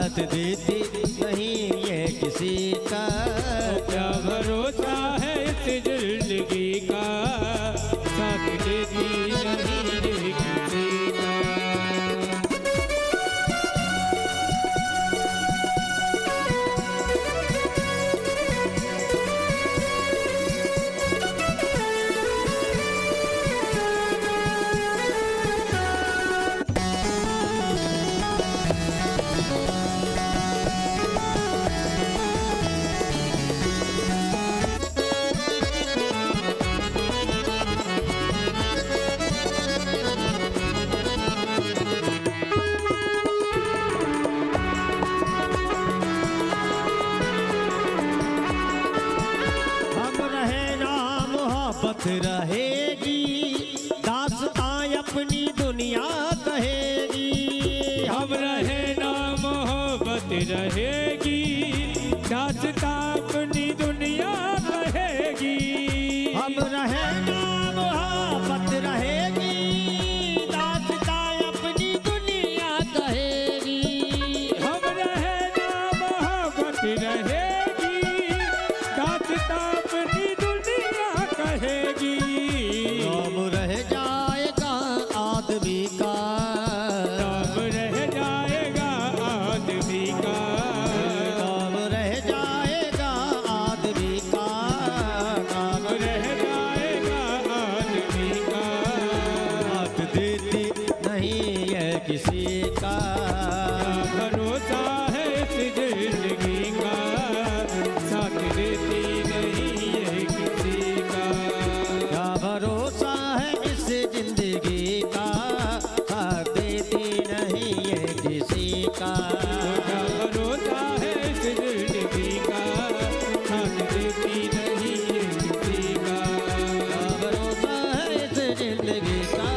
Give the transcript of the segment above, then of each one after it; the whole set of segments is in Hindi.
साथ देती नहीं ये किसी का। क्या भरोसा है इस जिंदगी का, साथ देती नहीं ये किसी का। रहेगी दास्तां अपनी दुनिया कहेगी। हम रहे ना मोहब्बत रहेगी, दास्तां अपनी दुनिया कहेगी। हम रहे ना मोहब्बत रहेगी, दास्तां अपनी दुनिया कहेगी। हम रहे ना मोहब्बत रहेगी, दास्तां अपनी दुनिया कहेगी। नाम रह जाएगा आदमी का, नाम रह जाएगा आदमी का, नाम रह जाएगा आदमी का, नाम रह जाएगा आदमी का। साथ देती नहीं है किसी का। भरोसा है इस जिंदगी का, साथ देती नहीं है किसी का। क्या भरोसा है इस जिंदगी का, साथ देती नहीं है किसी का। क्या भरोसा है इस जिंदगी का, साथ देती नहीं है किसी का। क्या भरोसा है इस जिंदगी का,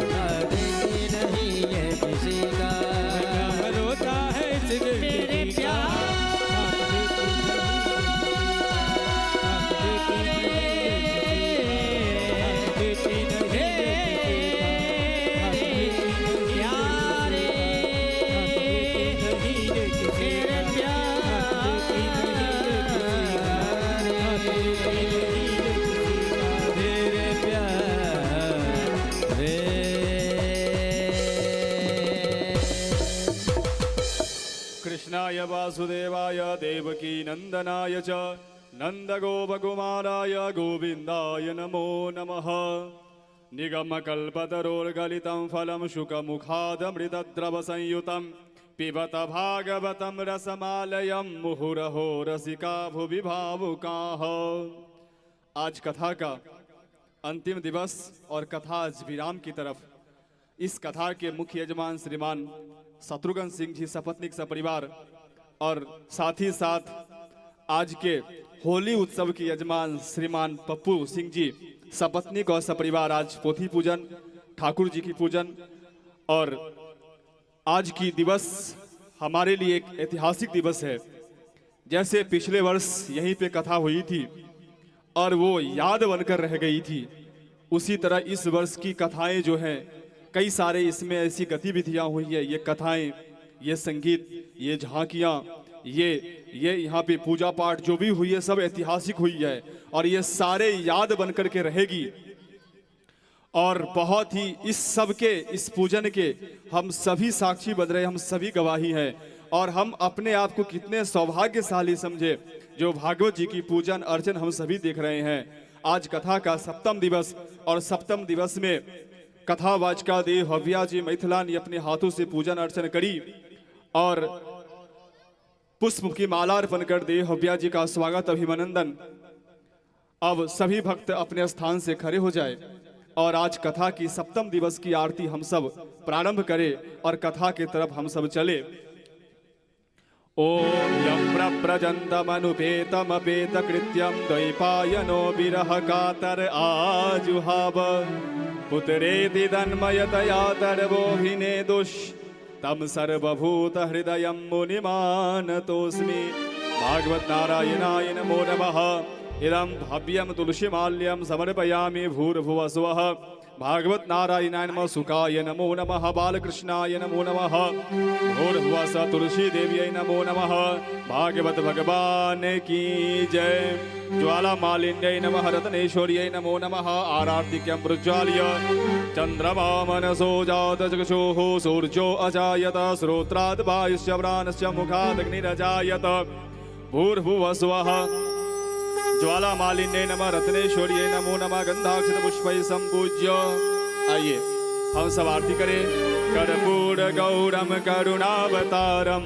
साथ देती नहीं है किसी का। क्या भरोसा है इस मेरे जिंदगी का, प्यार साथ देती नहीं है किसी का। साथ देती नहीं है कृष्णाय वासुदेवाय देवकी नंदनाय च नन्दगोपकुमाराय गोविन्दाय नमो नमः। निगमकल्पतरोर्गलितं फलं शुकमुखादमृतद्रवसंयुतं पिबत भागवतं रसमालयं मुहुरहो रसिका भुवि भावुकाः। आज कथा का अंतिम दिवस और कथा आज विराम की तरफ। इस कथा के मुख्य यजमान श्रीमान शत्रुघ्न सिंह जी सपत्नीक सपरिवार और साथ ही साथ आज के होली उत्सव के यजमान श्रीमान पप्पू सिंह जी सपत्नीक और सपरिवार आज पोथी पूजन ठाकुर जी की पूजन और आज की दिवस हमारे लिए एक ऐतिहासिक दिवस है। जैसे पिछले वर्ष यहीं पे कथा हुई थी और वो याद बनकर रह गई थी, उसी तरह इस वर्ष की कथाएं जो हैं कई सारे इसमें ऐसी गतिविधियां हुई है। ये कथाएं, ये संगीत, ये झांकियां, ये यहाँ पे पूजा पाठ जो भी हुई है सब ऐतिहासिक हुई है और ये सारे याद बनकर के रहेगी। और बहुत ही इस सब के इस पूजन के हम सभी साक्षी बन रहे, हम सभी गवाही हैं और हम अपने आप को कितने सौभाग्यशाली समझे जो भागवत जी की पूजन अर्चन हम सभी देख रहे हैं। आज कथा का सप्तम दिवस और सप्तम दिवस में कथावाचका देव हव्या जी मैथिला ने अपने हाथों से पूजन अर्चन करी और पुष्प की माला अर्पण कर देव हव्या जी का स्वागत अभिनंदन। अब सभी भक्त अपने स्थान से खड़े हो जाए और आज कथा की सप्तम दिवस की आरती हम सब प्रारंभ करें और कथा की तरफ हम सब चले। ओम यम प्रप्रजन्तमनुपेतमपेत कृत्यं द्वैपायनो विरह कातर आजुहाव पुत्रेति तन्मयतया तर्वोऽभिनेदुष् तम सर्वभूत हृदय मुनिमानतोऽस्मि। भागवत नारायणाय नमो नमः। इदं भव्यं तुलसीमाल्यं समर्पयामि भूर्भुवः स्वः भागवत नारायणाय नमः सुकाय नमो नमः बालकृष्णाय नमो नमः भूर्भुवः तुलसी देव्यै नमो नमः भागवत भगवान की जय ज्वाला मालिन्यै नमः रत्नेश्वर्यै नमो नमः आरार्तिक्यं प्रज्वाल्य चन्द्रमा मनसो जात चक्षुः सूर्यो अजायत श्रोत्राद् वायुश्च प्राणश्च मुखाद् अग्निरजायत भूर्भुवः स्वः ज्वाला मालिन्ये नमः रत्नेश्वर्ये नमो नमः गंधाक्षत पुष्पै संपूज्य। आइए हम सब आरती करें। कर्पूर गौरम करुणावतारम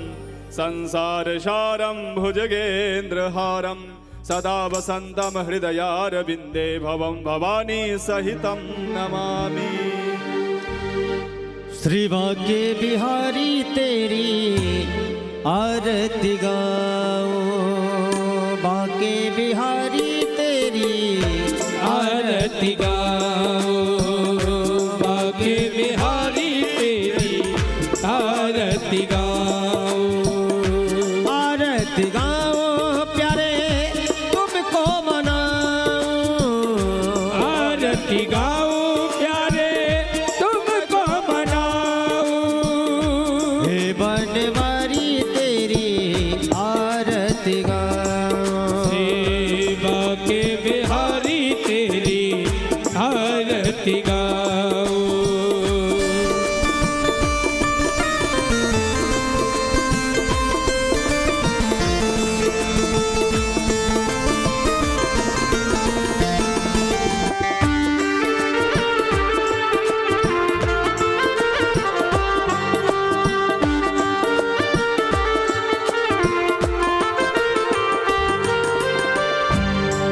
संसार सारम भुजगेन्द्रहारम सदा वसंतम हृदयारविंदे भवं भवानी सहितं नमामि। श्री भाग्य बिहारी तेरी आरती गाओ, बाके बिहारी तेरी आरती गाओ, बाके बिहारी तेरी आरती गाओ। आरती गाओ प्यारे तुमको मनाओ, आरती गाओ प्यारे तुमको मनाओ। हे बनवारी तेरी आरती गाओ, सेवा के बिहारी तेरी आरती गाओ।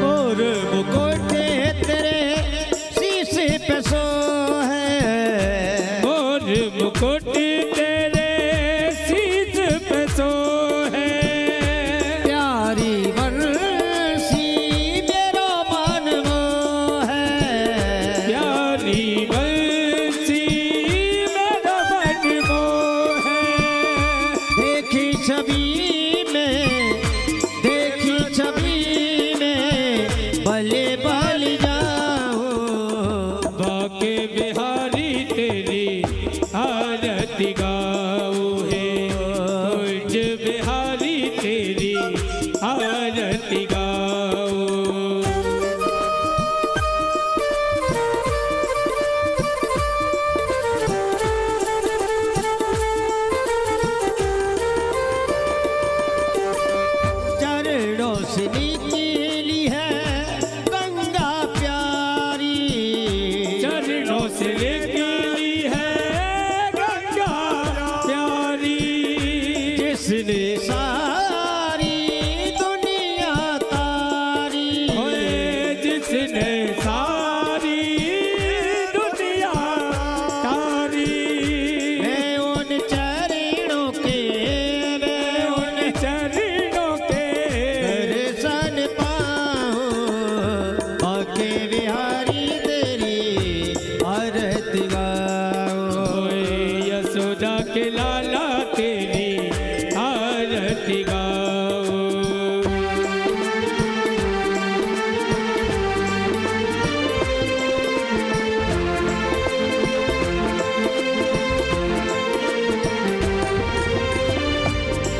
और मुकुट तेरे शीश पे सो है, और मुकुट तेरे शीश पे सो है। प्यारी बंसी मेरो मन वो है, प्यारी बंसी मेरा मन वो है। देखी छवि में, देखी छवि में भले बल जाओ, बाके बिहारी तेरी आरती गाओ है। कुंज बिहारी तेरी आरती गाओ। चरणों से निकली है गंगा प्यारी, चरणों से निकली है गंगा प्यारी। जिसने सारी दुनिया तारी, होए जिसने सारी दुनिया तारी। मैं उन चरणों के, मैं उन चरणों के दर्शन पाऊं, बाके बिहारी तेरी आरती गाओ, होए यशोदा के लाला तेरी आरती गाओ।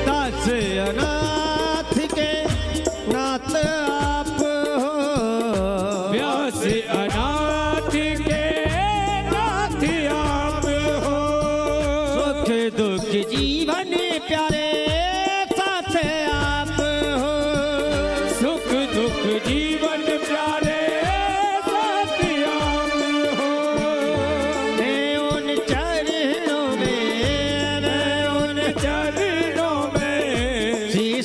दास अनाथ के नाथ आप हो, व्यास अनाथ के नाथ आप हो। सुख दुख जीवन प्यारे साथ आप हो, सुख दुख जीवन प्यारे साथ आप हो। मैं उन चरणों में, मैं उन चरणों में शीश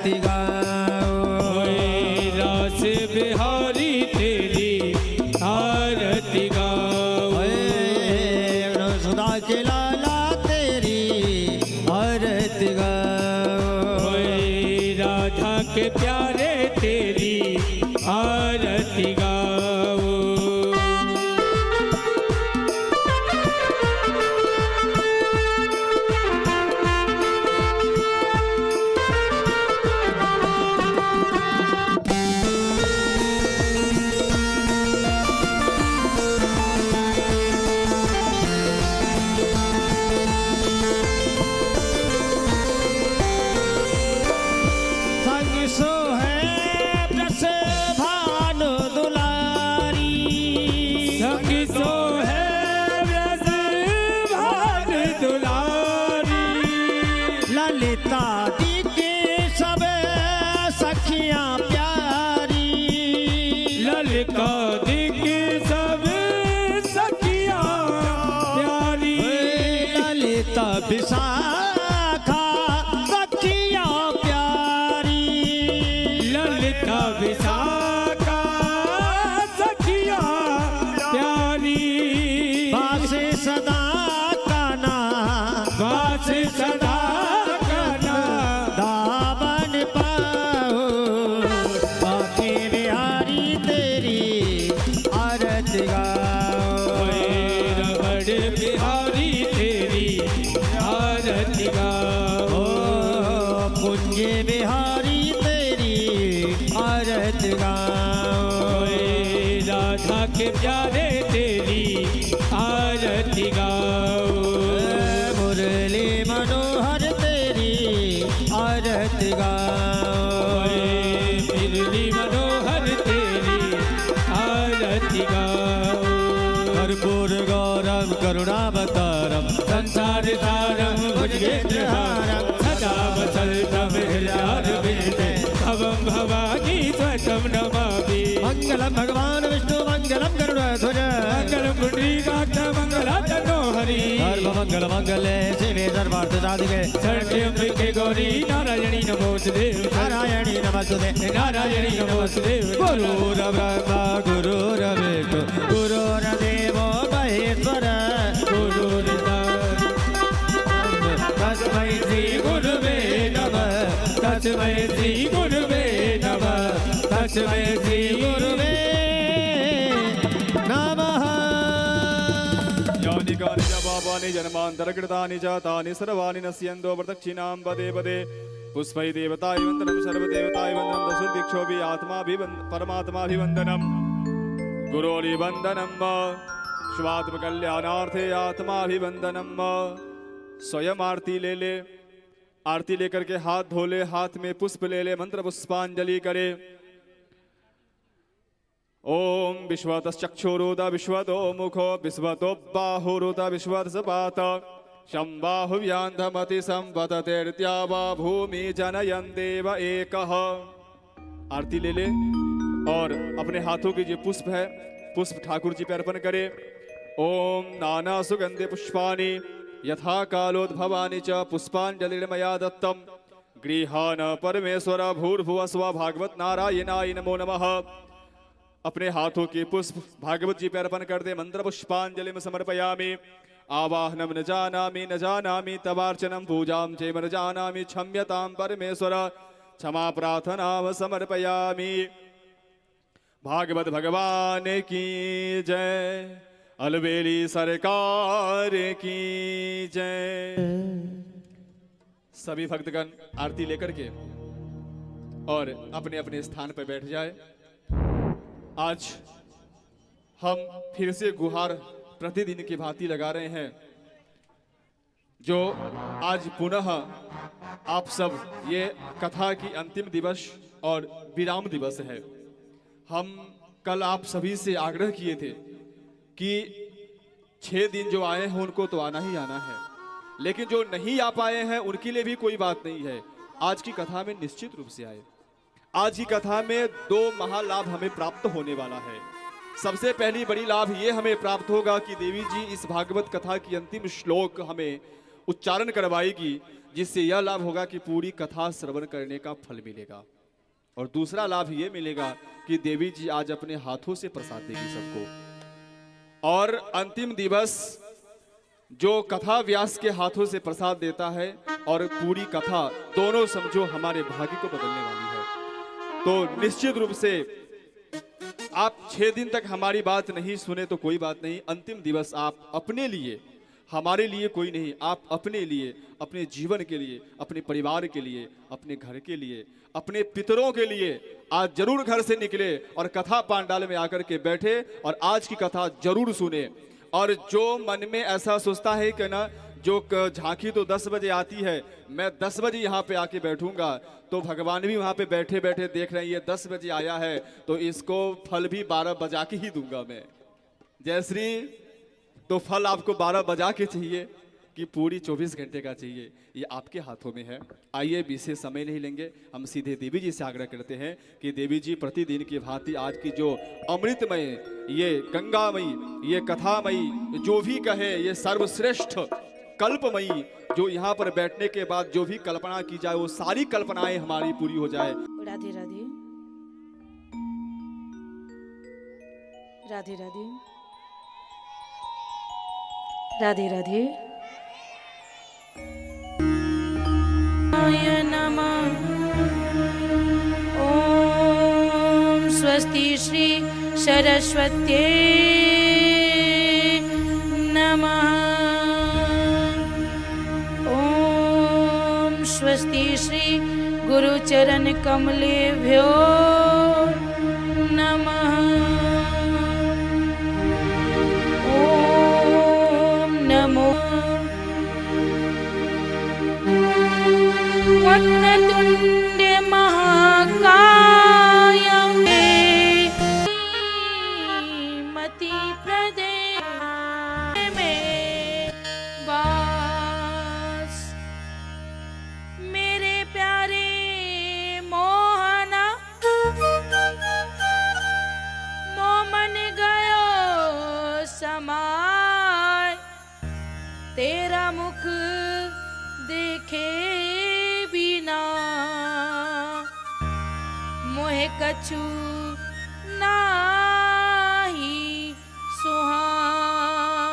आरती गाओ। ओए रास बिहारी तेरी आरती गाओ। ओए सुधा के लाला तेरी आरती गाओ। ओए राधा के प्यारे तेरी आरती गाओ। संग सो है ब्रस भानु दुलारी। संग सो है व्रज भान दुलारी। ललिता दी के सब सखियां प्यारी। ललिता दिख सब सखियां प्यारी। ललिता विशाखा सखियां प्यारी। ललिता विशाखा सखियां प्यारी। बास सदा काना वास सदा करना। दामन पाओ। बाके बिहारी तेरी आरती गाओ। रमण बिहारी तेरी आरती गाओ। ओ कुंज बिहारी तेरी आरती गाओ। राधा के प्यारे तेरी आरती गाओ। मुरली मनोहर तेरी आरती गाओ। मुरली मनोहर तेरी आरती गाओ। कर्पूर गौरम करुणावतारम संसार सारम भुजगेन्द्रहारम सदा वसल्तम हृदयारविन्दे भवं भवानी स्वतं नमामि। मंगलम भगवान विष्णु मंगलम गरुड़ध्वज मंगलम पुंडरीकाक्ष मंगलाचनो हरि। सर्व मंगल मंगले शिवे सर्वार्थ साधिके शरण्यंबिके गौरी नारायणी नमोस्तुते। नारायणी नमस्तुते। नारायणी नमोस्तुते। गुरुर्ब्रह्मा गुरुर्विष्णु गुरुर्देवो महेश्वर तस्मै श्री गुरुवे नमः। तस्मै श्री गुरुवे नमः। तस्मै श्री गुरुवे नमः। यानि कानि च पापानि जन्मान्तरकृतानि च तानि सर्वाणि नश्यन्तो प्रदक्षिणां पदे पदे। पुष्पै देवताय वन्दनं सर्वदेवताय वन्दनं दशुर्दीक्षोऽपि परमात्माभिवन्दनं। गुरोरिवन्दनं स्वात्मकल्याणार्थे आत्माभिवन्दनं। स्वयं आरती ले ले। आरती लेकर के हाथ धो ले, हाथ में पुष्प ले ले, मंत्र पुष्पांजलि करे। ओम विश्वतश्चक्षुरुत विश्वतो मुखो विश्वतो बाहुरुत विश्वत्सपात शम्बाहुव्यान्धमति संवदतेर्त्यावा भूमि जनयन् देव एकः। आरती ले ले और अपने हाथों के जो पुष्प है, पुष्प ठाकुर जी पे अर्पण करे। ओम नाना सुगंधे पुष्पाणि यथा कालोद्भवानि च पुष्पांजलिर्मया दत्तम। गृहान परमेश्वर भूर्भुवस्व भागवत नारायणाय नमो नमः। अपने हाथों के पुष्प भागवत जी पे अर्पण कर दे। मंत्र पुष्पांजलि में समर्पयामि। आवाहनम न जानामि तवार्चनम पूजां चैव न जानामि क्षम्यतां परमेश्वर। क्षमा प्रार्थना समर्पयामि। भागवत भगवान की जय। अलबेली सरकार की जय। सभी भक्तगण आरती लेकर के और अपने अपने स्थान पर बैठ जाए। आज हम फिर से गुहार प्रतिदिन की भांति लगा रहे हैं, जो आज पुनः आप सब ये कथा की अंतिम दिवस और विराम दिवस है। हम कल आप सभी से आग्रह किए थे कि 6 दिन जो आए हैं उनको तो आना ही आना है, लेकिन जो नहीं आ पाए हैं उनके लिए भी कोई बात नहीं है। आज की कथा में निश्चित रूप से आए। आज की कथा में 2 महालाभ हमें प्राप्त होने वाला है। सबसे पहली बड़ी लाभ ये हमें प्राप्त होगा कि देवी जी इस भागवत कथा की अंतिम श्लोक हमें उच्चारण करवाएगी, जिससे यह लाभ होगा कि पूरी कथा श्रवण करने का फल मिलेगा। और दूसरा लाभ ये मिलेगा कि देवी जी आज अपने हाथों से प्रसाद देगी सबको। और अंतिम दिवस जो कथा व्यास के हाथों से प्रसाद देता है और पूरी कथा, दोनों समझो हमारे भाग्य को बदलने वाली है। तो निश्चित रूप से आप 6 दिन तक हमारी बात नहीं सुने तो कोई बात नहीं, अंतिम दिवस आप अपने लिए, हमारे लिए कोई नहीं, आप अपने लिए, अपने जीवन के लिए, अपने परिवार के लिए, अपने घर के लिए, अपने पितरों के लिए आज जरूर घर से निकले और कथा पांडाल में आकर के बैठे और आज की कथा जरूर सुने। और जो मन में ऐसा सोचता है कि ना जो झांकी तो 10 बजे आती है, मैं 10 बजे यहाँ पे आके बैठूंगा, तो भगवान भी वहाँ पे बैठे बैठे देख रहे हैं ये 10 बजे आया है तो इसको फल भी 12 बजा के ही दूंगा मैं। जयश्री, तो फल आपको 12 बजा के चाहिए कि पूरी 24 घंटे का चाहिए, ये आपके हाथों में है। आइए विशेष समय नहीं लेंगे, हम सीधे देवी जी से आग्रह करते हैं कि देवी जी प्रतिदिन की भांति आज की जो अमृतमय, ये गंगामयी, ये कथामयी, जो भी कहे ये सर्वश्रेष्ठ कल्पमयी, जो यहाँ पर बैठने के बाद जो भी कल्पना की जाए वो सारी कल्पनाएं हमारी पूरी हो जाए। राधे राधे राधे राधे राधे राधे। नमः। ओम स्वस्ति श्री सरस्वत्यै नमः। ओम स्वस्ति श्री गुरुचरण कमलेभ्यो नमः। ओम नमो वक्रतुंड महाकाय मति प्रदे में वास। मेरे प्यारे मोहना मोमन गयो समाय, तेरा मुख देखे बिना मोहे कछु नाही सुहाय।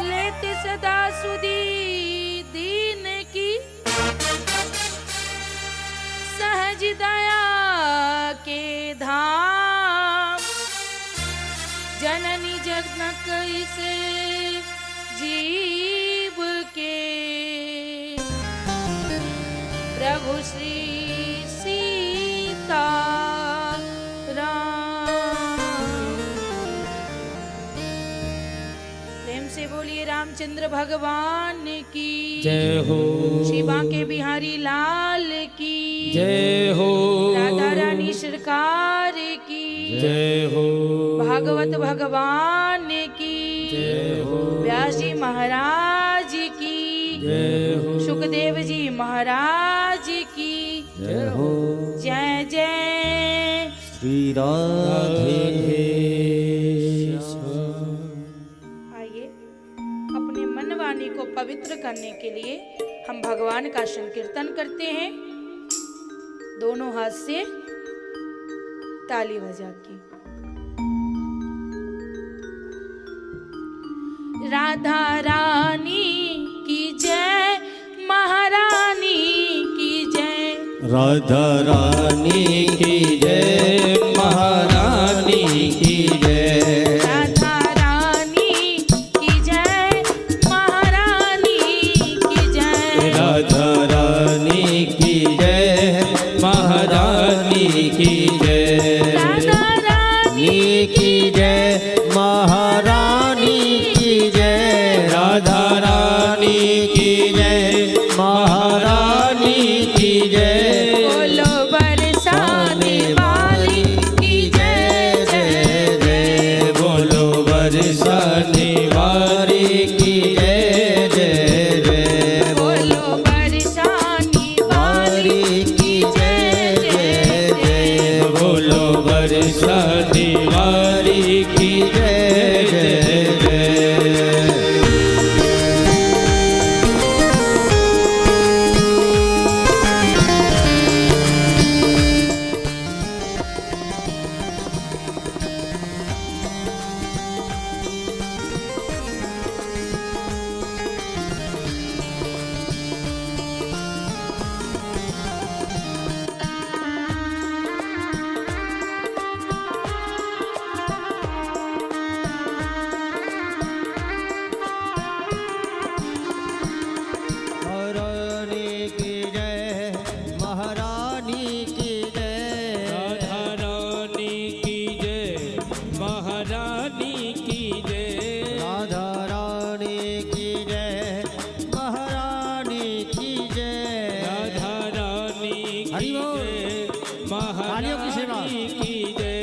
लेते सदा सुधी दीन की सहज दया के धाम, जननी जगनक से जीव के प्रभु श्री सीता राम। प्रेम से बोलिए रामचंद्र भगवान की जय हो। श्री बांके बिहारी लाल की जय हो। राधा रानी सरकार की जय हो। भागवत भगवान की जय हो। व्यास जी महाराज की जय हो। सुखदेव जी महाराज की जय हो। जय जय श्री राधे। आइए अपने मन वाणी को पवित्र करने के लिए हम भगवान का संकीर्तन करते हैं, दोनों हाथ से ताली बजा के। राधा रानी की जय, महारानी की जय। राधा रानी की जय, महारानी की जय। राधा रानी की जय, महारानी की जय। राधा रानी की जय, महारानी की जय। राधा रानी की जय, महारानी की जय। राधा रानी की जय, महारानी की जय। बोलो बरसाने वाली की जय। थालियों की सेवा। महारानी की जय।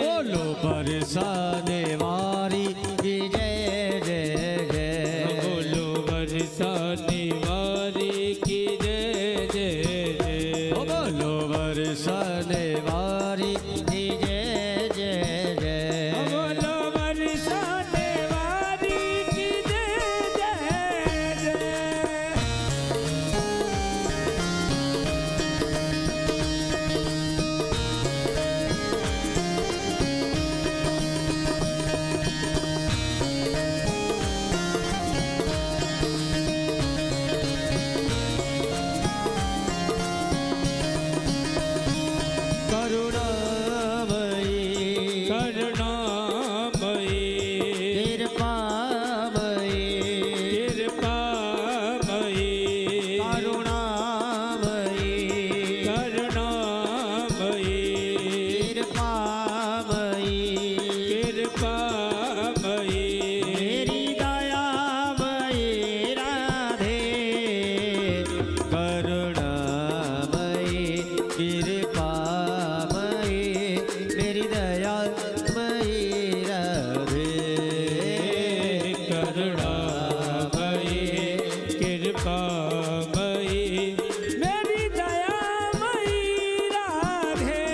बोलो बरसाने वाली की जय जय जय। बोलो बरसाने वाली की जय जय जय। बोलो बरसाने वाली की जय जय जय। बोलो बरसाने वाली की जय जय जय। करुणामयी करुणामयी कृपामयी कृपामयी करुणामयी करुणामयी कृपामयी कृपामयी मेरी दयामयी राधे करुणामयी कृपामयी मेरी दयामयी राधे करुणामयी कृपामयी मेरी दयामयी राधे।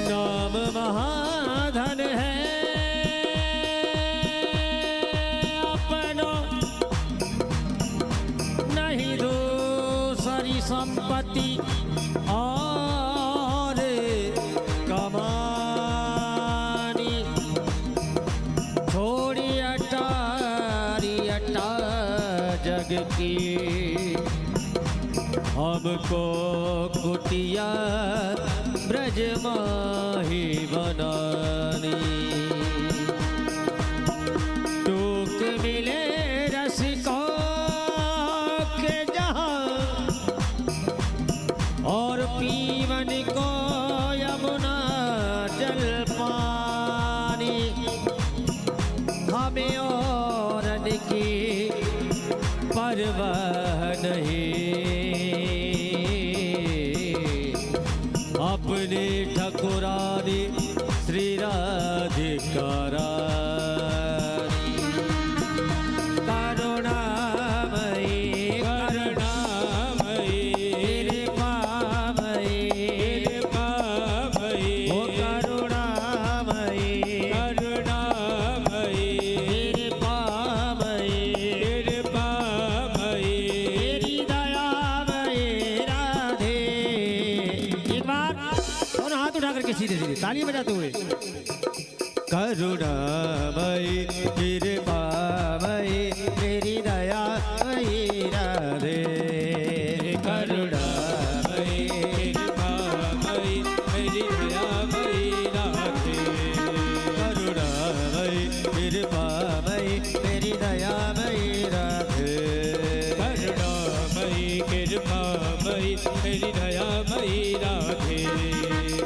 नाम महाधन है अपनो नहीं दूसरी संपत्ति और कमानी थोड़ी अटारी अटा जग की हमको कुटिया ब्रज माही बनानी टूक मिले रसिकों के जहाँ और पीवन को यमुना जल पानी हमें और की परवाह नहीं अपने ठकुरानी श्री राधिका रानी करुणामयी करुणामयी कृपामयी कृपामयी ओ करुणामयी करुणामयी कृपामयी कृपामयी मेरी दयामयी राधे। एक बार दोनों हाथ उठा करके सीधे सीधे ताली बजाते हुए करुणामयी कृपामयी मेरी दयामयी राधे करुणामयी कृपामयी मेरी दयामयी राधे। करुणामयी कृपामयी मेरी दयामयी राधे करुणामयी कृपामयी मेरी दयामयी राधे।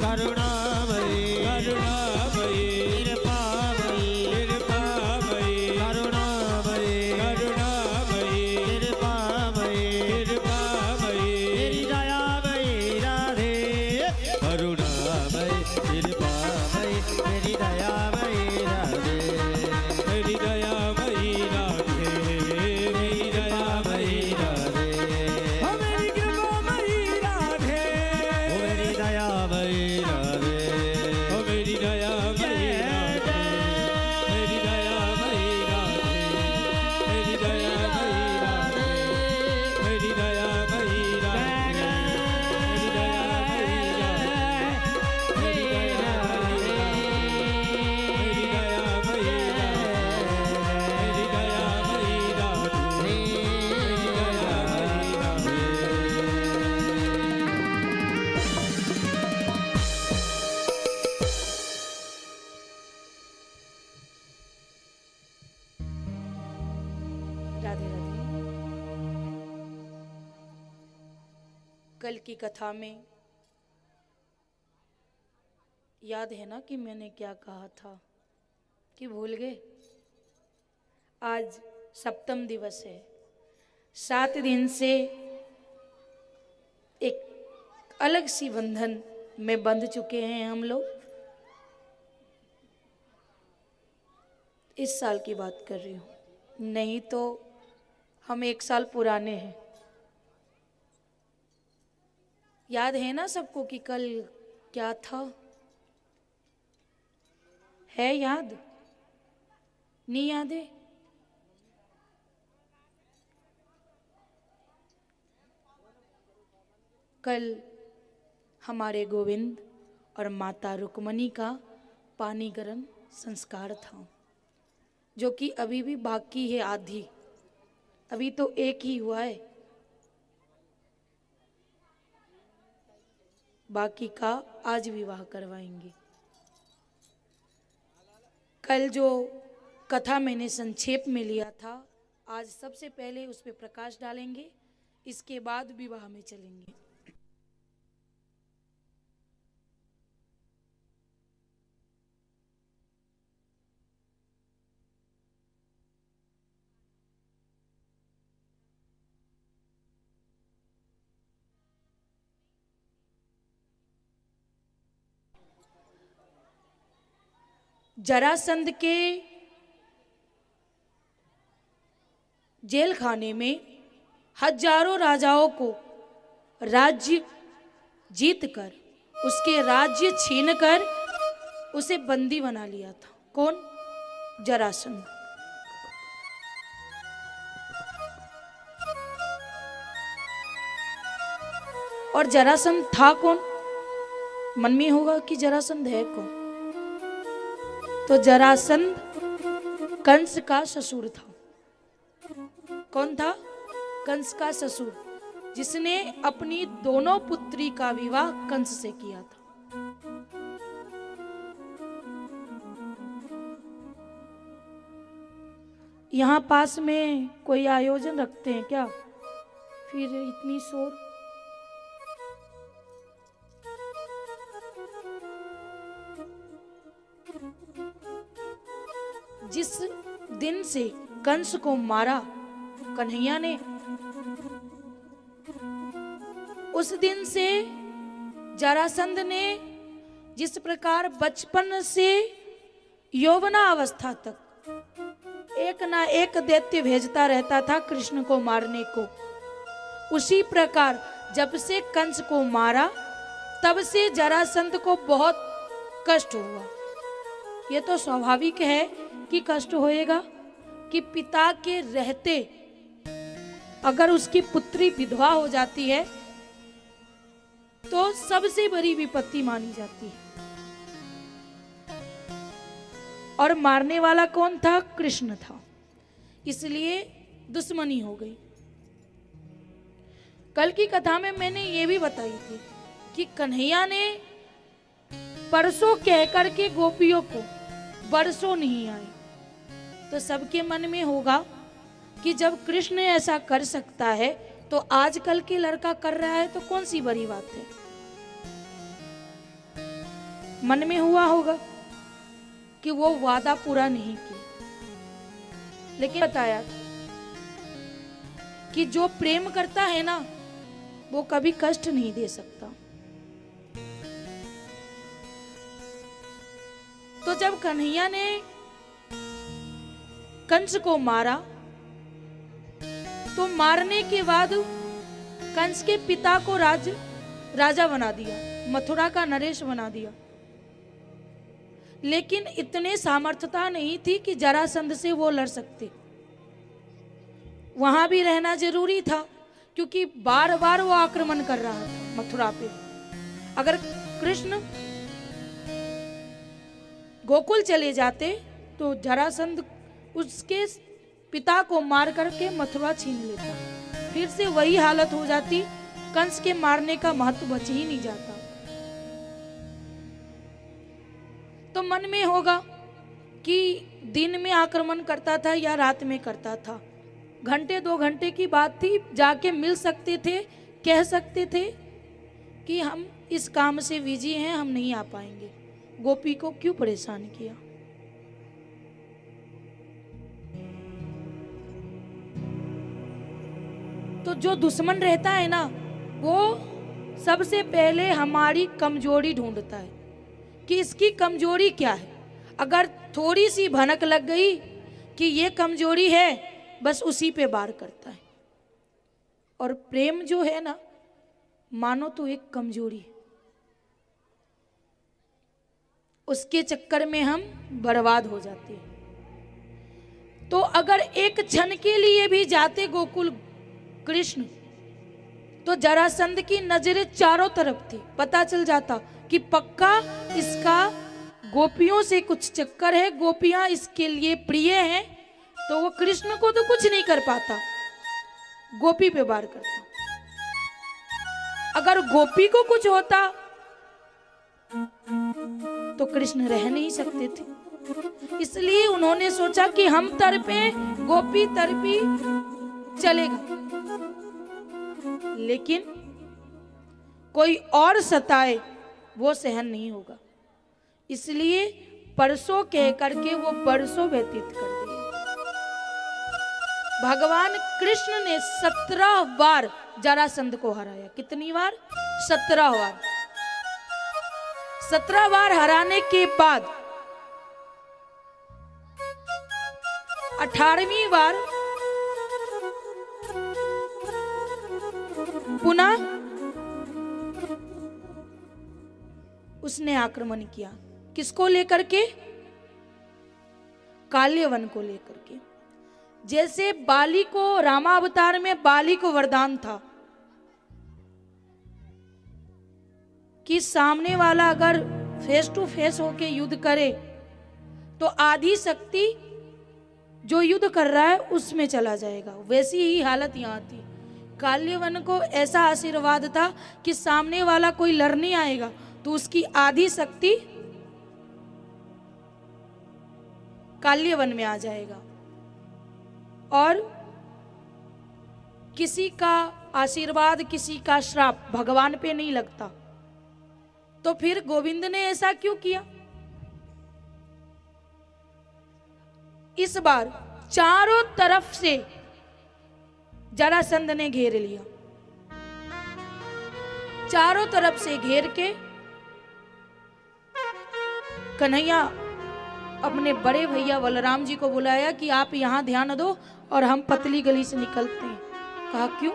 करुणामयी करुणामयी कृपामयी कृपामयी करुणामयी करुणामयी कृपामयी कृपामयी मेरी दयामयी राधे करुणामयी कृपामयी मेरी दयामयी राधे मेरी दयामयी राधे। मेरी दयामयी राधे ओ मेरी कृपामयी राधे। ओ मेरी दयामयी राधे ओ मेरी दयामयी राधे। मेरी दयामयी राधे। मेरी दयामयी राधे। मेरी दयामयी राधे। मेरी दयामयी राधे। मेरी दयामयी राधे राधे। कल की कथा में याद है ना कि मैंने क्या कहा था कि भूल गए? आज सप्तम दिवस है। 7 दिन से एक अलग सी बंधन में बंध चुके हैं हम लोग। इस साल की बात कर रही हूँ, नहीं तो हम 1 साल पुराने हैं। याद है ना सबको कि कल क्या था? है याद? नहीं याद है? कल हमारे गोविंद और माता रुक्मणी का पानीग्रहण संस्कार था, जो कि अभी भी बाकी है आधी। अभी तो एक ही हुआ है, बाकी का आज विवाह करवाएंगे। कल जो कथा मैंने संक्षेप में लिया था, आज सबसे पहले उस पर प्रकाश डालेंगे, इसके बाद विवाह में चलेंगे। जरासंध के जेल खाने में हजारों राजाओं को राज्य जीतकर, उसके राज्य छीनकर उसे बंदी बना लिया था। कौन? जरासंध। और जरासंध था कौन? मन में होगा कि जरासंध है कौन? तो जरासंध कंस का ससुर था। कौन था? कंस का ससुर, जिसने अपनी दोनों पुत्री का विवाह कंस से किया था। यहाँ पास में कोई आयोजन रखते हैं क्या? फिर इतनी शोर। जिस दिन से कंस को मारा कन्हैया ने, उस दिन से जरासंध ने जिस प्रकार बचपन से यौवनावस्था तक एक ना एक दैत्य भेजता रहता था कृष्ण को मारने को, उसी प्रकार जब से कंस को मारा तब से जरासंध को बहुत कष्ट हुआ। ये तो स्वाभाविक है कि कष्ट होएगा कि पिता के रहते अगर उसकी पुत्री विधवा हो जाती है तो सबसे बड़ी विपत्ति मानी जाती है। और मारने वाला कौन था? कृष्ण था, इसलिए दुश्मनी हो गई। कल की कथा में मैंने ये भी बताई थी कि कन्हैया ने परसों कह करके गोपियों को बरसों नहीं आए। तो सबके मन में होगा कि जब कृष्ण ऐसा कर सकता है तो आजकल के लड़का कर रहा है तो कौन सी बड़ी बात है? मन में हुआ होगा कि वो वादा पूरा नहीं किया। लेकिन बताया कि जो प्रेम करता है ना वो कभी कष्ट नहीं दे सकता। तो जब कन्हैया ने कंस को मारा तो मारने के बाद कंस के पिता को राजा बना दिया, मथुरा का नरेश बना दिया। लेकिन इतने सामर्थ्यता नहीं थी कि जरासंध से वो लड़ सकते। वहां भी रहना जरूरी था क्योंकि बार बार वो आक्रमण कर रहा था मथुरा पे। अगर कृष्ण गोकुल चले जाते तो जरासंध उसके पिता को मार करके मथुरा छीन लेता, फिर से वही हालत हो जाती, कंस के मारने का महत्व बच ही नहीं जाता। तो मन में होगा कि दिन में आक्रमण करता था या रात में करता था, घंटे 2 घंटे की बात थी, जाके मिल सकते थे, कह सकते थे कि हम इस काम से बिजी हैं, हम नहीं आ पाएंगे। गोपी को क्यों परेशान किया? तो जो दुश्मन रहता है ना, वो सबसे पहले हमारी कमजोरी ढूंढता है कि इसकी कमजोरी क्या है। अगर थोड़ी सी भनक लग गई कि ये कमजोरी है, बस उसी पे वार करता है। और प्रेम जो है ना, मानो तो एक कमजोरी है, उसके चक्कर में हम बर्बाद हो जाते हैं। तो अगर एक क्षण के लिए भी जाते गोकुल कृष्ण, तो जरासंध की नजरें चारों तरफ थी। पता चल जाता कि पक्का इसका गोपियों से कुछ चक्कर है, गोपियां इसके लिए प्रिय हैं, तो वो कृष्ण को तो कुछ नहीं कर पाता, गोपी पे वार करता। अगर गोपी को कुछ होता तो कृष्ण रह नहीं सकते थे। इसलिए उन्होंने सोचा कि हम तड़पे, गोपी तड़पी, चलेगा। लेकिन कोई और सताए वो सहन नहीं होगा। इसलिए परसों कह करके वो बरसों व्यतीत कर दिए। भगवान कृष्ण ने 17 बार जरासंध को हराया। कितनी बार? 17 बार। 17 बार हराने के बाद 18वीं बार पुनः उसने आक्रमण किया। किसको लेकर के? काल्यवन को लेकर के। जैसे बाली को, रामावतार में बाली को वरदान था कि सामने वाला अगर फेस टू फेस होके युद्ध करे तो आधी शक्ति जो युद्ध कर रहा है उसमें चला जाएगा, वैसी ही हालत यहाँ थी। काल्यवन को ऐसा आशीर्वाद था कि सामने वाला कोई लड़ने आएगा तो उसकी आधी शक्ति काल्यवन में आ जाएगा। और किसी का आशीर्वाद, किसी का श्राप भगवान पे नहीं लगता। तो फिर गोविंद ने ऐसा क्यों किया? इस बार चारों तरफ से जरासंध ने घेर लिया। चारों तरफ से घेर के कन्हैया अपने बड़े भैया बलराम जी को बुलाया कि आप यहां ध्यान दो और हम पतली गली से निकलते हैं। कहा क्यों?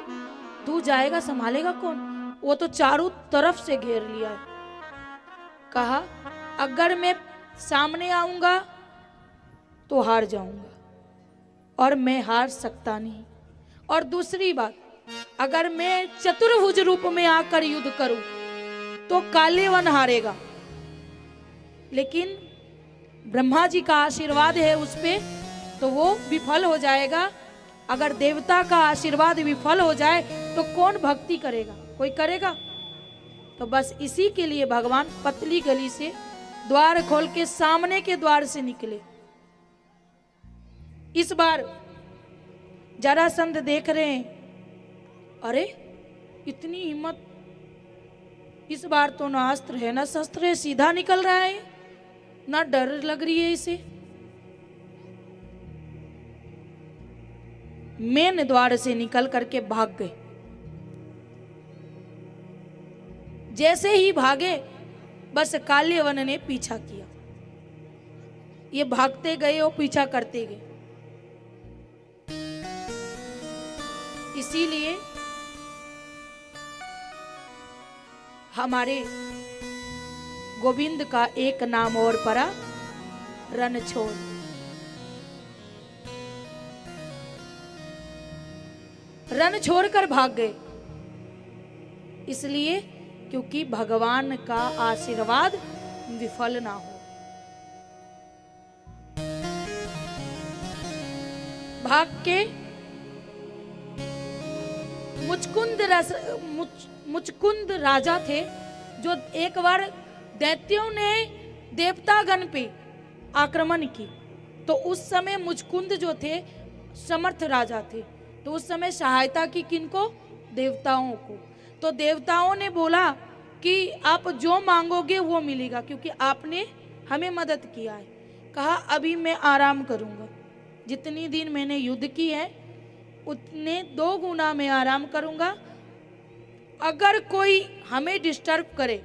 तू जाएगा, संभालेगा कौन? वो तो चारों तरफ से घेर लिया है। कहा अगर मैं सामने आऊंगा तो हार जाऊंगा और मैं हार सकता नहीं। और दूसरी बात, अगर मैं चतुर्भुज रूप में आकर युद्ध करूं तो काल्यवन हारेगा, लेकिन ब्रह्मा जी का आशीर्वाद है उस पे तो वो विफल हो जाएगा। अगर देवता का आशीर्वाद विफल हो जाए तो कौन भक्ति करेगा? कोई करेगा? तो बस इसी के लिए भगवान पतली गली से द्वार खोल के सामने के द्वार से निकले। इस बार जरासंध देख रहे हैं, अरे इतनी हिम्मत, इस बार तो ना अस्त्र है ना शस्त्र है, सीधा निकल रहा है, ना डर लग रही है इसे। मेन द्वार से निकल करके भाग गए। जैसे ही भागे बस काल्यवन ने पीछा किया। ये भागते गए और पीछा करते गए। इसीलिए हमारे गोविंद का एक नाम और पड़ा, रणछोड़। रण छोड़कर भाग गए, इसलिए क्योंकि भगवान का आशीर्वाद विफल ना हो। भाग के मुचकुंद राजा थे, जो एक बार दैत्यों ने देवतागण पे आक्रमण की, तो उस समय मुचकुंद जो थे समर्थ राजा थे, तो उस समय सहायता की किनको? देवताओं को। तो देवताओं ने बोला कि आप जो मांगोगे वो मिलेगा, क्योंकि आपने हमें मदद किया है। कहा अभी मैं आराम करूंगा, जितनी दिन मैंने युद्ध की है उतने 2 गुना मैं आराम करूंगा। अगर कोई हमें डिस्टर्ब करे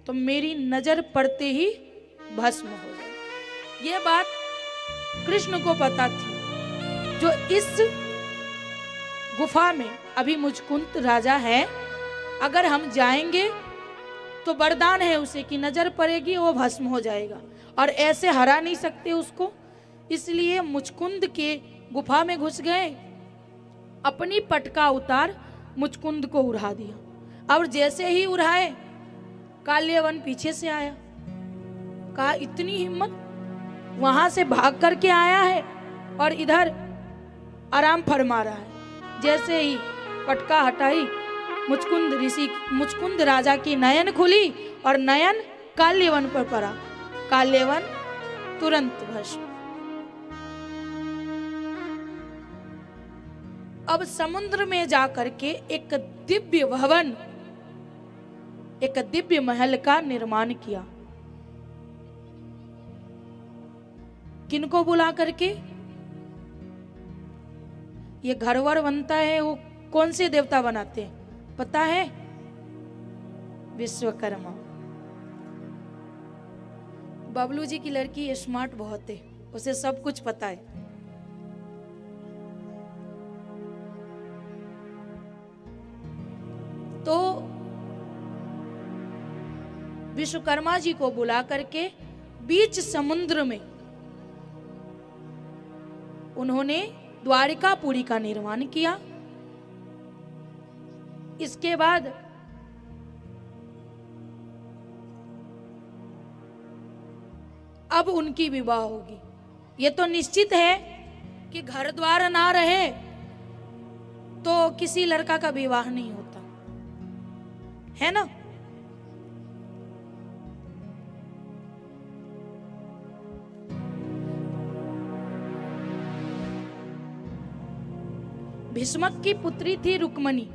तो मेरी नजर पड़ते ही भस्म हो जाए। ये बात कृष्ण को पता थी। जो इस गुफा में अभी मुचकुंद राजा है, अगर हम जाएंगे तो वरदान है उसे कि नजर पड़ेगी वो भस्म हो जाएगा, और ऐसे हरा नहीं सकते उसको। इसलिए मुचकुंद के गुफा में घुस गए, अपनी पटका उतार मुचकुंद को उड़ा दिया। और जैसे ही उड़ाए काल्यवन पीछे से आया। कहा इतनी हिम्मत, वहां से भाग करके आया है और इधर आराम फरमा रहा है। जैसे ही पटका हटाई, मुचकुंद राजा की नयन खुली और नयन काल्यवन पर पड़ा। काल्यवन तुरंत भस्म। अब समुद्र में जाकर के एक दिव्य भवन, एक दिव्य महल का निर्माण किया। किनको बुला करके? ये घरवर बनता है वो कौन से देवता बनाते हैं पता है? विश्वकर्मा। बबलू जी की लड़की स्मार्ट बहुत है, उसे सब कुछ पता है। तो विश्वकर्मा जी को बुला करके बीच समुद्र में उन्होंने द्वारिकापुरी का निर्माण किया। इसके बाद अब उनकी विवाह होगी। ये तो निश्चित है कि घर द्वार ना रहे तो किसी लड़का का विवाह नहीं होता है ना। भीष्मक की पुत्री थी रुक्मणी,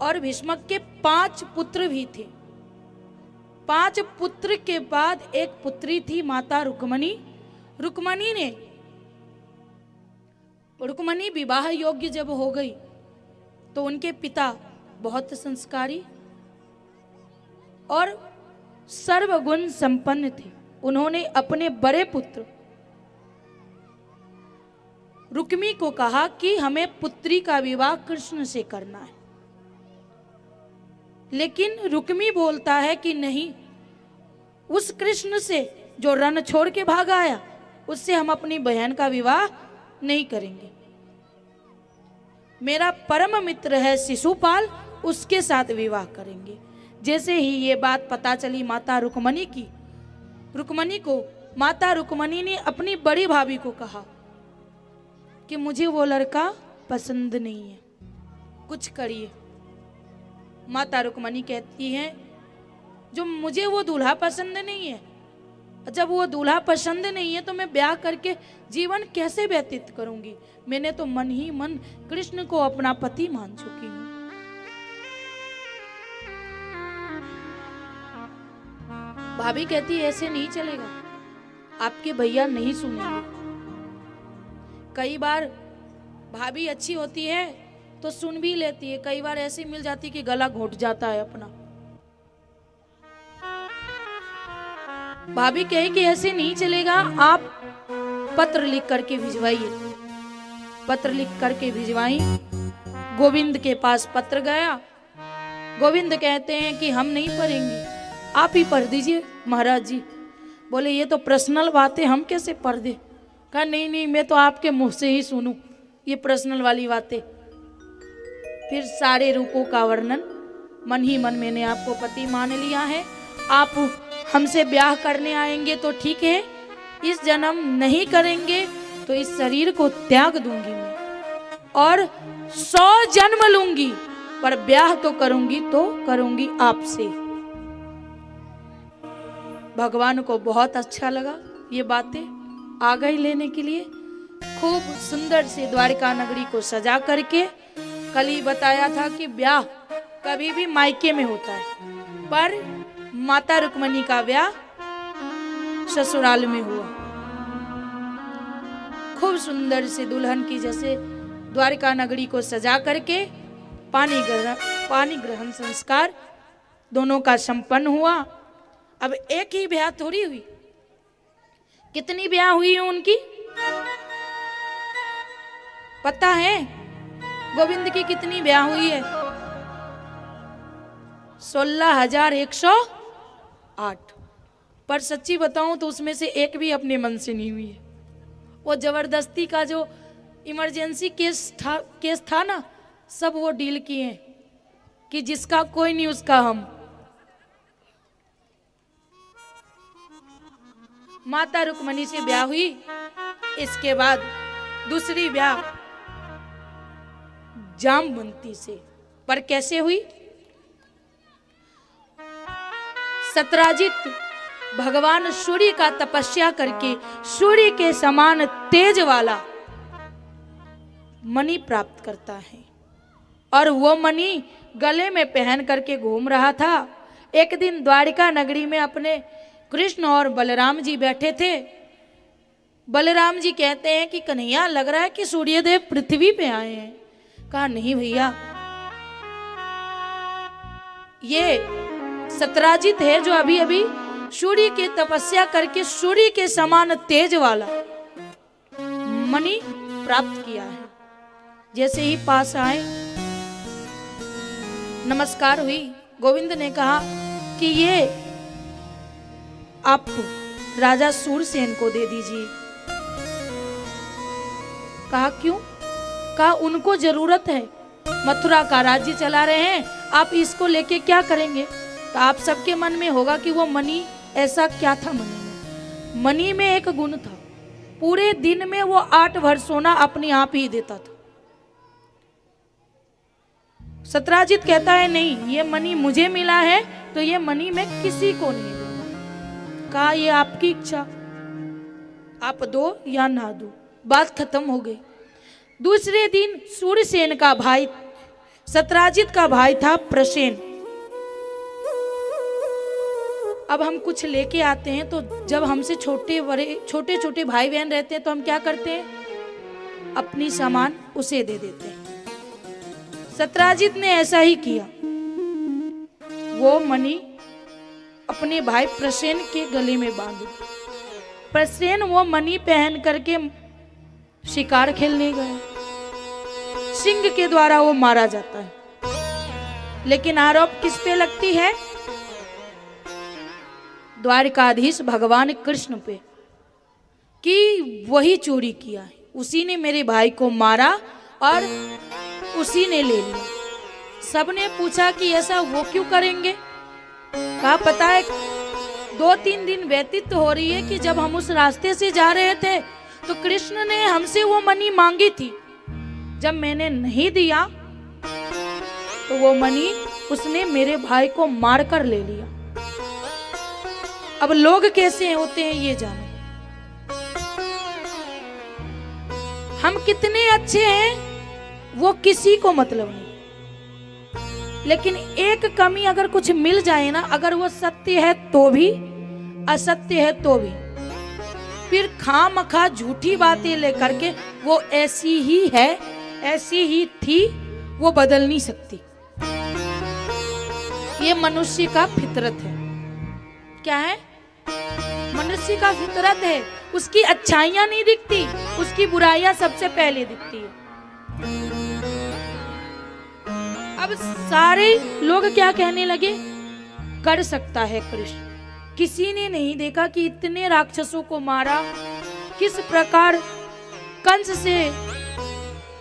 और भीष्मक के 5 पुत्र भी थे। 5 पुत्र के बाद एक पुत्री थी माता रुक्मणी। रुक्मणी विवाह योग्य जब हो गई तो उनके पिता बहुत संस्कारी और सर्वगुण संपन्न थे। उन्होंने अपने बड़े पुत्र रुक्मी को कहा कि हमें पुत्री का विवाह कृष्ण से करना है। लेकिन रुक्मी बोलता है कि नहीं, उस कृष्ण से जो रण छोड़ के भाग आया उससे हम अपनी बहन का विवाह नहीं करेंगे। मेरा परम मित्र है शिशुपाल, उसके साथ विवाह करेंगे। जैसे ही ये बात पता चली माता रुक्मणी को माता रुक्मणी ने अपनी बड़ी भाभी को कहा कि मुझे वो लड़का पसंद नहीं है, कुछ करिए। माता रुक्मणी कहती हैं जो मुझे वो दूल्हा पसंद नहीं है, जब वो दूल्हा पसंद नहीं है तो मैं ब्याह करके जीवन कैसे व्यतीत करूंगी। मैंने तो मन ही मन कृष्ण को अपना पति मान चुकी हूं। भाभी कहती ऐसे नहीं चलेगा, आपके भैया नहीं सुनेंगे। कई बार भाभी अच्छी होती है तो सुन भी लेती है, कई बार ऐसी मिल जाती कि गला घोट जाता है अपना। भाभी कहे कि ऐसे नहीं चलेगा, आप पत्र लिख करके भिजवाइए। पत्र लिख करके भिजवाई। गोविंद के पास पत्र गया। गोविंद कहते हैं कि हम नहीं पढ़ेंगे, आप ही पढ़ दीजिए महाराज जी। बोले ये तो पर्सनल बात है, हम कैसे पढ़ दे। कहा नहीं, मैं तो आपके मुंह से ही सुनूं ये पर्सनल वाली बातें। फिर सारे रूपों का वर्णन, मन ही मन मैंने आपको पति मान लिया है, आप हमसे ब्याह करने आएंगे तो ठीक है, इस जन्म नहीं करेंगे तो इस शरीर को त्याग दूंगी मैं, और 100 जन्म लूंगी, पर ब्याह तो करूंगी आपसे। भगवान को बहुत अच्छा लगा ये बातें, आ गई लेने के लिए। खूब सुंदर से द्वारिका नगरी को सजा करके, कल ही बताया था कि ब्याह कभी भी मायके में होता है, पर माता रुक्मणी का ब्याह ससुराल में हुआ। खूब सुंदर से दुल्हन की जैसे द्वारिका नगरी को सजा करके पानी ग्रहण संस्कार दोनों का संपन्न हुआ। अब एक ही ब्याह थोड़ी हुई, कितनी ब्याह हुई है उनकी पता है? गोविंद की कितनी ब्याह हुई है? 16,108। पर सच्ची बताऊं तो उसमें से एक भी अपने मन से नहीं हुई है। वो जबरदस्ती का जो इमरजेंसी केस था ना, सब वो डील किए हैं कि जिसका कोई नहीं उसका हम। माता रुक्मणी से ब्याह हुई। इसके बाद दूसरी ब्याह जामवंती से। पर कैसे हुई? सत्राजित भगवान सूर्य का तपस्या करके सूर्य के समान तेज वाला मणि प्राप्त करता है, और वो मणि गले में पहन करके घूम रहा था। एक दिन द्वारिका नगरी में अपने कृष्ण और बलराम जी बैठे थे। बलराम जी कहते हैं कि कन्हैया, लग रहा है कि सूर्यदेव पृथ्वी पे आए हैं। कहा नहीं भैया, ये सत्राजित है जो अभी अभी सूर्य के तपस्या करके सूर्य के समान तेज वाला मणि प्राप्त किया है। जैसे ही पास आए, नमस्कार हुई। गोविंद ने कहा कि ये आप राजा सूरसेन को दे दीजिए। कहा क्यों? कहा उनको जरूरत है, मथुरा का राज्य चला रहे हैं, आप इसको लेके क्या करेंगे? तो आप सबके मन में होगा कि वो मणि ऐसा क्या था मणि में? मणि में एक गुण था, पूरे दिन में वो 8 भर सोना अपने आप ही देता था। सत्राजित कहता है नहीं, ये मणि मुझे मिला है तो ये मणि मैं किसी को नहीं दूंगा। कहा ये आपकी इच्छा, आप दो या ना दो, बात खत्म हो गई। दूसरे दिन सूरसेन का भाई, सत्राजित का भाई था प्रसेन। अब हम कुछ लेके आते हैं तो जब हमसे छोटे छोटे भाई बहन रहते हैं तो हम क्या करते हैं? अपनी सामान उसे दे देते हैं। सत्राजित ने ऐसा ही किया। वो मणि अपने भाई प्रसेन के गले में बांध दी। प्रसेन वो मणि पहन करके शिकार खेलने गए। सिंह के द्वारा वो मारा जाता है, लेकिन आरोप किस पे लगती है? द्वारिकाधीश भगवान कृष्ण पे, कि वही चोरी किया है, उसी ने मेरे भाई को मारा और उसी ने ले लिया। सबने पूछा कि ऐसा वो क्यों करेंगे? कहा पता है, 2-3 दिन व्यतीत हो रही है कि जब हम उस रास्ते से जा रहे थे तो कृष्ण ने हमसे वो मणि मांगी थी। जब मैंने नहीं दिया तो वो मणि उसने मेरे भाई को मारकर ले लिया। अब लोग कैसे होते हैं ये जानो। हम कितने अच्छे हैं वो किसी को मतलब नहीं, लेकिन एक कमी अगर कुछ मिल जाए ना, अगर वो सत्य है तो भी, असत्य है तो भी, फिर खामखा झूठी बातें लेकर के वो ऐसी ही है, ऐसी ही थी, वो बदल नहीं सकती। ये मनुष्य का फितरत है। क्या है? मनुष्य का फितरत है। उसकी अच्छाइयां नहीं दिखती, उसकी बुराइयां सबसे पहले दिखती है। अब सारे लोग क्या कहने लगे? कर सकता है कृष्ण। किसी ने नहीं देखा कि इतने राक्षसों को मारा, किस प्रकार कंस से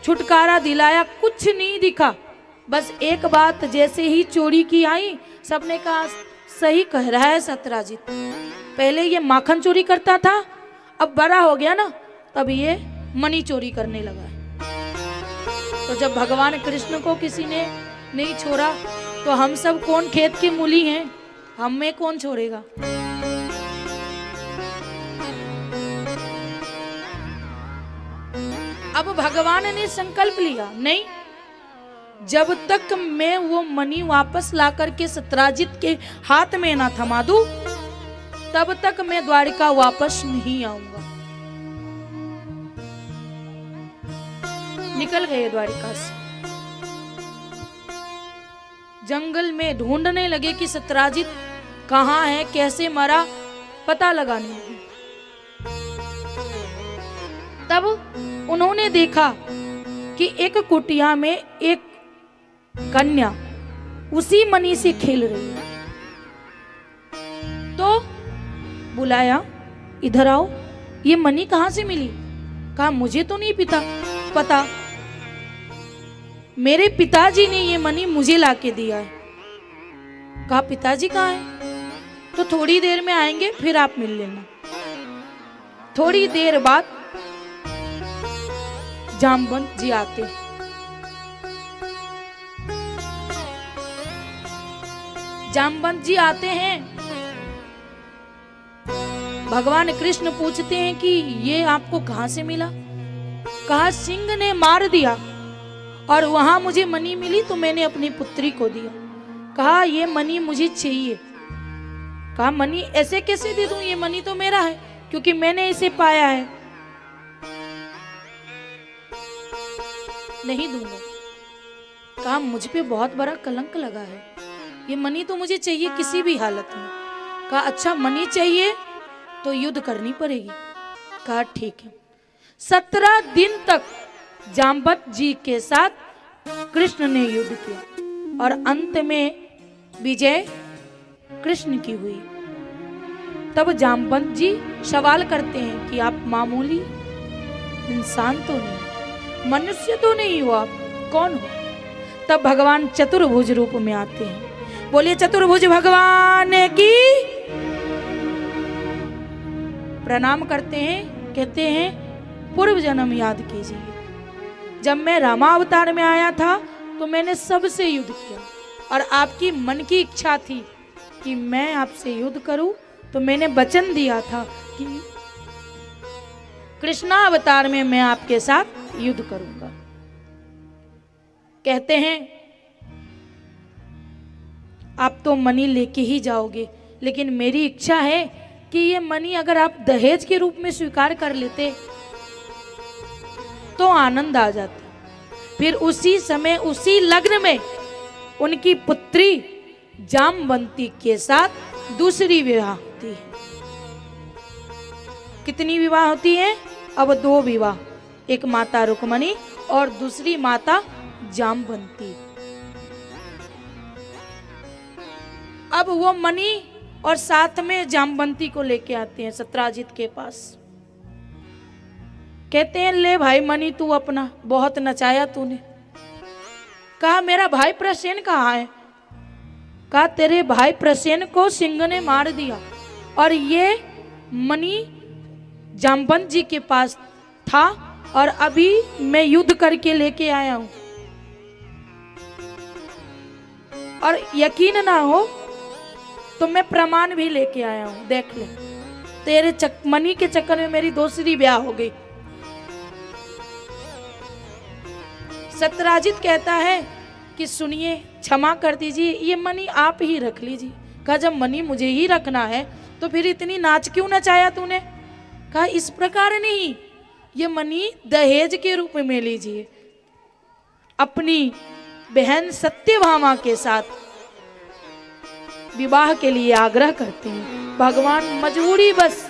छुटकारा दिलाया, कुछ नहीं दिखा। बस एक बात जैसे ही चोरी की आई, सबने कहा सही कह रहा है सत्राजित, पहले ये माखन चोरी करता था, अब बड़ा हो गया ना, तब ये मणि चोरी करने लगा है। तो जब भगवान कृष्ण को किसी ने नहीं छोड़ा तो हम सब कौन खेत की मूली हैं, हम में कौन छोड़ेगा? अब भगवान ने संकल्प लिया, नहीं, जब तक मैं वो मणि वापस ला करके सत्राजित के हाथ में ना थमा दूं, तब तक मैं द्वारिका वापस नहीं आऊंगा। निकल गए द्वारिका से। जंगल में ढूंढने लगे कि सत्राजित कहाँ है, कैसे मरा, पता लगाने लगे। तब उन्होंने देखा कि एक कुटिया में एक कन्या उसी मणि से खेल रही है। तो बुलाया, इधर आओ, ये मणि कहाँ से मिली? कहा मुझे तो नहीं पता, मेरे पिताजी ने ये मणि मुझे लाके दिया है। कहा पिताजी कहाँ है? तो थोड़ी देर में आएंगे, फिर आप मिल लेना। थोड़ी देर बाद जामवंत जी आते। जामवंत जी आते हैं, भगवान कृष्ण पूछते हैं कि ये आपको कहां से मिला? कहा सिंह ने मार दिया और वहां मुझे मणि मिली तो मैंने अपनी पुत्री को दिया। कहा ये मणि मुझे चाहिए। कहा मणि ऐसे कैसे दे दूं, ये मणि तो मेरा है क्योंकि मैंने इसे पाया है। नहीं दूंगा। कहा मुझ पे बहुत बड़ा कलंक लगा है, ये मणि तो मुझे चाहिए किसी भी हालत में। कहा अच्छा मणि चाहिए तो युद्ध करनी पड़ेगी। कहा ठीक है। 17 दिन तक जामवंत जी के साथ कृष्ण ने युद्ध किया और अंत में विजय कृष्ण की हुई। तब जामवंत जी सवाल करते हैं कि आप मामूली इंसान तो नहीं, मनुष्य तो नहीं हो, आप कौन हो? तब भगवान चतुर्भुज रूप में आते हैं। बोलिए चतुर्भुज भगवान की। प्रणाम करते हैं, कहते हैं पूर्व जन्म याद कीजिए। जब मैं रामावतार में आया था तो मैंने सबसे युद्ध किया और आपकी मन की इच्छा थी कि मैं आपसे युद्ध करूं, तो मैंने वचन दिया था कि कृष्णावतार में मैं आपके साथ युद्ध करूंगा। कहते हैं आप तो मणि लेके ही जाओगे, लेकिन मेरी इच्छा है कि ये मणि अगर आप दहेज के रूप में स्वीकार कर लेते तो आनंद आ जाता। फिर उसी समय उसी लग्न में उनकी पुत्री जामवंती के साथ दूसरी विवाह होती है। कितनी विवाह होती है? अब 2 विवाह, एक माता रुक्मणी और दूसरी माता जामवंती। अब वो मणि और साथ में जामवंती को लेके आते हैं सत्राजित के पास। कहते हैं ले भाई मणि तू अपना, बहुत नचाया तूने। कहा मेरा भाई प्रसेन कहाँ है? कहा तेरे भाई प्रसेन को सिंह ने मार दिया और ये मणि जामवंत जी के पास था और अभी मैं युद्ध करके लेके आया हूं। और यकीन ना हो तो मैं प्रमाण भी लेके आया हूं, देख ले। तेरे मणि के चक्कर में मेरी दूसरी ब्याह हो गई। सत्राजित कहता है कि सुनिए क्षमा कर दीजिए, ये मणि आप ही रख लीजिए। कहा जब मणि मुझे ही रखना है तो फिर इतनी नाच क्यों नचाया तूने? कहा इस प्रकार नहीं, ये मणि दहेज के रूप में लीजिए। अपनी बहन सत्यभामा के साथ विवाह के लिए आग्रह करते हैं। भगवान मजबूरी बस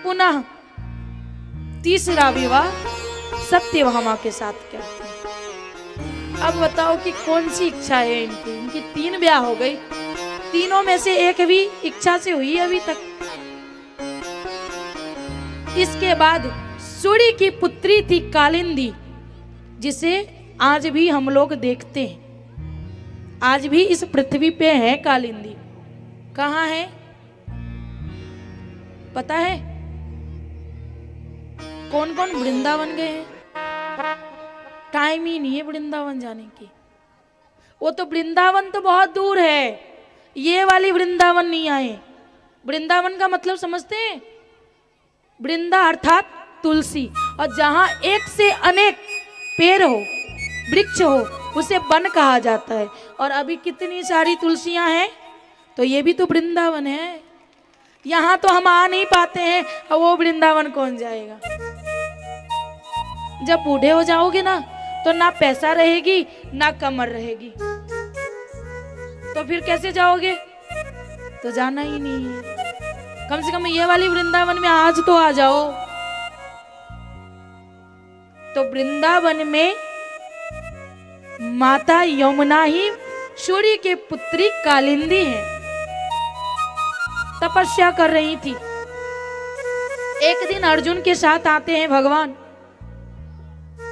पुनः तीसरा विवाह सत्यभामा के साथ करते हैं। अब बताओ कि कौन सी इच्छा है इनकी? इनकी 3 ब्याह हो गई, तीनों में से एक भी इच्छा से हुई अभी तक। इसके बाद सूर्य की पुत्री थी कालिंदी, जिसे आज भी हम लोग देखते हैं। आज भी इस पृथ्वी पे है कालिंदी। कहाँ है पता है? कौन कौन वृंदावन गए हैं? टाइम ही नहीं है वृंदावन जाने की। वो तो वृंदावन तो बहुत दूर है, ये वाली वृंदावन नहीं आए। वृंदावन का मतलब समझते हैं? वृंदा अर्थात तुलसी, और जहां एक से अनेक पेड़ हो, वृक्ष हो, उसे वन कहा जाता है। और अभी कितनी सारी तुलसियां हैं, तो ये भी तो वृंदावन है। यहाँ तो हम आ नहीं पाते हैं, और वो वृंदावन कौन जाएगा। जब बूढ़े हो जाओगे ना, तो ना पैसा रहेगी ना कमर रहेगी, तो फिर कैसे जाओगे। तो जाना ही नहीं है। कम से कम ये वाली वृंदावन में आज तो आ जाओ। तो वृंदावन में माता यमुना ही सूर्य के पुत्री कालिंदी है, तपस्या कर रही थी। एक दिन अर्जुन के साथ आते हैं भगवान।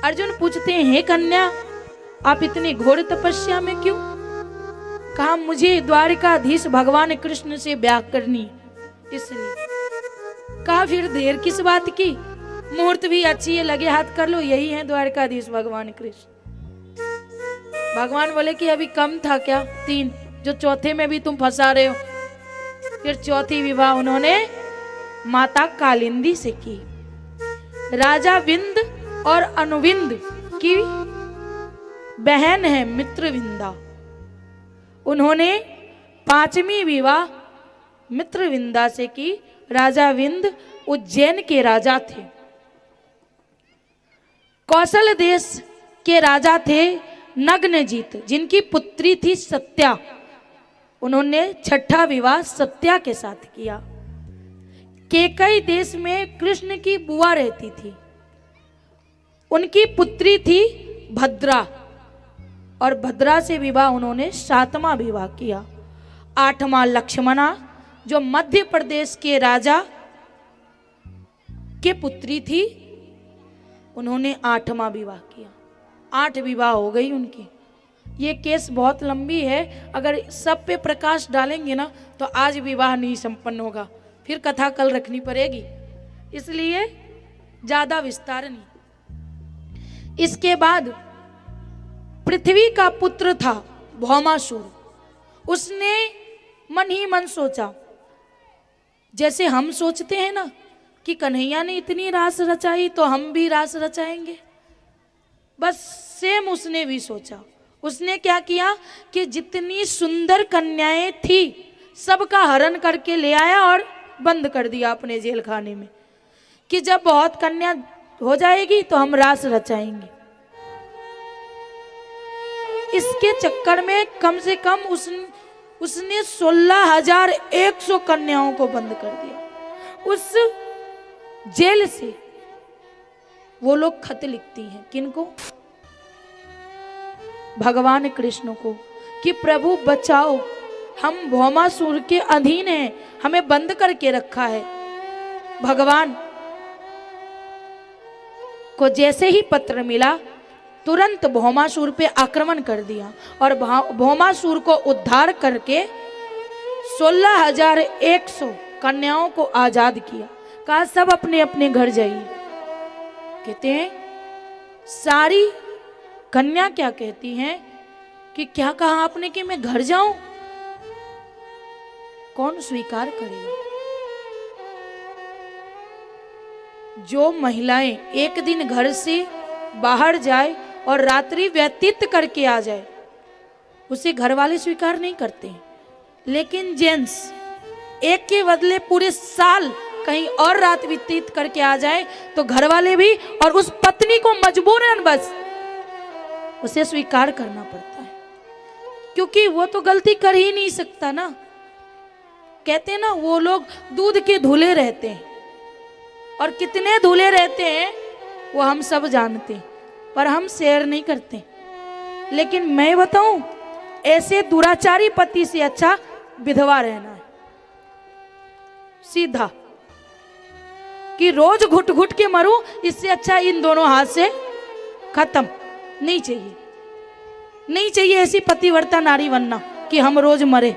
अर्जुन पूछते हैं, हे कन्या, आप इतनी घोर तपस्या में क्यों। कहा, मुझे द्वारिकाधीश भगवान कृष्ण से ब्याह करनी, इसलिए। कहा, फिर देर किस बात की, मुहूर्त भी अच्छी है, लगे हाथ कर लो, यही है द्वारिकाधीश भगवान कृष्ण। भगवान बोले कि अभी कम था क्या, 3, जो चौथे में भी तुम फंसा रहे हो। फिर चौथी विवाह उन्होंने माता कालिंदी से की। राजा विंद और अनुविंद की बहन है मित्रविंदा। उन्होंने 5वीं विवाह मित्रविंदा से की। राजा विंद उज्जैन के राजा थे। कौशल देश के राजा थे नग्नजीत, जिनकी पुत्री थी सत्या। उन्होंने 6ठा विवाह सत्या के साथ किया। केकई देश में कृष्ण की बुआ रहती थी, उनकी पुत्री थी भद्रा, और भद्रा से विवाह उन्होंने 7वां विवाह किया। 8वां लक्ष्मणा, जो मध्य प्रदेश के राजा के पुत्री थी, उन्होंने 8वां विवाह किया। 8 विवाह हो गई उनकी। ये केस बहुत लंबी है, अगर सब पे प्रकाश डालेंगे ना तो आज विवाह नहीं संपन्न होगा, फिर कथा कल रखनी पड़ेगी, इसलिए ज्यादा विस्तार नहीं। इसके बाद पृथ्वी का पुत्र था भौमासुर। उसने मन ही मन सोचा, जैसे हम सोचते हैं ना कि कन्हैया ने इतनी रास रचाई तो हम भी रास रचाएंगे, बस सेम उसने भी सोचा। उसने क्या किया कि जितनी सुंदर कन्याएं थी सबका हरण करके ले आया और बंद कर दिया अपने जेल खाने में, कि जब बहुत कन्या हो जाएगी तो हम रास रचाएंगे। इसके चक्कर में कम से कम उसने 16,100 कन्याओं को बंद कर दिया। उस जेल से वो लोग खत लिखती हैं, किनको? भगवान कृष्ण को, कि प्रभु बचाओ, हम भौमासुर के अधीन हैं, हमें बंद करके रखा है। भगवान को जैसे ही पत्र मिला तुरंत भौमासुर पे आक्रमण कर दिया और भौमासुर को उद्धार करके 16,100 कन्याओं को आजाद किया। कहा सब अपने अपने घर जाइए। कहते हैं सारी कन्या क्या कहती हैं कि क्या कहा आपने कि मैं घर जाऊं? कौन स्वीकार करेगा? जो महिलाएं एक दिन घर से बाहर जाए और रात्रि व्यतीत करके आ जाए उसे घर वाले स्वीकार नहीं करते हैं, लेकिन जेंट्स एक के बदले पूरे साल कहीं और रात व्यतीत करके आ जाए तो घर वाले भी और उस पत्नी को मजबूरन बस उसे स्वीकार करना पड़ता है, क्योंकि वो तो गलती कर ही नहीं सकता ना। कहते हैं ना वो लोग दूध के धुले रहते हैं, और कितने धुले रहते हैं वो हम सब जानते हैं, पर हम शेयर नहीं करते। लेकिन मैं बताऊं, ऐसे दुराचारी पति से अच्छा विधवा रहना है, सीधा, कि रोज घुट घुट के मरूं, इससे अच्छा इन दोनों हाथ से खत्म। नहीं चाहिए, नहीं चाहिए ऐसी पतिव्रता नारी बनना कि हम रोज मरे।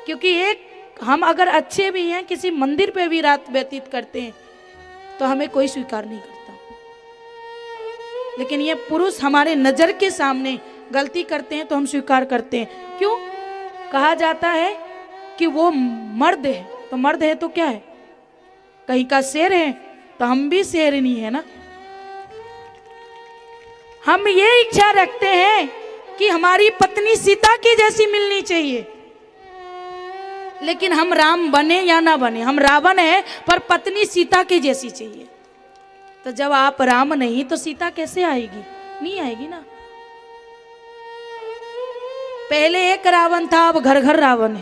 क्योंकि एक हम अगर अच्छे भी हैं, किसी मंदिर पे भी रात व्यतीत करते हैं तो हमें कोई स्वीकार नहीं करता, लेकिन ये पुरुष हमारे नजर के सामने गलती करते हैं तो हम स्वीकार करते हैं। क्यों? कहा जाता है कि वो मर्द है, तो मर्द है तो क्या है, कहीं का शेर है, तो हम भी शेर नहीं है ना। हम ये इच्छा रखते हैं कि हमारी पत्नी सीता की जैसी मिलनी चाहिए, लेकिन हम राम बने या ना बने, हम रावण है पर पत्नी सीता की जैसी चाहिए। तो जब आप राम नहीं तो सीता कैसे आएगी? नहीं आएगी ना। पहले एक रावण था, अब घर घर रावण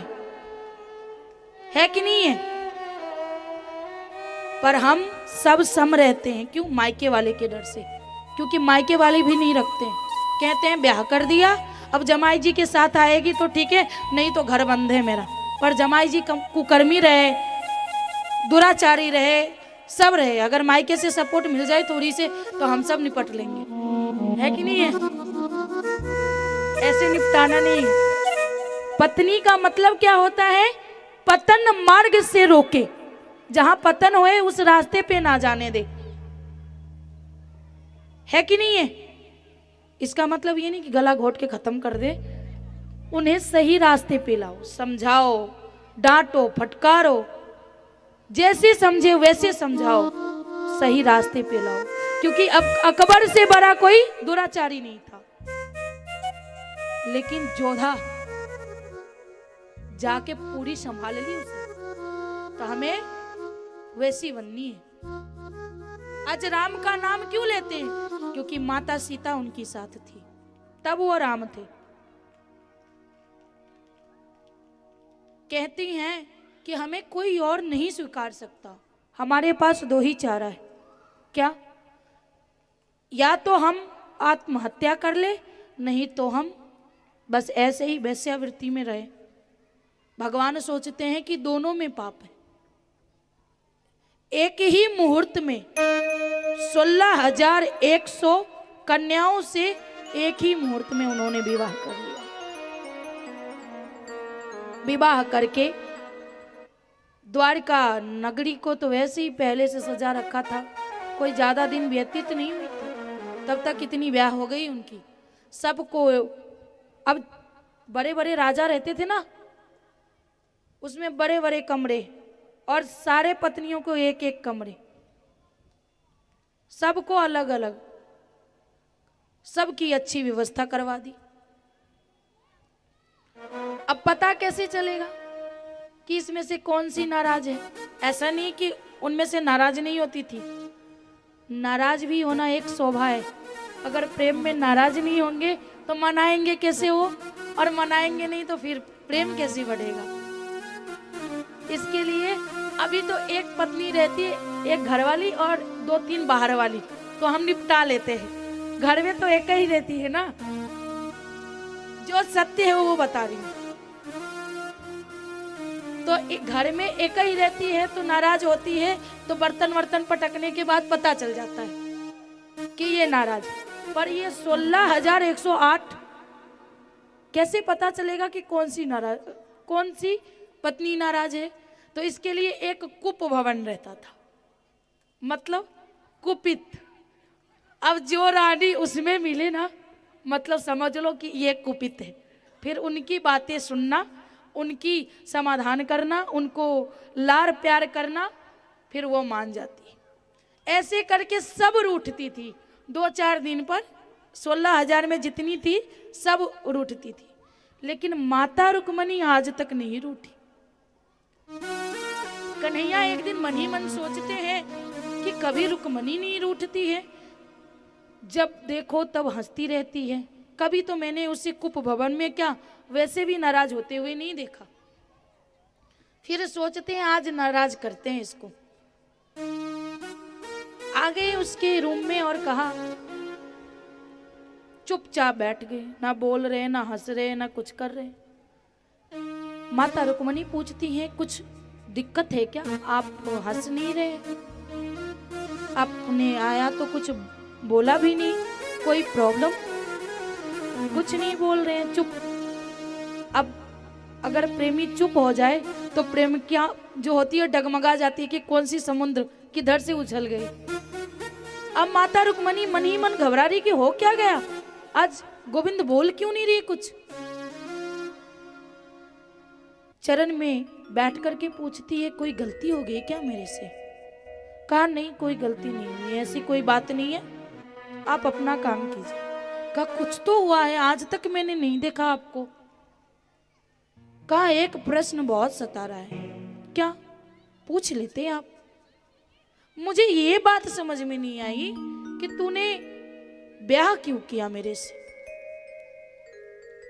है कि नहीं है? पर हम सब सम रहते हैं। क्यों? मायके वाले के डर से, क्योंकि मायके वाले भी नहीं रखते हैं। कहते हैं ब्याह कर दिया, अब जमाई जी के साथ आएगी तो ठीक है, नहीं तो घर बंद है मेरा। पर जमाई जी कुकर्मी रहे, दुराचारी रहे, सब रहे, अगर मायके से सपोर्ट मिल जाए थोड़ी से तो हम सब निपट लेंगे, है कि नहीं है? ऐसे निपटाना नहीं है। पत्नी का मतलब क्या होता है? पतन मार्ग से रोके, जहां पतन होए उस रास्ते पे ना जाने दे, है कि नहीं है? इसका मतलब ये नहीं कि गला घोट के खत्म कर दे, उन्हें सही रास्ते पे लाओ, समझाओ, डांटो, फटकारो, जैसे समझे वैसे समझाओ, सही रास्ते पे लाओ। क्योंकि अब अकबर से बड़ा कोई दुराचारी नहीं था, लेकिन जोधा जाके पूरी संभाल ली उसे। तो हमें वैसी बननी है। आज राम का नाम क्यों लेते हैं? क्योंकि माता सीता उनकी साथ थी, तब वो राम थे। कहती हैं कि हमें कोई और नहीं स्वीकार सकता, हमारे पास दो ही चारा है। क्या? या तो हम आत्महत्या कर ले, नहीं तो हम बस ऐसे ही वैश्यावृत्ति में रहे। भगवान सोचते हैं कि दोनों में पाप है। एक ही मुहूर्त में 16,100 कन्याओं से एक ही मुहूर्त में उन्होंने विवाह कर लिया। विवाह करके द्वारका नगरी को तो वैसे ही पहले से सजा रखा था, कोई ज्यादा दिन व्यतीत नहीं हुई थी, तब तक कितनी ब्याह हो गई उनकी। सबको, अब बड़े बड़े राजा रहते थे ना, उसमें बड़े बड़े कमरे और सारे पत्नियों को एक एक कमरे, सबको अलग अलग, सबकी अच्छी व्यवस्था करवा दी। अब पता कैसे चलेगा कि इसमें से कौन सी नाराज है? ऐसा नहीं कि उनमें से नाराज नहीं होती थी, नाराज भी होना एक शोभा है। अगर प्रेम में नाराज नहीं होंगे तो मनाएंगे कैसे वो, और मनाएंगे नहीं तो फिर प्रेम कैसे बढ़ेगा? इसके लिए अभी तो एक पत्नी रहती है, एक घर वाली और 2-3 बाहर वाली, तो हम निपटा लेते हैं। घर में तो एक ही रहती है ना, जो सत्य है वो बता रही हूँ। तो घर में एक ही रहती है तो नाराज होती है, तो बर्तन वर्तन पटकने के बाद पता चल जाता है कि ये नाराज है। पर ये 16,108 कैसे पता चलेगा कि कौन सी पत्नी नाराज है? तो इसके लिए एक कुप भवन रहता था, मतलब कुपित। अब जो रानी उसमें मिले ना, मतलब समझ लो कि ये कुपित है। फिर उनकी बातें सुनना, उनकी समाधान करना, उनको लार प्यार करना, फिर वो मान जाती। ऐसे करके सब रूठती थी। 2-4 दिन पर 16,000 में जितनी थी सब रूठती थी, लेकिन माता रुक्मणी आज तक नहीं रूठी। कन्हैया एक दिन मन ही मन सोचते हैं कि कभी रुक्मणी नहीं रूठती है, जब देखो तब हंसती रहती है। कभी तो मैंने उसे कुप भवन में क्या वैसे भी नाराज होते हुए नहीं देखा। फिर सोचते हैं आज नाराज करते हैं इसको। आ गए उसके रूम में और कहा, चुपचाप बैठ गए, ना बोल रहे, ना हंस रहे, ना कुछ कर रहे। माता रुक्मणी पूछती हैं, कुछ दिक्कत है क्या? आप हंस नहीं रहे, आपने आया तो कुछ बोला भी नहीं, कोई प्रॉब्लम? कुछ नहीं बोल रहे हैं, चुप। अब अगर प्रेमी चुप हो जाए तो प्रेम क्या जो होती है डगमगा जाती है कि कौन सी समुद्र किधर से उछल गई। अब माता रुक्मणी मन ही मन घबरा रही कि हो क्या गया, आज गोविंद बोल क्यों नहीं रही कुछ। चरण में बैठ करके पूछती है, कोई गलती हो गई क्या मेरे से? कहा नहीं, कोई गलती नहीं हुई, ऐसी कोई बात नहीं है, आप अपना काम कीजिए। का कुछ तो हुआ है, आज तक मैंने नहीं देखा आपको। कहा एक प्रश्न बहुत सता रहा है। क्या? पूछ लेते आप। मुझे ये बात समझ में नहीं आई कि तूने ब्याह क्यों किया मेरे से।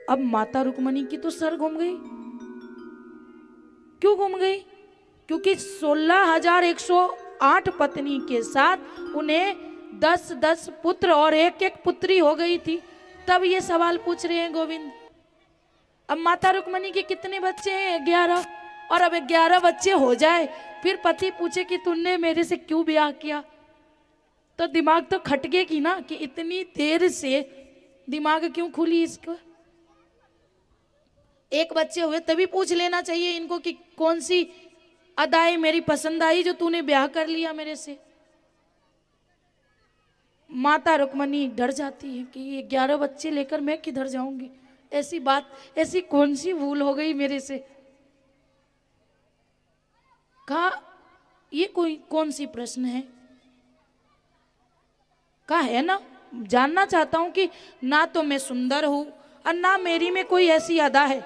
अब माता रुक्मणी की तो सर घूम गई। क्यों घूम गई? क्योंकि 16,108 पत्नी के साथ उन्हें 10-10 पुत्र और एक एक पुत्री हो गई थी। तब ये सवाल पूछ रहे हैं गोविंद। अब माता रुक्मणी के कितने बच्चे हैं? 11। और अब 11 बच्चे हो जाए फिर पति पूछे कि तुमने मेरे से क्यों ब्याह किया, तो दिमाग तो खटकेगी ना कि इतनी देर से दिमाग क्यों खुली इसको। एक बच्चे हुए तभी पूछ लेना चाहिए इनको कि कौन सी अदाएं मेरी पसंद आई जो तूने ब्याह कर लिया मेरे से। माता रुक्मणी डर जाती है कि ये 11 बच्चे लेकर मैं किधर जाऊंगी। ऐसी बात, ऐसी कौन सी भूल हो गई मेरे से। कहा ये कोई कौन सी प्रश्न है? कहा है ना, जानना चाहता हूं कि ना तो मैं सुंदर हूं और ना मेरी में कोई ऐसी अदा है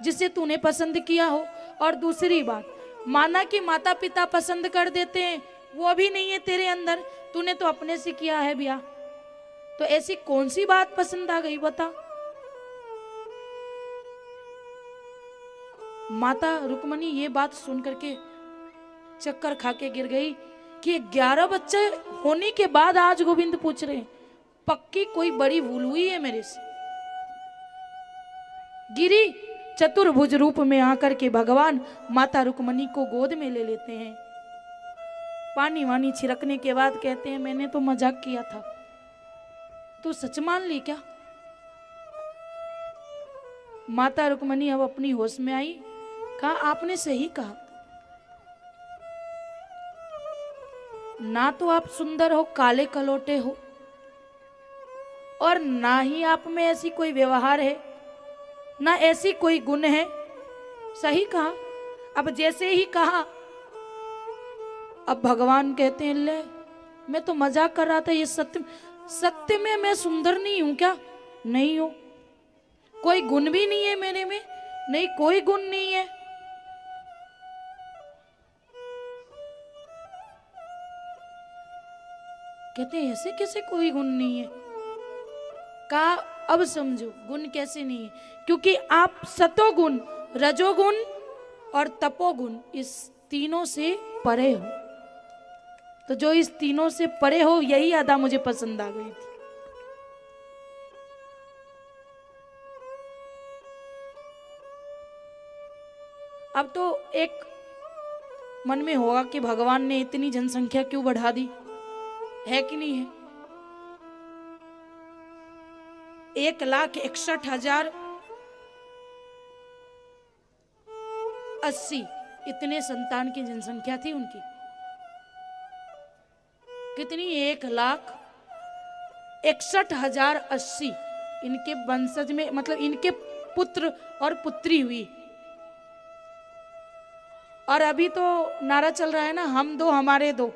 जिसे तूने पसंद किया हो। और दूसरी बात, माना कि माता पिता पसंद कर देते हैं, वो भी नहीं है तेरे अंदर, तूने तो अपने से किया है ब्याह। तो ऐसी कौन सी बात पसंद आ गई बता। माता रुक्मणी ये बात सुन करके चक्कर खा के गिर गई कि 11 बच्चे होने के बाद आज गोविंद पूछ रहे हैं। पक्की कोई बड़ी भूल हुई है मेरे से। गिरी चतुर्भुज रूप में आकर के भगवान माता रुक्मणी को गोद में ले लेते हैं। पानी वानी छिड़कने के बाद कहते हैं मैंने तो मजाक किया था, तू सच मान ली क्या? माता रुक्मणी अब अपनी होश में आई। कहा आपने सही कहा, ना तो आप सुंदर हो, काले कलोटे हो, और ना ही आप में ऐसी कोई व्यवहार है, ना ऐसी कोई गुण है। सही कहा। अब जैसे ही कहा, अब भगवान कहते हैं ले मैं तो मजाक कर रहा था, ये सत्य में मैं सुंदर नहीं हूं क्या? नहीं हूं। कोई गुण भी नहीं है मेरे में? नहीं, कोई गुण नहीं है। कहते हैं ऐसे कैसे कोई गुण नहीं है? कहा अब समझो गुण कैसे नहीं है, क्योंकि आप सतोगुण, रजोगुण और तपोगुण इस तीनों से परे हो। तो जो इस तीनों से परे हो, यही अदा मुझे पसंद आ गई थी। अब तो एक मन में होगा कि भगवान ने इतनी जनसंख्या क्यों बढ़ा दी, है कि नहीं है? 1,61,080 इतने संतान की जनसंख्या थी उनकी। कितनी? 1,61,080 इनके वंशज में, मतलब इनके पुत्र और पुत्री हुई। और अभी तो नारा चल रहा है ना, हम दो हमारे दो।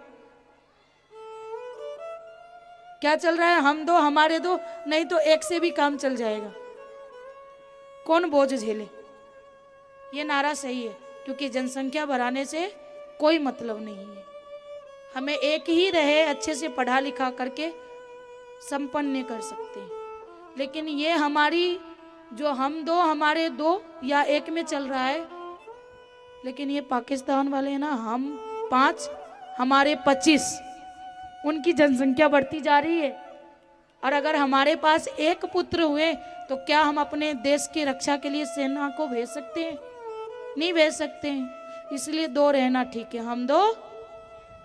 क्या चल रहा है? हम दो हमारे दो, नहीं तो एक से भी काम चल जाएगा, कौन बोझ झेले। ये नारा सही है, क्योंकि जनसंख्या बढ़ाने से कोई मतलब नहीं है। हमें एक ही रहे, अच्छे से पढ़ा लिखा करके संपन्न कर सकते हैं। लेकिन ये हमारी जो हम दो हमारे दो या एक में चल रहा है, लेकिन ये पाकिस्तान वाले हैं ना, हम 5 हमारे 25, उनकी जनसंख्या बढ़ती जा रही है। और अगर हमारे पास एक पुत्र हुए तो क्या हम अपने देश की रक्षा के लिए सेना को भेज सकते हैं? नहीं भेज सकते हैं। इसलिए 2 रहना ठीक है, हम 2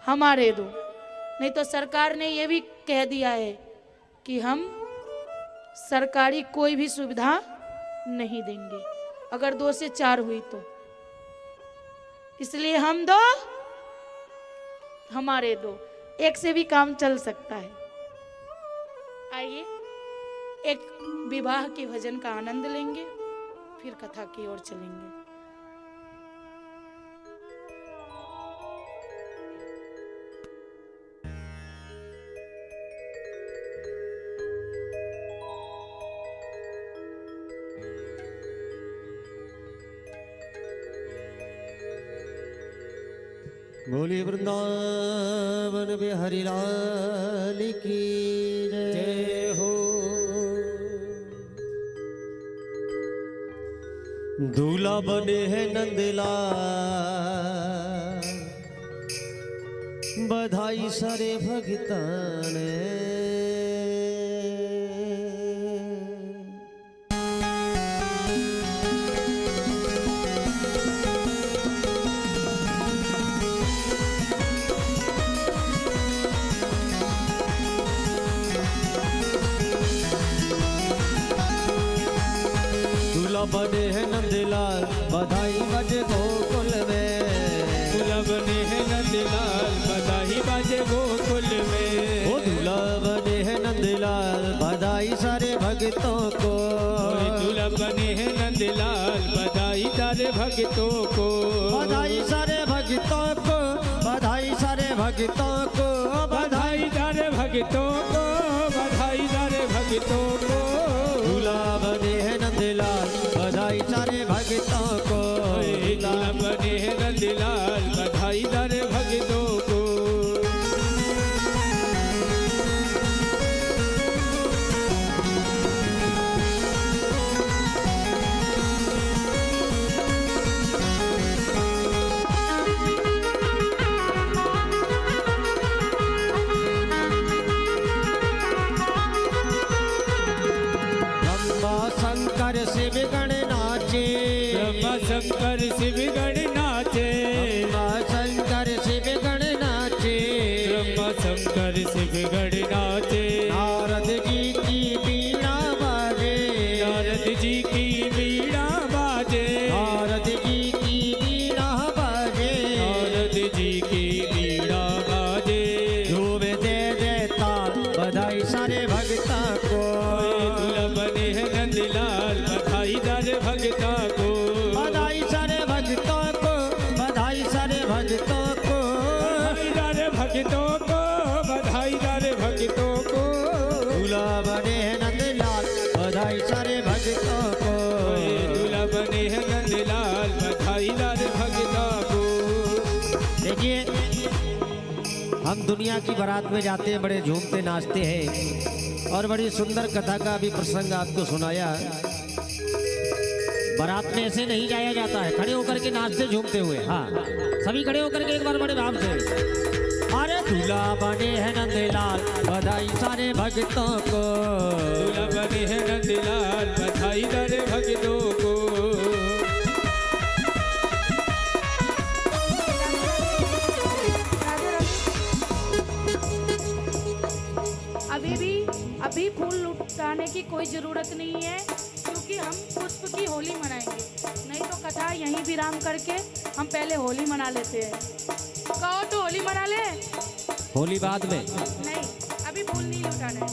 हमारे 2। नहीं तो सरकार ने ये भी कह दिया है कि हम सरकारी कोई भी सुविधा नहीं देंगे अगर 2 से 4 हुई तो। इसलिए हम 2 हमारे 2, एक से भी काम चल सकता है। आइए एक विवाह के भजन का आनंद लेंगे, फिर कथा की ओर चलेंगे। बोली वृंदावन बिहारी लाल की जय हो। दूल्हा बने हैं नंदलाल, बधाई सारे भगतान। दूल्हा बने हैं नंदलाल, बधाई बजे गोकुल में। दूल्हा बने हैं नंदलाल, बधाई बाजे गोकुल में। ओ दूल्हा बने हैं नंदलाल, बधाई सारे भक्तों को। दूल्हा बने हैं नंदलाल, बधाई सारे भक्तों को। बधाई सारे भक्तों को, बधाई सारे भक्तों को, बधाई सारे भक्तों को, बधाई सारे भक्तों को। दूल्हा बने हैं नंदलाल, बधाई सारे भक्तों को। दूल्हा बने हैं नंदलाल, बधाई सारे भक्तों को। ब्रह्मा शंकर शिव गण नाचे, ब्रह्मा शंकर शिव गण नाचे। ब्रह्मा शंकर शिव गण नाचे। ब्रह्मा शंकर शिव गण नाचे। नारद जी की बीणा बाजे, नारद जी की बीणा बाजे। नारद जी की बीणा बाजे। नारद जी की बीणा बाजे। धूम दे दे ताल, बधाई सारे भक्ता को। दूल्हा बने हैं नंदलाल, बधाई सारे भक्ता को। बधाई सारे भक्तों को, बधाई सारे भक्तों को। बधाई सारे भक्तों को, बधाई सारे भक्तों को। दूल्हा बने हैं नंदलाल, बधाई सारे भक्तों को। दूल्हा बने हैं नंदलाल, बधाई सारे भक्ता को। देखिए, हम दुनिया की बारात में जाते हैं, बड़े झूमते नाचते हैं, और बड़ी सुंदर कथा का भी प्रसंग आपको सुनाया। बारात में ऐसे नहीं जाया जाता है खड़े होकर के नाचते झूमते हुए। हाँ, सभी खड़े होकर के एक बार बड़े भाव से। अरे दूल्हा बने हैं नंदलाल, बधाई सारे भक्तों को। दूल्हा बने हैं नंदलाल, बधाई सारे भक्तों को। अभी फूल लुटाने की कोई ज़रूरत नहीं है, क्योंकि हम पुष्प की होली मनाएंगे। नहीं तो कथा यहीं विराम करके हम पहले होली मना लेते हैं। कहो तो होली मना ले। होली बाद में। नहीं, अभी फूल नहीं लुटाना है।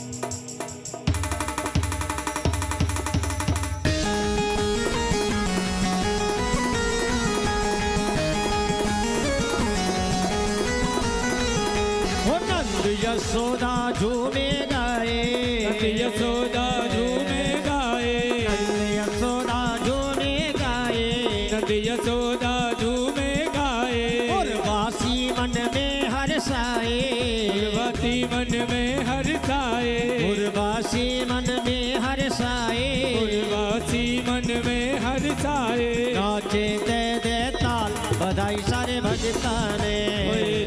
यशोदा झूमे गाए, यशोदा झूमे गाए। यशोदा झूमे गाए। नंद यशोदा झूमे गाए। उर्वासी मन में हर्षाए। उर्वशी मन में हर्षाए। उर्वासी मन में हर्षाए। उर्वशी मन में हर्षाए। नाचे दे दे ताल, बधाई सारे भगता ने।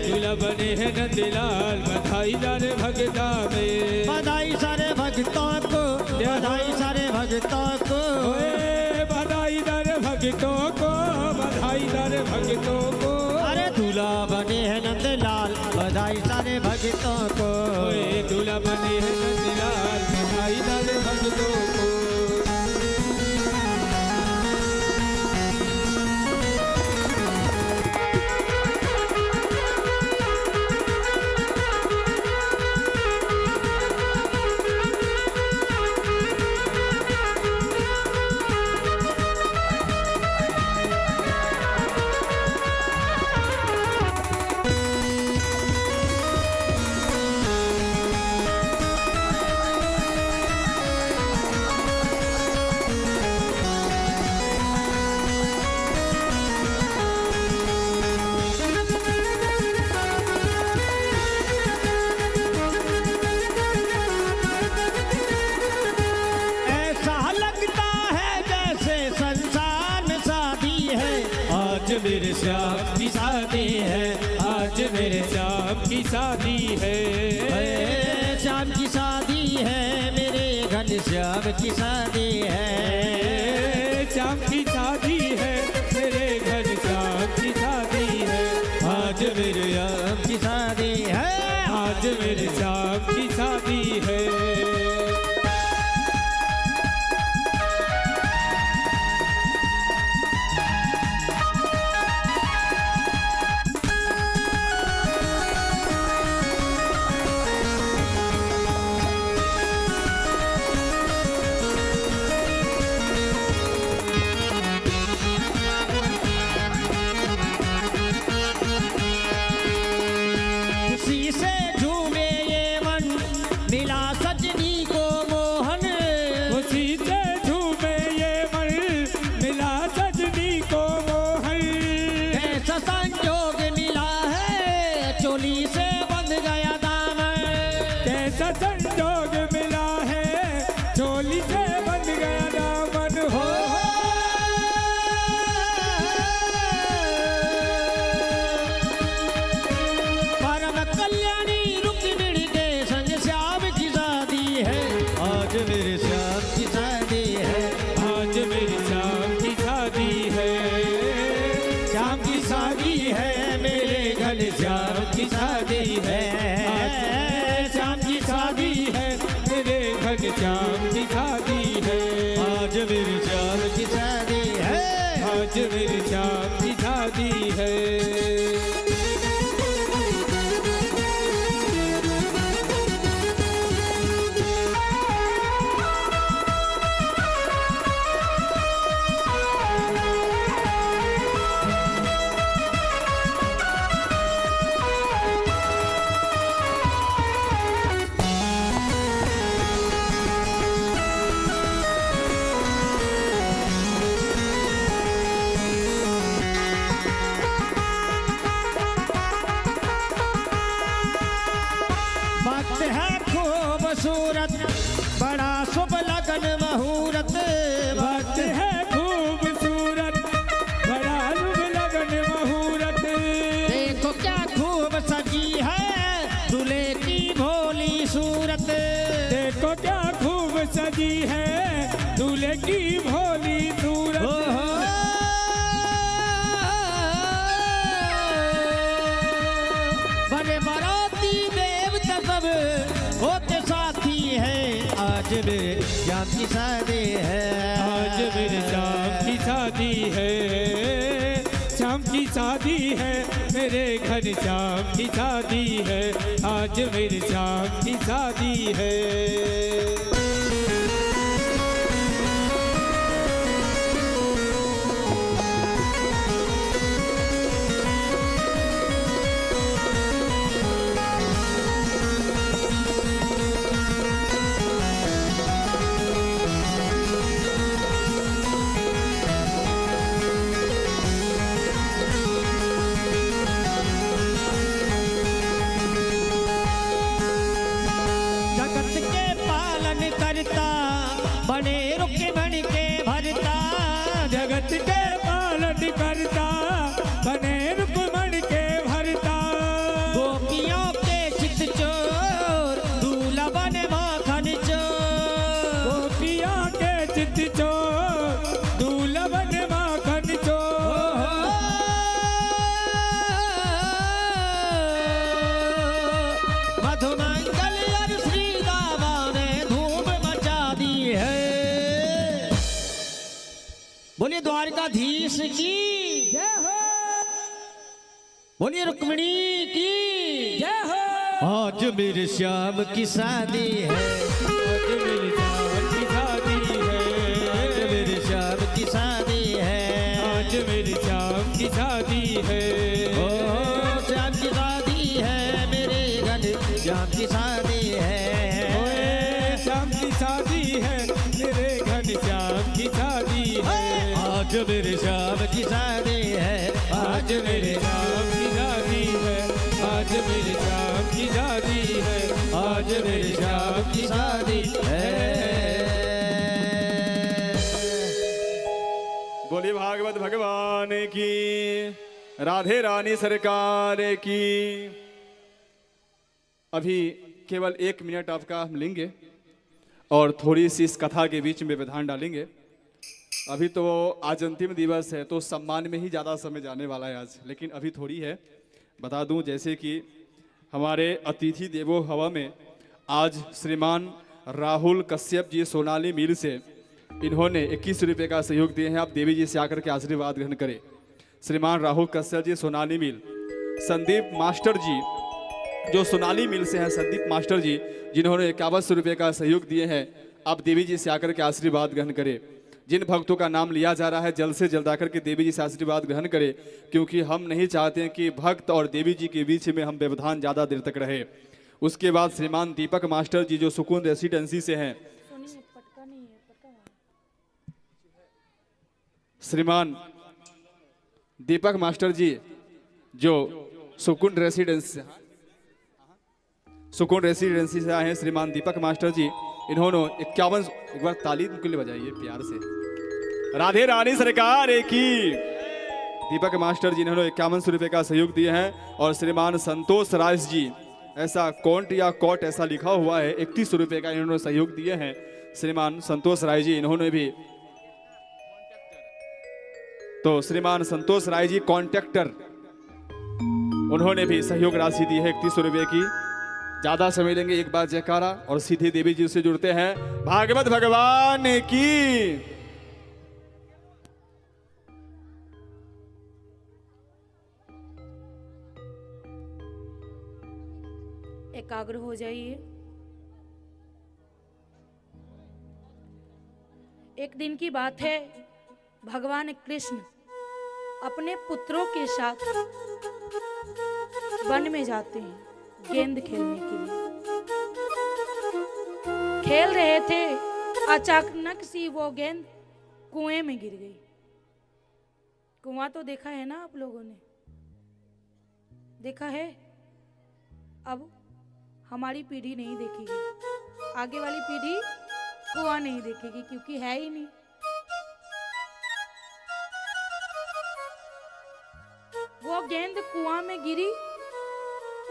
दूल्हा बने हैं नंदलाल, बधाई सारे भक्ता में। बधाई सारे भक्तों को, बधाई सारे भक्तों को। बधाई सारे भक्तों को, बधाई सारे भक्तों को। अरे दूल्हा बने हैं नंदलाल, बधाई सारे भक्तों को। दूल्हा बने हैं नंदलाल, बधाई सारे भक्तों को। मेरे श्याम की शादी है, आज मेरे श्याम की शादी है। श्याम की शादी है, मेरे घनश्याम की शादी है। श्याम की शादी है, मेरे घनश्याम की शादी है। आज मेरे श्याम की शादी है, आज मेरे श्याम की शादी है। संजोग मिला है, चोली से बंध गया दामन हो। परम कल्याणी रुक्मिणी के संग श्याम की शादी है, आज मेरे श्याम की शादी है। आज मेरी श्याम की शादी है, श्याम की शादी है, मेरे घनश्याम की शादी है। श्याम की शादी है, मेरे घनश्याम की शादी है। आज मेरी श्याम की शादी है, आज मेरे श्याम की शादी है। खूबसूरत बड़ा शुभ लगन मुहूर्त। वक्त है खूबसूरत, बड़ा शुभ लगन मुहूर्त। देखो क्या खूब सजी है दूल्हे की भोली सूरत। देखो क्या खूब सजी है दूल्हे की भोली सूरत। बड़े बाराती देवता सब होते साथी है, आज मेरे श्याम की शादी है। आज मेरे श्याम की शादी है, श्याम की शादी है, मेरे घनश्याम की शादी है। आज मेरे श्याम की शादी है। बने रुक्मिणी के भरता, जगत के पालन करता, बने रुक्मिणी के भरता। गोपियों के चित चोर, दूल्हा बने माखन चोर। गोपियों के चित चोर, दूल्हा बने माखन चोर। मधुमंगल और श्री दामा ने धूम मचा दी है। बोलिए द्वारकाधीश की जय हो, बोलिए रुक्मिणी की जय हो। आज मेरे श्याम की शादी है, आज मेरे श्याम की शादी है। आज मेरे श्याम की शादी है। आज मेरे श्याम की शादी है। ओ श्याम की शादी है, मेरे घनश्याम की शादी है। ओए श्याम की शादी है, मेरे घनश्याम की शादी है। आज मेरे श्याम की शादी है, आज मेरे श्याम की शादी है। आज मेरे श्याम की शादी है। आज मेरे श्याम की शादी है। बोलिए भागवत भगवान की। राधे रानी सरकार की। अभी केवल 1 मिनट आपका हम लेंगे और थोड़ी सी इस कथा के बीच में विधान डालेंगे। अभी तो आज अंतिम दिवस है तो सम्मान में ही ज़्यादा समय जाने वाला है आज, लेकिन अभी थोड़ी है। बता दूं जैसे कि हमारे अतिथि देवो भव में आज श्रीमान राहुल कश्यप जी सोनाली मिल से इन्होंने 21 रुपये का सहयोग दिए हैं। आप देवी जी से आकर के आशीर्वाद ग्रहण करें। श्रीमान राहुल कश्यप जी सोनाली मिल, संदीप मास्टर जी जो सोनाली मिल से हैं, संदीप मास्टर जी जिन्होंने 51 रुपये का सहयोग दिए हैं। आप देवी जी से आकर के आशीर्वाद ग्रहण करें। जिन भक्तों का नाम लिया जा रहा है जल्द से जल्द आकर के देवी जी से आशीर्वाद ग्रहण करें, क्योंकि हम नहीं चाहते हैं कि भक्त और देवी जी के बीच में हम व्यवधान ज़्यादा देर तक रहे। उसके बाद श्रीमान दीपक मास्टर जी जो सुकून रेसिडेंसी से हैं, श्रीमान दीपक मास्टर जी जो सुकून रेसिडेंसी से आए हैं, श्रीमान दीपक मास्टर जी इन्होंने 51, एक बार ताली के लिए बजाइए प्यार से। राधे रानी सरकार की। दीपक मास्टर जी इन्होंने 51 रुपये का सहयोग दिए हैं। और श्रीमान संतोष राय जी, ऐसा कॉन्ट या कॉट ऐसा लिखा हुआ है, 31 रुपये का इन्होंने सहयोग दिए हैं। श्रीमान संतोष राय जी इन्होंने भी, तो श्रीमान संतोष राय जी कॉन्ट्रैक्टर, उन्होंने भी सहयोग राशि दी है 31 रुपये की। ज्यादा समय लेंगे, एक बार जयकारा और सीधे देवी जी से जुड़ते हैं। भागवत भगवान की। एकाग्र हो जाइए। एक दिन की बात है, भगवान कृष्ण अपने पुत्रों के साथ वन में जाते हैं गेंद खेलने के लिए। खेल रहे थे, अचानक सी वो गेंद कुएं में गिर गई। कुआं तो देखा है ना आप लोगों ने, देखा है। अब हमारी पीढ़ी नहीं देखेगी, आगे वाली पीढ़ी कुआं नहीं देखेगी, क्योंकि है ही नहीं। वो गेंद कुआं में गिरी,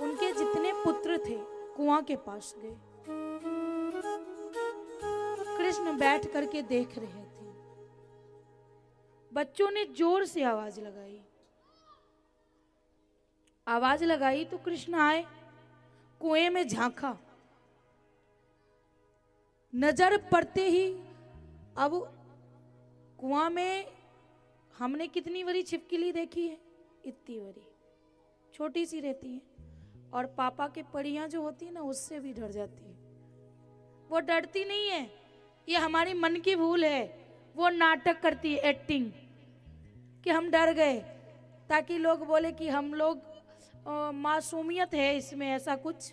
उनके जितने पुत्र थे कुआं के पास गए। कृष्ण बैठ करके देख रहे थे। बच्चों ने जोर से आवाज लगाई तो कृष्ण आए, कुएं में झांका। नजर पड़ते ही, अब कुआं में हमने कितनी बड़ी छिपकली देखी है, इतनी बड़ी, छोटी सी रहती है। और पापा के परियां जो होती है ना, उससे भी डर जाती है। वो डरती नहीं है, ये हमारी मन की भूल है। वो नाटक करती है, एक्टिंग, कि हम डर गए, ताकि लोग बोले कि हम लोग मासूमियत है इसमें, ऐसा कुछ।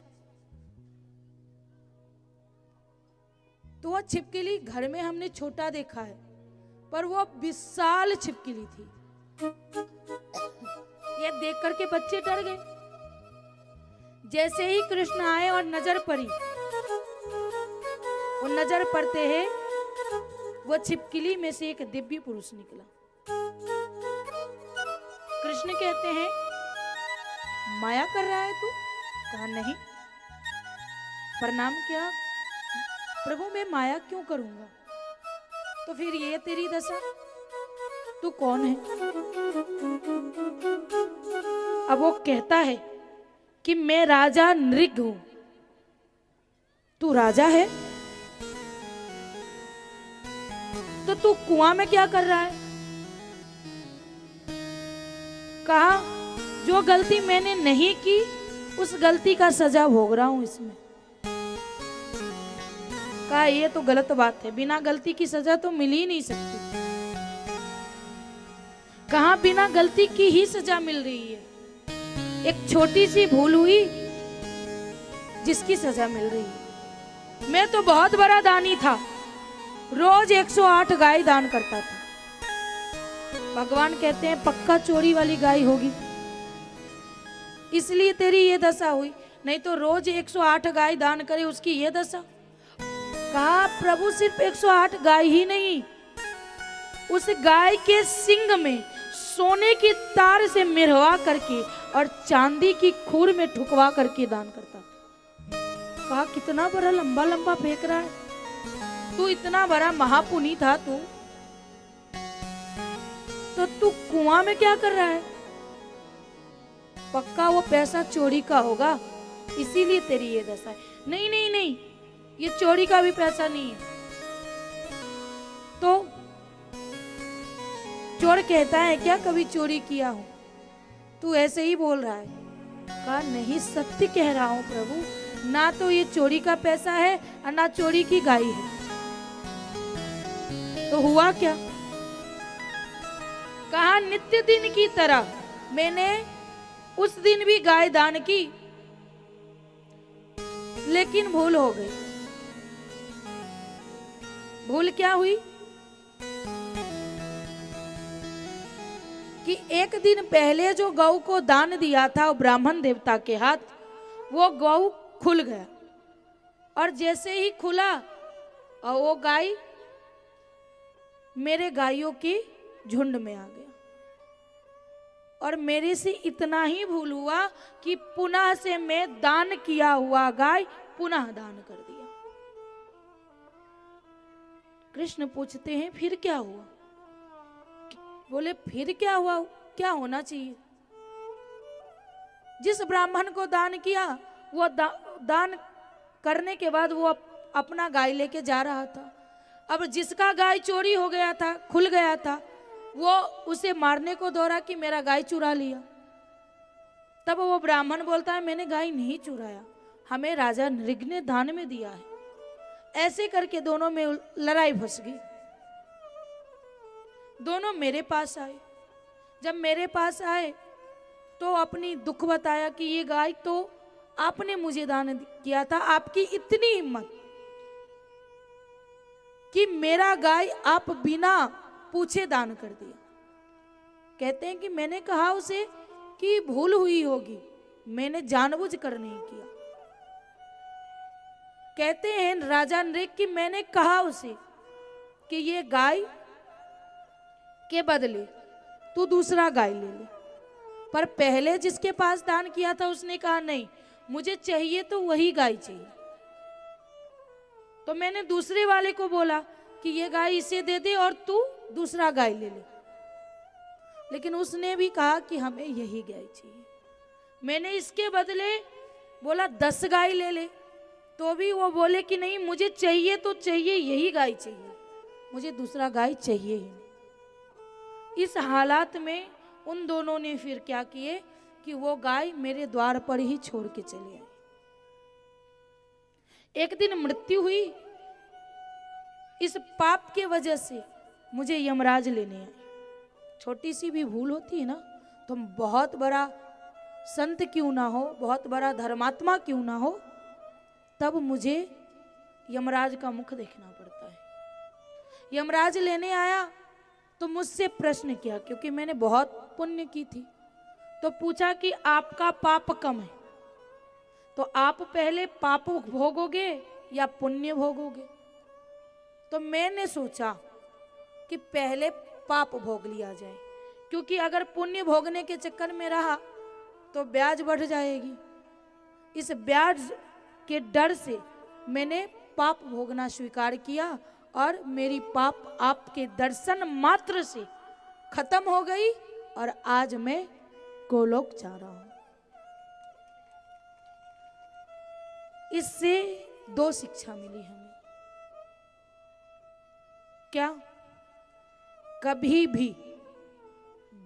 तो वो छिपकली घर में हमने छोटा देखा है, पर वो विशाल छिपकली थी। ये देख करके बच्चे डर गए। जैसे ही कृष्ण आए और नजर पड़ी, और नजर पड़ते हैं वो छिपकली में से एक दिव्य पुरुष निकला। कृष्ण कहते हैं, माया कर रहा है तू? कहा नहीं। प्रणाम किया, प्रभु मैं माया क्यों करूंगा? तो फिर ये तेरी दशा, तू कौन है? अब वो कहता है कि मैं राजा नृग हूं। तू राजा है तो तू कुआं में क्या कर रहा है? कहा जो गलती मैंने नहीं की, उस गलती का सजा भोग रहा हूं इसमें। कहा ये तो गलत बात है, बिना गलती की सजा तो मिल ही नहीं सकती। कहा बिना गलती की ही सजा मिल रही है। एक छोटी सी भूल हुई जिसकी सजा मिल रही है। मैं तो बहुत बड़ा दानी था, रोज 108 गाय दान करता था। भगवान कहते हैं पक्का चोरी वाली गाय होगी, इसलिए तेरी ये दशा हुई, नहीं तो रोज 108 गाय दान करे उसकी ये दशा। कहा प्रभु सिर्फ 108 गाय ही नहीं, उस गाय के सिंग में सोने की तार से मिरवा करके और चांदी की खूर में ठुकवा करके दान करता था। कहा कितना बड़ा लंबा लंबा फेंक रहा है तू, इतना बड़ा महापुनी था तू, तो तू कुआं में क्या कर रहा है? पक्का वो पैसा चोरी का होगा, इसीलिए तेरी ये दशा है। नहीं नहीं नहीं, ये चोरी का भी पैसा नहीं है। तो चोर कहता है क्या कभी चोरी किया हो? तू ऐसे ही बोल रहा है। कहा नहीं, सत्य कह रहा हूं प्रभु, ना तो ये चोरी का पैसा है और ना चोरी की गाय है। तो हुआ क्या? कहा नित्य दिन की तरह मैंने उस दिन भी गाय दान की, लेकिन भूल हो गई। भूल क्या हुई कि एक दिन पहले जो गौ को दान दिया था वो ब्राह्मण देवता के हाथ, वो गौ खुल गया और जैसे ही खुला और वो गाय मेरे गायों की झुंड में आ गया और मेरे से इतना ही भूल हुआ कि पुनः से मैं दान किया हुआ गाय पुनः दान कर दिया। कृष्ण पूछते हैं फिर क्या हुआ? बोले फिर क्या हुआ, क्या होना चाहिए? जिस ब्राह्मण को दान किया वो दान करने के बाद वो अपना गाय लेके जा रहा था। अब जिसका गाय चोरी हो गया था, खुल गया था, वो उसे मारने को दौड़ा कि मेरा गाय चुरा लिया। तब वो ब्राह्मण बोलता है मैंने गाय नहीं चुराया, हमें राजा नृग ने दान में दिया है। ऐसे करके दोनों में लड़ाई फंस गई। दोनों मेरे पास आए। जब मेरे पास आए तो अपनी दुख बताया कि ये गाय तो आपने मुझे दान किया था, आपकी इतनी हिम्मत कि मेरा गाय आप बिना पूछे दान कर दिया। कहते हैं कि मैंने कहा उसे कि भूल हुई होगी, मैंने जानबूझ कर नहीं किया। कहते हैं राजा नृग कि मैंने कहा उसे कि ये गाय के बदले तू दूसरा गाय ले ले, पर पहले जिसके पास दान किया था उसने कहा नहीं, मुझे चाहिए तो वही गाय चाहिए। तो मैंने दूसरे वाले को बोला कि ये गाय इसे दे दे और तू दूसरा गाय ले ले, लेकिन उसने भी कहा कि हमें यही गाय चाहिए। मैंने इसके बदले बोला 10 गाय ले ले, तो भी वो बोले कि नहीं, मुझे चाहिए तो चाहिए, यही गाय चाहिए, मुझे दूसरा गाय चाहिए ही नहीं। इस हालात में उन दोनों ने फिर क्या किए कि वो गाय मेरे द्वार पर ही छोड़ के चले आए। एक दिन मृत्यु हुई। इस पाप के वजह से मुझे यमराज लेने आए। छोटी सी भी भूल होती है ना, तो बहुत बड़ा संत क्यों ना हो, बहुत बड़ा धर्मात्मा क्यों ना हो, तब मुझे यमराज का मुख देखना पड़ता है। यमराज लेने आया तो मुझसे प्रश्न किया, क्योंकि मैंने बहुत पुण्य की थी, तो पूछा कि आपका पाप कम है, तो आप पहले पाप भोगोगे या पुण्य भोगोगे? तो मैंने सोचा कि पहले पाप भोग लिया जाए, क्योंकि अगर पुण्य भोगने के चक्कर में रहा तो ब्याज बढ़ जाएगी। इस ब्याज के डर से मैंने पाप भोगना स्वीकार किया और मेरी पाप आपके दर्शन मात्र से खत्म हो गई और आज मैं गोलोक जा रहा हूं। इससे 2 शिक्षा मिली हमें। क्या? कभी भी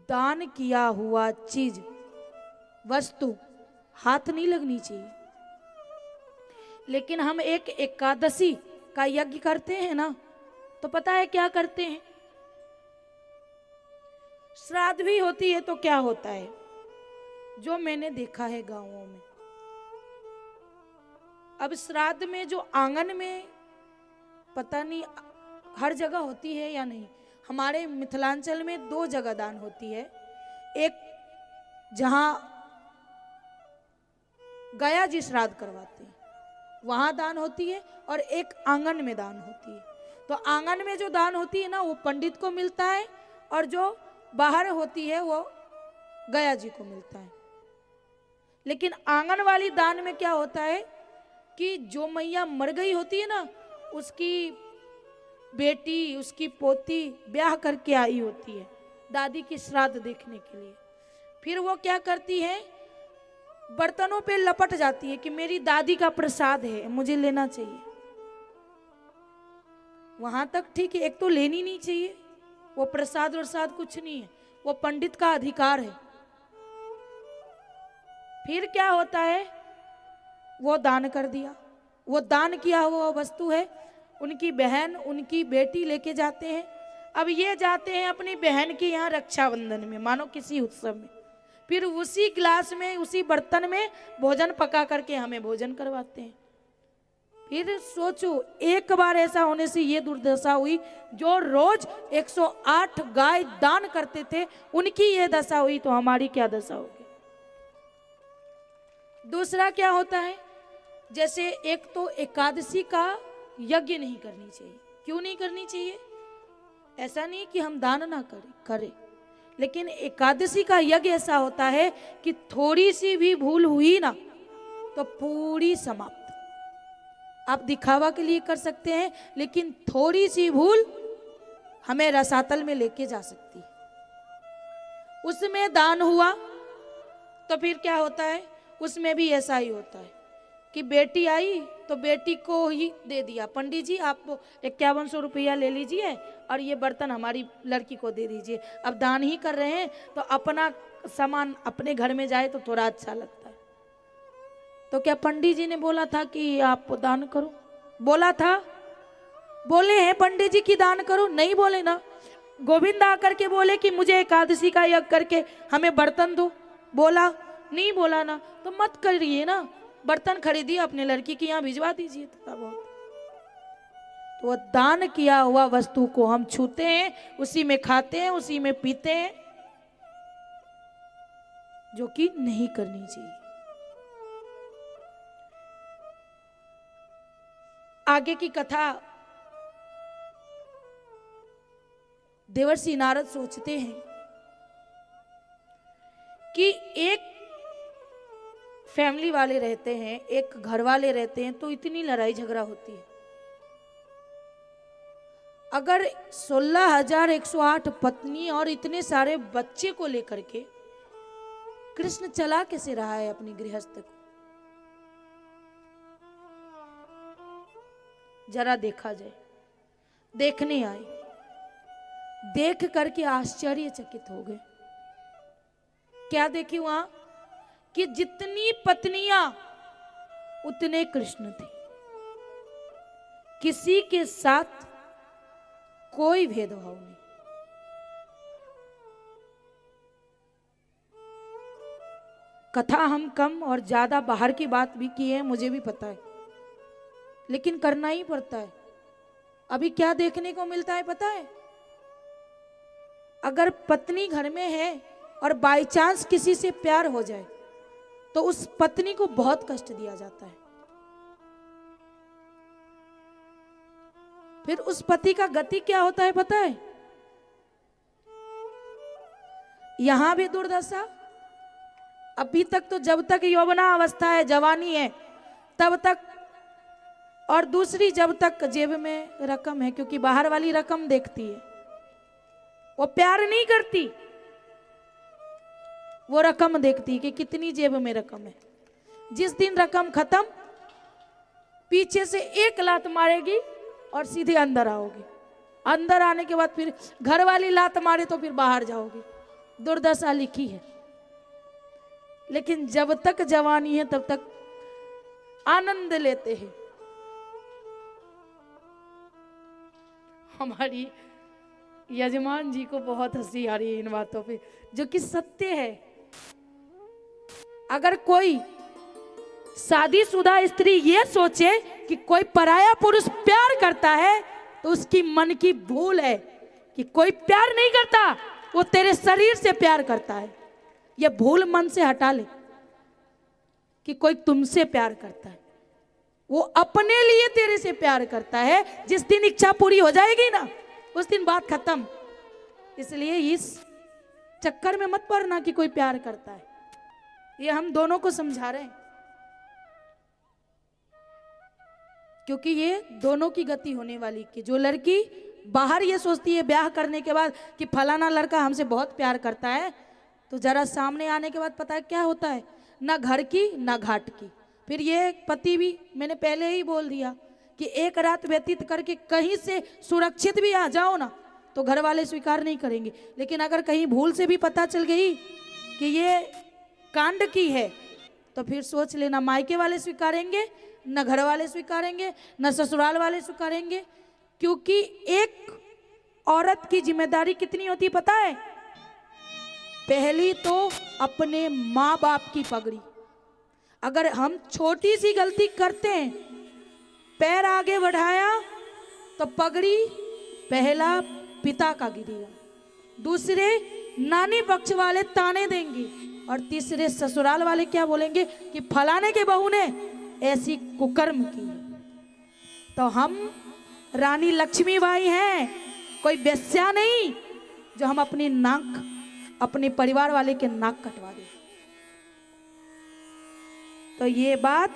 दान किया हुआ चीज, वस्तु हाथ नहीं लगनी चाहिए। लेकिन हम एक एकादशी का यज्ञ करते हैं ना, तो पता है क्या करते हैं? श्राद्ध भी होती है तो क्या होता है, जो मैंने देखा है गांवों में, अब श्राद्ध में जो आंगन में, पता नहीं हर जगह होती है या नहीं, हमारे मिथिलांचल में 2 जगह दान होती है। एक जहां गया जी श्राद्ध करवाते हैं वहां दान होती है, और एक आंगन में दान होती है। तो आंगन में जो दान होती है ना, वो पंडित को मिलता है, और जो बाहर होती है वो गया जी को मिलता है। लेकिन आंगन वाली दान में क्या होता है कि जो मैया मर गई होती है ना, उसकी बेटी, उसकी पोती ब्याह करके आई होती है दादी की श्राद्ध देखने के लिए। फिर वो क्या करती है, बर्तनों पे लपट जाती है कि मेरी दादी का प्रसाद है, मुझे लेना चाहिए। वहां तक ठीक है, एक तो लेनी नहीं चाहिए, वो प्रसाद वरसाद कुछ नहीं है, वो पंडित का अधिकार है। फिर क्या होता है, वो दान कर दिया, वो दान किया हुआ वस्तु है, उनकी बहन उनकी बेटी लेके जाते हैं। अब ये जाते हैं अपनी बहन के यहाँ रक्षाबंधन में, मानो किसी उत्सव में, फिर उसी गिलास में उसी बर्तन में भोजन पका करके हमें भोजन करवाते हैं। फिर सोचो, एक बार ऐसा होने से ये दुर्दशा हुई, जो रोज 108 गाय दान करते थे उनकी ये दशा हुई, तो हमारी क्या दशा होगी। दूसरा क्या होता है, जैसे एक तो एकादशी का यज्ञ नहीं करनी चाहिए। क्यों नहीं करनी चाहिए? ऐसा नहीं कि हम दान ना करें, लेकिन एकादशी का यज्ञ ऐसा होता है कि थोड़ी सी भी भूल हुई ना तो पूरी समाप्त। आप दिखावा के लिए कर सकते हैं, लेकिन थोड़ी सी भूल हमें रसातल में लेके जा सकती है। उसमें दान हुआ तो फिर क्या होता है, उसमें भी ऐसा ही होता है कि बेटी आई तो बेटी को ही दे दिया, पंडित जी आप 5100 रुपया ले लीजिए और ये बर्तन हमारी लड़की को दे दीजिए। अब दान ही कर रहे हैं तो अपना सामान अपने घर में जाए तो थोड़ा अच्छा लगता है। तो क्या पंडित जी ने बोला था कि आप दान करो? बोला था? बोले हैं पंडित जी की दान करो? नहीं बोले ना। गोविंद आकर के बोले कि मुझे एकादशी का यज्ञ करके हमें बर्तन दो, बोला? नहीं बोला ना, तो मत करिए ना, बर्तन खरीदिए अपने लड़की के यहाँ भिजवा दीजिए थोड़ा बहुत। तो वो दान किया हुआ वस्तु को हम छूते हैं, उसी में खाते हैं, उसी में पीते हैं, जो कि नहीं करनी चाहिए। आगे की कथा, देवर्षि नारद सोचते हैं कि एक फैमिली वाले रहते हैं, एक घर वाले रहते हैं, तो इतनी लड़ाई झगड़ा होती है। अगर 16,108 पत्नी और इतने सारे बच्चे को लेकर के कृष्ण चला कैसे रहा है अपनी गृहस्थ को, जरा देखा जाए। देखने आए, देख करके आश्चर्यचकित हो गए। क्या देखे वहां कि जितनी पत्नियां उतने कृष्ण थे, किसी के साथ कोई भेदभाव नहीं। कथा हम कम और ज्यादा बाहर की बात भी की है, मुझे भी पता है, लेकिन करना ही पड़ता है। अभी क्या देखने को मिलता है पता है? अगर पत्नी घर में है और बाई चांस किसी से प्यार हो जाए तो उस पत्नी को बहुत कष्ट दिया जाता है। फिर उस पति का गति क्या होता है पता है? यहां भी दुर्दशा। अभी तक तो जब तक यौवना अवस्था है, जवानी है, तब तक, और दूसरी जब तक जेब में रकम है, क्योंकि बाहर वाली रकम देखती है, वो प्यार नहीं करती, वो रकम देखती कि कितनी जेब में रकम है। जिस दिन रकम खत्म, पीछे से एक लात मारेगी और सीधे अंदर आओगी। अंदर आने के बाद फिर घर वाली लात मारे तो फिर बाहर जाओगी। दुर्दशा लिखी है। लेकिन जब तक जवानी है तब तक आनंद लेते हैं। हमारी यजमान जी को बहुत हंसी आ रही है इन बातों पे, जो कि सत्य है। अगर कोई शादीशुदा स्त्री ये सोचे कि कोई पराया पुरुष प्यार करता है तो उसकी मन की भूल है कि कोई प्यार नहीं करता, वो तेरे शरीर से प्यार करता है। ये भूल मन से हटा ले कि कोई तुमसे प्यार करता है, वो अपने लिए तेरे से प्यार करता है। जिस दिन इच्छा पूरी हो जाएगी ना, उस दिन बात खत्म। इसलिए इस चक्कर में मत पड़ना कि कोई प्यार करता है। ये हम दोनों को समझा रहे हैं, क्योंकि ये दोनों की गति होने वाली कि जो लड़की बाहर ये सोचती है ब्याह करने के बाद कि फलाना लड़का हमसे बहुत प्यार करता है, तो जरा सामने आने के बाद पता है क्या होता है, ना घर की ना घाट की। फिर ये पति भी, मैंने पहले ही बोल दिया कि एक रात व्यतीत करके कहीं से सुरक्षित भी आ जाओ ना तो घर वाले स्वीकार नहीं करेंगे, लेकिन अगर कहीं भूल से भी पता चल गई कि ये कांड की है तो फिर सोच लेना मायके वाले स्वीकारेंगे, न घर वाले स्वीकारेंगे, न ससुराल वाले स्वीकारेंगे। क्योंकि एक औरत की जिम्मेदारी कितनी होती है पता है? पहली तो अपने माँ बाप की पगड़ी। अगर हम छोटी सी गलती करते हैं, पैर आगे बढ़ाया तो पगड़ी पहला पिता का गिरेगा, दूसरे नानी पक्ष वाले ताने देंगे, और तीसरे ससुराल वाले क्या बोलेंगे कि फलाने के बहू ने ऐसी कुकर्म की। तो हम रानी लक्ष्मीबाई हैं, कोई बेस्या नहीं जो हम अपनी नाक अपने परिवार वाले के नाक कटवा दें। तो ये बात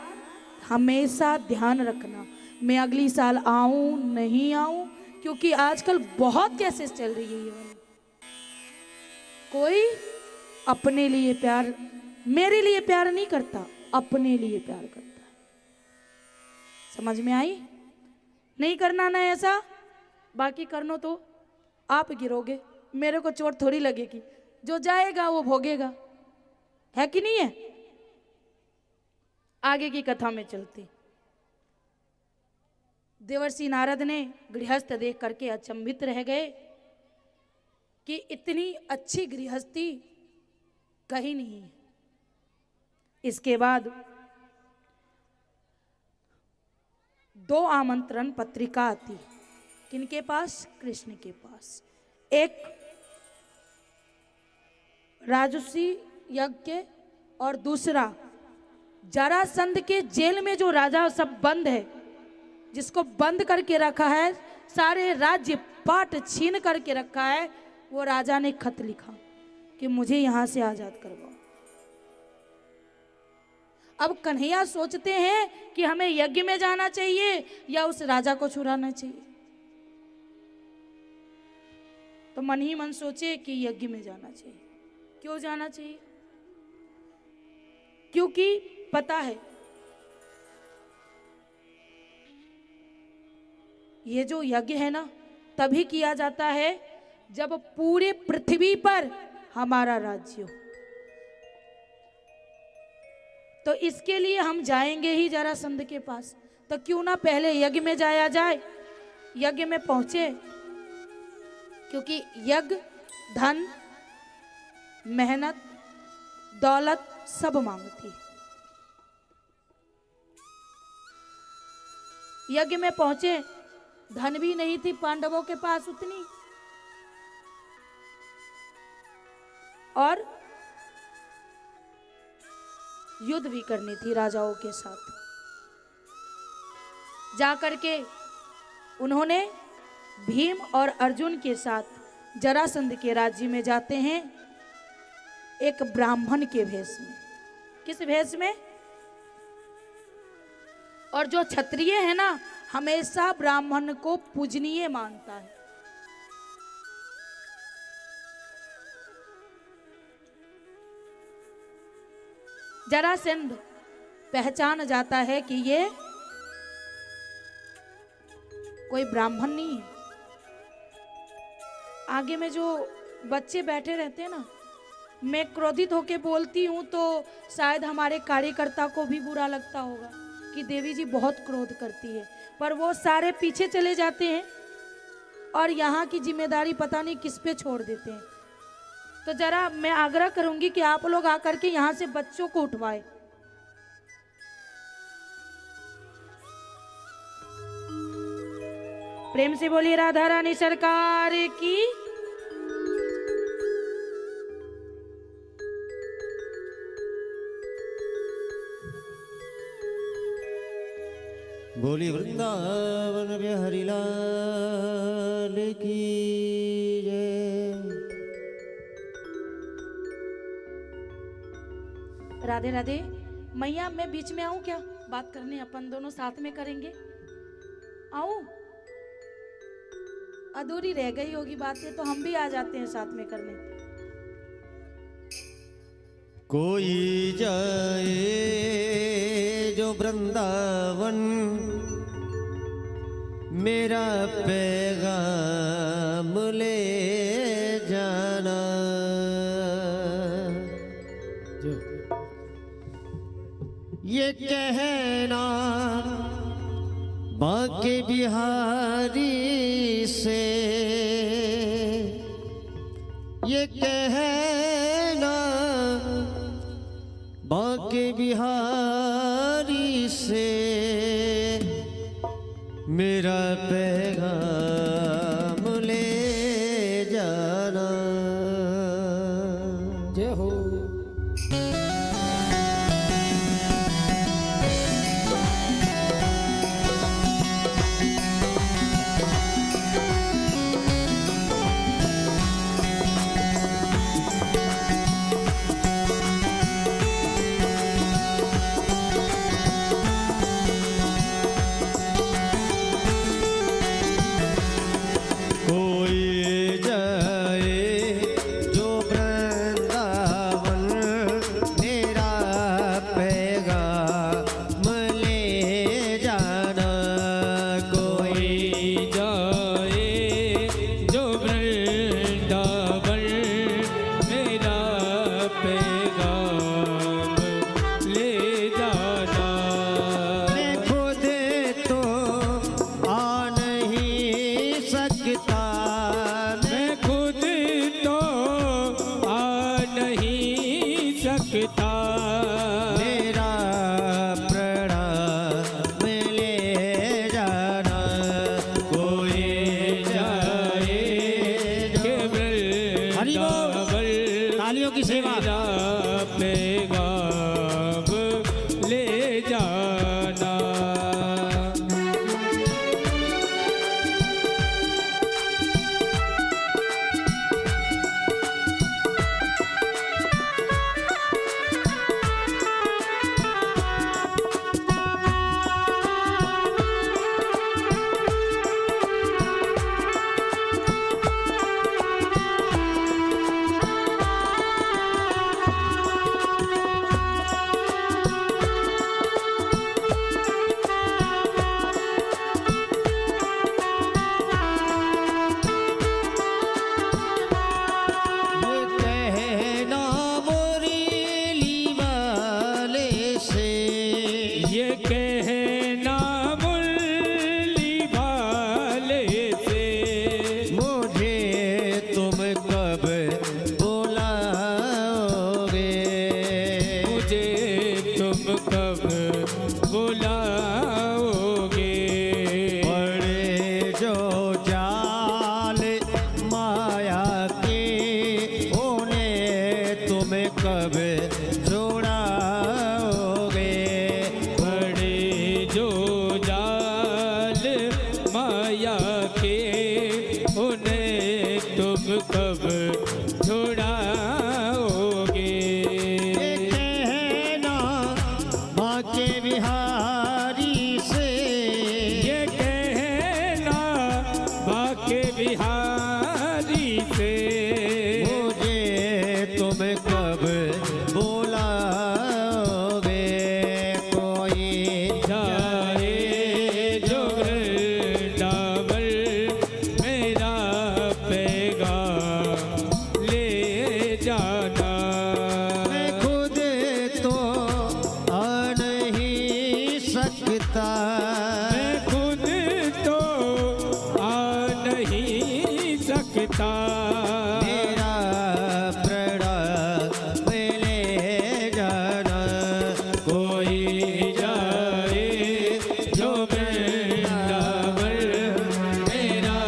हमेशा ध्यान रखना। मैं अगली साल आऊं नहीं आऊं, क्योंकि आजकल बहुत केसेस चल रही है ये वाली। कोई अपने लिए प्यार, मेरे लिए प्यार नहीं करता, अपने लिए प्यार करता है। समझ में आई? नहीं करना ना ऐसा, बाकी करनो तो आप गिरोगे, मेरे को चोट थोड़ी लगेगी, जो जाएगा वो भोगेगा, है कि नहीं है? आगे की कथा में चलते। देवर्षि नारद ने गृहस्थ देख करके अचंभित रह गए कि इतनी अच्छी गृहस्थी कहीं नहीं है। इसके बाद 2 आमंत्रण पत्रिका आती, किनके पास? कृष्ण के पास। एक राजसी यज्ञ के, और दूसरा जरासंध के जेल में जो राजा सब बंद है, जिसको बंद करके रखा है, सारे राज्य पाट छीन करके रखा है, वो राजा ने खत लिखा कि मुझे यहां से आजाद करवाओ। अब कन्हैया सोचते हैं कि हमें यज्ञ में जाना चाहिए या उस राजा को छुड़ाना चाहिए। तो मन ही मन सोचे कि यज्ञ में जाना चाहिए। क्यों जाना चाहिए? क्योंकि पता है ये जो यज्ञ है ना तभी किया जाता है जब पूरे पृथ्वी पर हमारा राज्य हो। तो इसके लिए हम जाएंगे ही जरासंध के पास, तो क्यों ना पहले यज्ञ में जाया जाए। यज्ञ में पहुंचे, क्योंकि यज्ञ धन, मेहनत, दौलत सब मांगती। यज्ञ में पहुंचे, धन भी नहीं थी पांडवों के पास उतनी, और युद्ध भी करनी थी राजाओं के साथ। जाकर के उन्होंने भीम और अर्जुन के साथ जरासंध के राज्य में जाते हैं, एक ब्राह्मण के भेष में। किस भेष में? और जो क्षत्रिय है ना, हमेशा ब्राह्मण को पूजनीय मानता है। जरासंध पहचान जाता है कि ये कोई ब्राह्मण नहीं है। आगे में जो बच्चे बैठे रहते हैं ना, मैं क्रोधित होके बोलती हूँ तो शायद हमारे कार्यकर्ता को भी बुरा लगता होगा कि देवी जी बहुत क्रोध करती है, पर वो सारे पीछे चले जाते हैं और यहाँ की जिम्मेदारी पता नहीं किस पे छोड़ देते हैं। तो जरा मैं आग्रह करूंगी कि आप लोग आकर के यहाँ से बच्चों को उठवाएं। प्रेम से बोलिए राधा रानी सरकार की। बोली वृंदावन बिहारी लाल की जय। राधे राधे। मैया मैं बीच में आऊं क्या? बात करने अपन दोनों साथ में करेंगे। आऊं? अधूरी रह गई होगी बातें तो हम भी आ जाते हैं साथ में करने। कोई जाए जो वृंदावन, मेरा पैगाम ले जाना। ये कहना बांके बिहारी से, ये कहना बांके बिहारी से, मेरा पैगाम ले जाना। जय हो। कोई जाए जो वृंदावन, मेरा पैगाम ले जाना। कोई जाए जो वृंदावन, मेरा पैगाम ले जाना। मैं खुद तो आ नहीं सकता, मैं खुद तो आ नहीं सकता। मेरा प्रणाम ले जाना। कोई जाए के हरि बोल। वृंदावन, तालियों की सेवा। मेरा पैगाम ले जाना। ये कहना मुरली वाले से, ये कहना मुरली वाले से, मुझे तुम कब बुलाओगे। मुझे तुम कब बुलाओगे। बड़े जो जाल माया के, उन्हें तुम कब जोड़ाओगे। बड़े जो जाल माया के, उन्हें तुम कब छुड़ाओगे। ये कहना बांके बिहारी से, ये कहना बाके बिहारी से, मुझे तुम कब बुलाओगे। कोई जाए जो वृंदावन, मेरा पैगाम ले जाना। मैं खुद तो आ नहीं सकता, मैं खुद तो आ नहीं सकता। मेरा प्रणाम ले जाना। कोई जाए जो वृंदावन, मेरा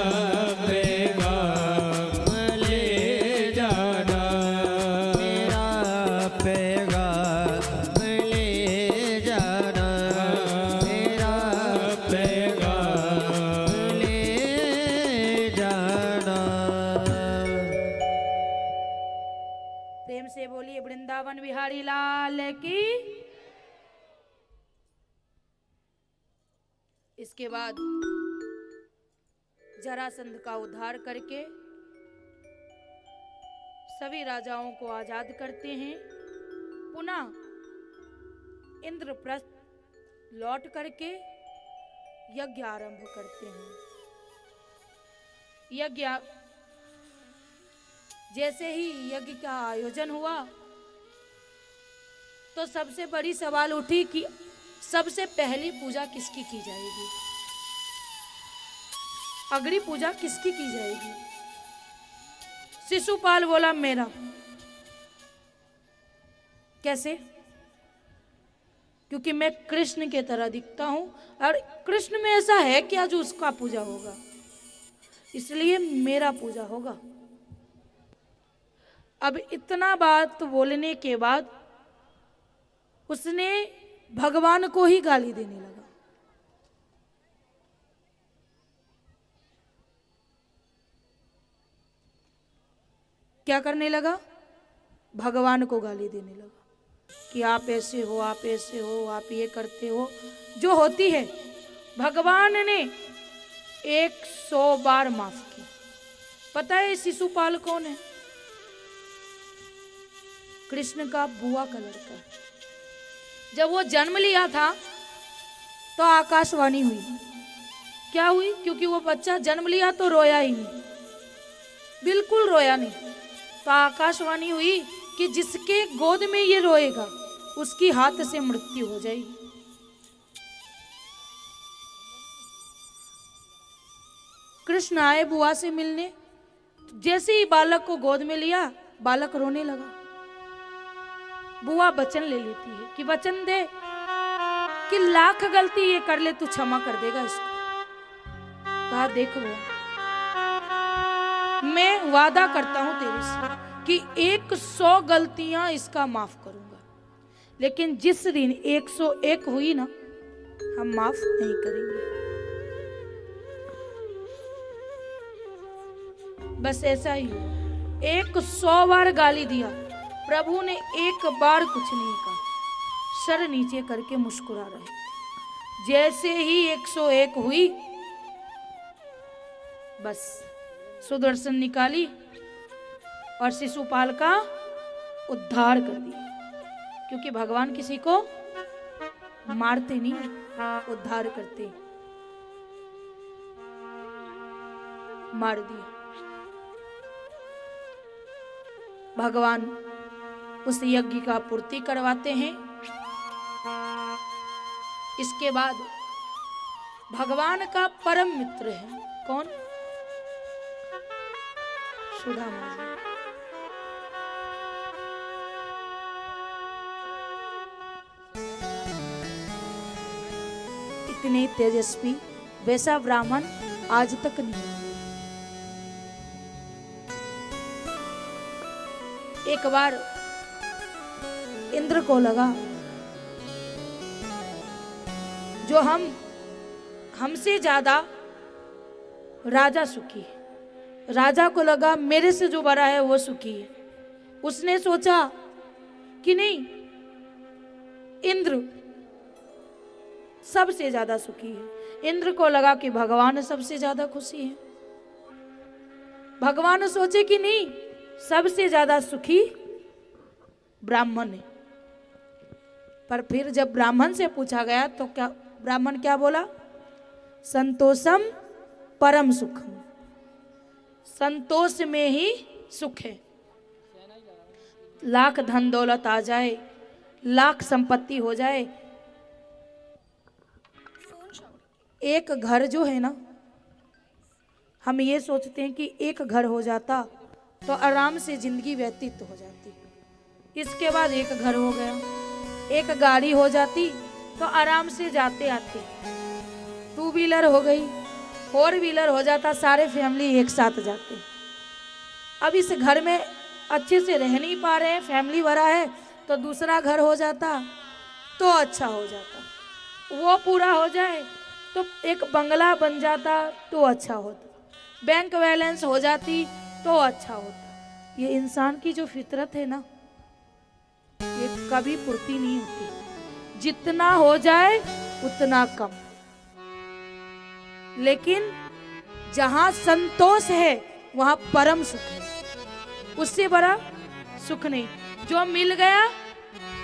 पैगाम ले जाना। मेरा पैगाम ले जाना। मेरा पैगाम ले जाना। वृंदावन बिहारी लाल की। इसके बाद जरासंध का उद्धार करके सभी राजाओं को आजाद करते हैं। पुनः इंद्रप्रस्थ लौट करके यज्ञ आरंभ करते हैं। यज्ञ जैसे ही यज्ञ का आयोजन हुआ तो सबसे बड़ी सवाल उठी कि सबसे पहली पूजा किसकी की जाएगी, अग्नि पूजा किसकी की जाएगी। शिशुपाल बोला मेरा। कैसे? क्योंकि मैं कृष्ण के तरह दिखता हूं और कृष्ण में ऐसा है क्या जो उसका पूजा होगा, इसलिए मेरा पूजा होगा। अब इतना बात बोलने के बाद उसने भगवान को ही गाली देने लगा। क्या करने लगा? भगवान को गाली देने लगा कि आप ऐसे हो, आप ऐसे हो, आप ये करते हो। जो होती है भगवान ने 100 बार माफ की। पता है शिशुपाल कौन है? कृष्ण का बुआ का लड़का। जब वो जन्म लिया था तो आकाशवाणी हुई। क्या हुई? क्योंकि वो बच्चा जन्म लिया तो रोया ही नहीं, बिल्कुल रोया नहीं। तो आकाशवाणी हुई कि जिसके गोद में ये रोएगा उसकी हाथ से मृत्यु हो जाएगी। कृष्ण आए बुआ से मिलने, जैसे ही बालक को गोद में लिया बालक रोने लगा। बुआ वचन ले लेती है कि वचन दे कि लाख गलती ये कर ले तू क्षमा कर देगा इसको। कहा देखो मैं वादा करता हूं तेरे से कि 100 गलतियां इसका माफ करूंगा, लेकिन जिस दिन 101 हुई ना हम माफ नहीं करेंगे। बस ऐसा ही हुआ। 100 बार गाली दिया, प्रभु ने एक बार कुछ नहीं कहा, सर नीचे करके मुस्कुरा रहे। जैसे ही 101 हुई बस सुदर्शन निकाली और शिशुपाल का उद्धार कर दिया। क्योंकि भगवान किसी को मारते नहीं, उद्धार करते। मार दिया। भगवान उस यज्ञ का पूर्ति करवाते हैं। इसके बाद भगवान का परम मित्र है कौन? सुदामा जी। इतने तेजस्वी वैसा ब्राह्मण आज तक नहीं। एक बार इंद्र को लगा जो हमसे ज्यादा राजा सुखी है। राजा को लगा मेरे से जो बड़ा है वो सुखी है। उसने सोचा कि नहीं, इंद्र सबसे ज्यादा सुखी है। इंद्र को लगा कि भगवान सबसे ज्यादा खुशी है। भगवान सोचे कि नहीं, सबसे ज्यादा सुखी ब्राह्मण है। पर फिर जब ब्राह्मण से पूछा गया तो क्या ब्राह्मण क्या बोला? संतोषम परम सुखम। संतोष में ही सुख है। लाख धन दौलत आ जाए, लाख संपत्ति हो जाए, एक घर जो है ना, हम ये सोचते हैं कि एक घर हो जाता तो आराम से जिंदगी व्यतीत हो जाती। इसके बाद एक घर हो गया, एक गाड़ी हो जाती तो आराम से जाते आते। 2 व्हीलर हो गई, 4 व्हीलर हो जाता, सारे फैमिली एक साथ जाते। अब इस घर में अच्छे से रह नहीं पा रहे हैं, फैमिली भरा है, तो दूसरा घर हो जाता तो अच्छा हो जाता। वो पूरा हो जाए तो एक बंगला बन जाता तो अच्छा होता, बैंक बैलेंस हो जाती तो अच्छा होता। ये इंसान की जो फितरत है ना, कभी पूर्ति नहीं होती, जितना हो जाए उतना कम। लेकिन जहां संतोष है वहां परम सुख है, उससे बड़ा सुख नहीं। जो मिल गया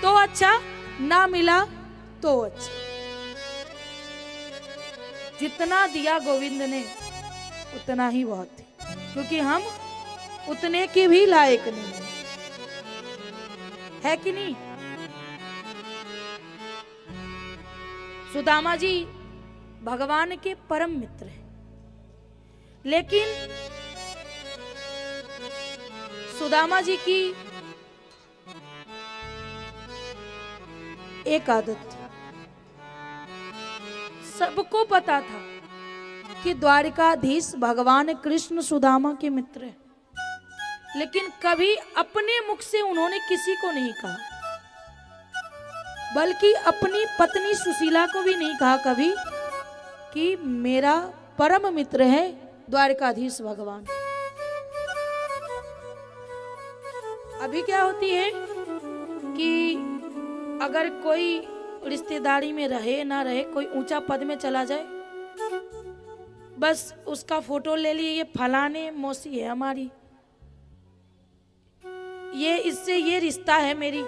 तो अच्छा, ना मिला तो अच्छा। जितना दिया गोविंद ने उतना ही बहुत है, क्योंकि हम उतने के भी लायक नहीं है कि नहीं। सुदामा जी भगवान के परम मित्र हैं, लेकिन सुदामा जी की एक आदत थी। सबको पता था कि द्वारिकाधीश भगवान कृष्ण सुदामा के मित्र हैं, लेकिन कभी अपने मुख से उन्होंने किसी को नहीं कहा, बल्कि अपनी पत्नी सुशीला को भी नहीं कहा कभी कि मेरा परम मित्र है द्वारिकाधीश भगवान। अभी क्या होती है कि अगर कोई रिश्तेदारी में रहे ना रहे, कोई ऊंचा पद में चला जाए, बस उसका फोटो ले लिए, ये फलाने मौसी है हमारी, ये इससे ये रिश्ता है मेरी,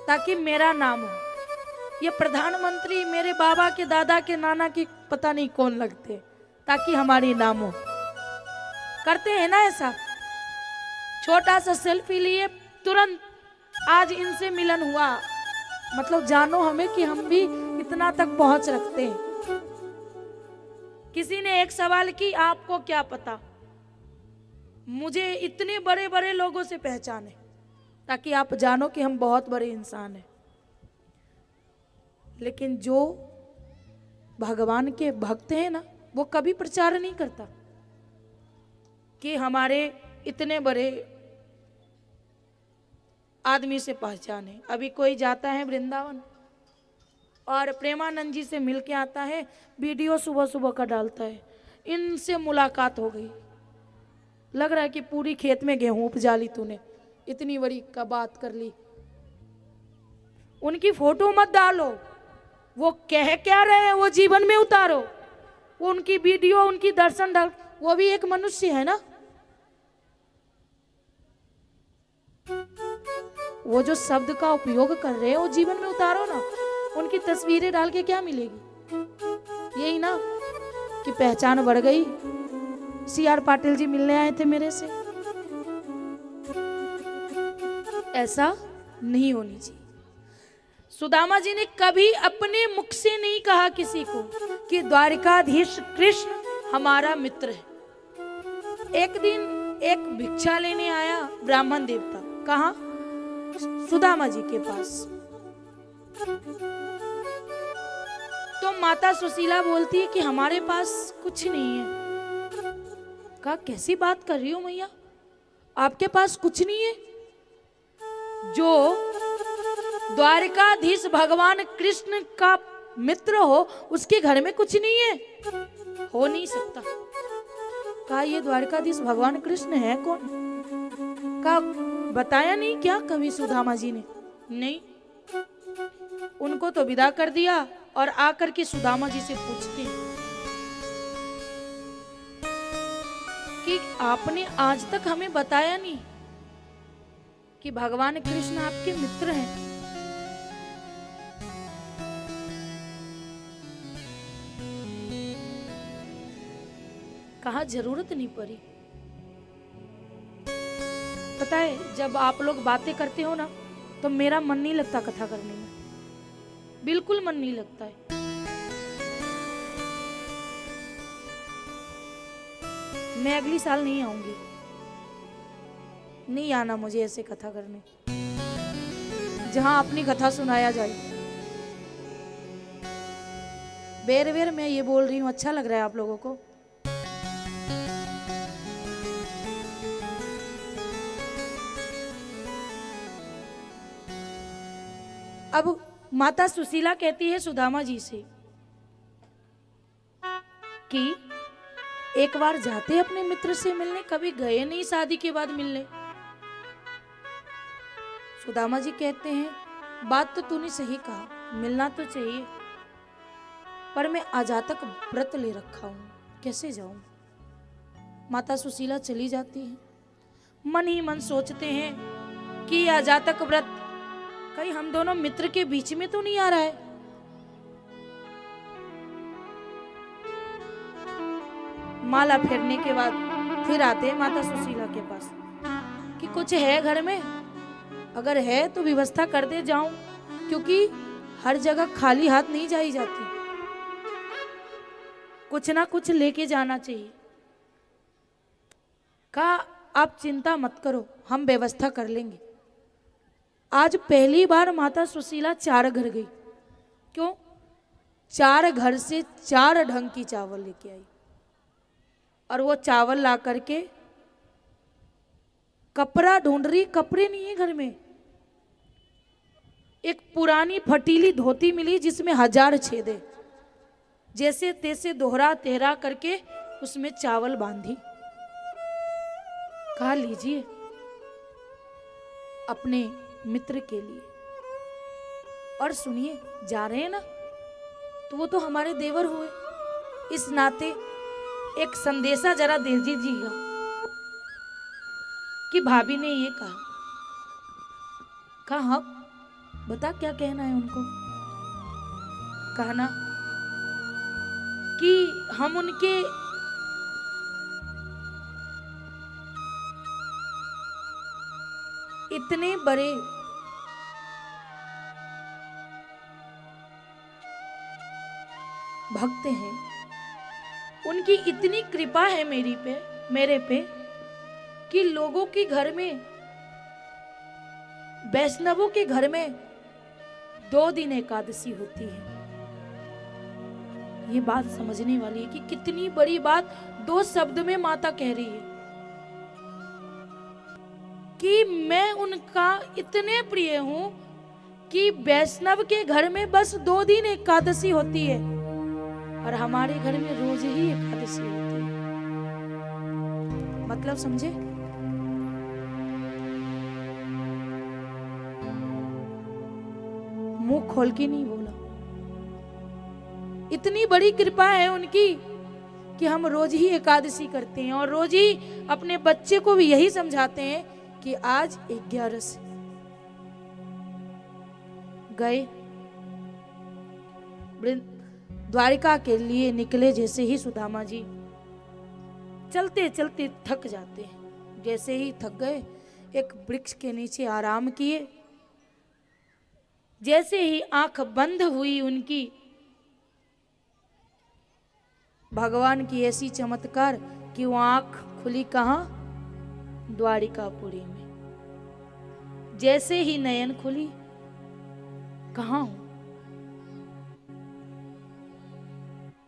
ताकि मेरा नाम हो। ये प्रधानमंत्री मेरे बाबा के दादा के नाना के पता नहीं कौन लगते, ताकि हमारी नाम हो। करते हैं ना ऐसा, छोटा सा सेल्फी लिए तुरंत आज इनसे मिलन हुआ, मतलब जानो हमें कि हम भी इतना तक पहुंच रखते हैं। किसी ने एक सवाल की, आपको क्या पता, मुझे इतने बड़े बड़े लोगों से पहचान है, ताकि आप जानो कि हम बहुत बड़े इंसान हैं। लेकिन जो भगवान के भक्त हैं ना, वो कभी प्रचार नहीं करता कि हमारे इतने बड़े आदमी से पहचान है। अभी कोई जाता है वृंदावन और प्रेमानंद जी से मिल के आता है, वीडियो सुबह सुबह का डालता है, इनसे मुलाकात हो गई, लग रहा है कि पूरी खेत में गेहूं उपजा ली तूने, इतनी बड़ी का बात कर ली। उनकी फोटो मत डालो, वो कह क्या रहे हैं वो जीवन में उतारो। वो उनकी वीडियो, उनकी दर्शन डाल, वो भी एक मनुष्य है ना। वो जो शब्द का उपयोग कर रहे हैं वो जीवन में उतारो ना। उनकी तस्वीरें डाल के क्या मिलेगी? यही ना कि पहचान बढ़ गई, CR पाटिल जी मिलने आए थे मेरे से। ऐसा नहीं होनी चाहिए। सुदामा जी ने कभी अपने मुख से नहीं कहा किसी को कि द्वारिकाधीश कृष्ण हमारा मित्र है। एक दिन एक भिक्षा लेने आया ब्राह्मण देवता, कहाँ? सुदामा जी के पास। तो माता सुशीला बोलती है कि हमारे पास कुछ नहीं है। कहा कैसी बात कर रही हो मैया, आपके पास कुछ नहीं है? जो द्वारिकाधीश भगवान कृष्ण का मित्र हो उसके घर में कुछ नहीं है, हो नहीं सकता। कहा ये द्वारिकाधीश भगवान कृष्ण है कौन? कहा बताया नहीं क्या कभी सुदामा जी ने? नहीं। उनको तो विदा कर दिया और आकर के सुदामा जी से पूछते हैं कि आपने आज तक हमें बताया नहीं कि भगवान कृष्ण आपके मित्र हैं। कहा जरूरत नहीं पड़ी। पता है जब आप लोग बातें करते हो ना तो मेरा मन नहीं लगता कथा करने में, बिल्कुल मन नहीं लगता है। मैं अगली साल नहीं आऊंगी, नहीं आना मुझे ऐसे कथा करने जहां अपनी कथा सुनाया जाए। बेर बेर मैं ये बोल रही हूं, अच्छा लग रहा है आप लोगों को? अब माता सुशीला कहती है सुदामा जी से कि एक बार जाते अपने मित्र से मिलने, कभी गए नहीं शादी के बाद मिलने। सुदामा जी कहते हैं बात तो तूने सही कहा, मिलना तो चाहिए, पर मैं आजातक व्रत ले रखा हूं, कैसे जाऊं? माता सुशीला चली जाती है, मन ही मन सोचते हैं कि आजातक व्रत कहीं हम दोनों मित्र के बीच में तो नहीं आ रहा है। माला फेरने के बाद फिर आते हैं माता सुशीला के पास कि कुछ है घर में, अगर है तो व्यवस्था कर दे जाऊं, क्योंकि हर जगह खाली हाथ नहीं जाई जाती, कुछ ना कुछ लेके जाना चाहिए। कहा आप चिंता मत करो, हम व्यवस्था कर लेंगे। आज पहली बार माता सुशीला 4 घर गई। क्यों? 4 घर से 4 ढंग की चावल लेके आई, और वो चावल ला करके कपड़ा ढूंढ रही, कपड़े नहीं है घर में। एक पुरानी फटीली धोती मिली जिसमें 1000 छेदे, जैसे तैसे दोहरा तेहरा करके उसमें चावल बांधी। कहा लीजिए अपने मित्र के लिए। और सुनिए, जा रहे हैं ना, तो वो तो हमारे देवर हुए, इस नाते एक संदेशा जरा दे दीजिएगा कि भाभी ने ये कहा। हाँ, बता क्या कहना है उनको। कहना कि हम उनके इतने बड़े भक्त हैं, उनकी इतनी कृपा है मेरे पे कि लोगों के घर में, वैष्णवों के घर में 2 दिन एकादशी होती है। ये बात समझने वाली है कि कितनी बड़ी बात 2 शब्द में माता कह रही है कि मैं उनका इतने प्रिय हूं कि वैष्णव के घर में बस 2 दिन एकादशी होती है और हमारे घर में रोज ही एकादशी होती है। मतलब समझे? मुंह खोल के नहीं बोला। इतनी बड़ी कृपा है उनकी कि हम रोज ही एकादशी करते हैं और रोज ही अपने बच्चे को भी यही समझाते हैं कि आज 11 से गए द्वारिका के लिए निकले। जैसे ही सुदामा जी चलते चलते थक जाते हैं, जैसे ही थक गए एक वृक्ष के नीचे आराम किए। जैसे ही आंख बंद हुई उनकी, भगवान की ऐसी चमत्कार कि वो आंख खुली कहां? द्वारिकापुरी में। जैसे ही नयन खुली, कहां हूं?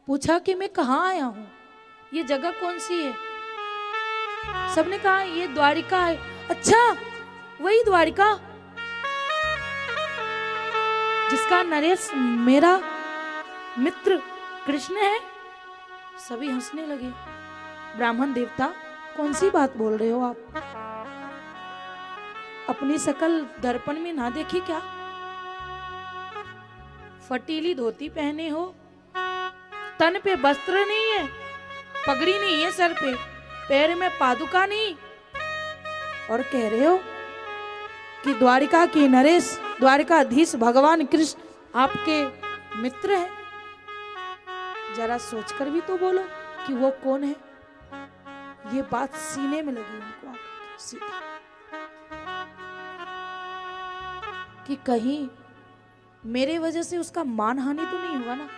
पूछा कि मैं कहां आया हूं, ये जगह कौन सी है? सबने कहा ये द्वारिका है। अच्छा, वही द्वारिका जिसका नरेश मेरा मित्र कृष्ण है। सभी हंसने लगे। ब्राह्मण देवता, कौन सी बात बोल रहे हो आप? अपनी शकल दर्पण में ना देखी क्या? फटीली धोती पहने हो, तन पे वस्त्र नहीं है, पगड़ी नहीं है सर पे, पैर में पादुका नहीं, और कह रहे हो कि द्वारिका की नरेश, द्वारिकाधीश भगवान कृष्ण आपके मित्र है। जरा सोचकर भी तो बोलो कि वो कौन है। ये बात सीने में लगी उनको आकर सीधा कि कहीं मेरे वजह से उसका मान हानि तो नहीं हुआ ना।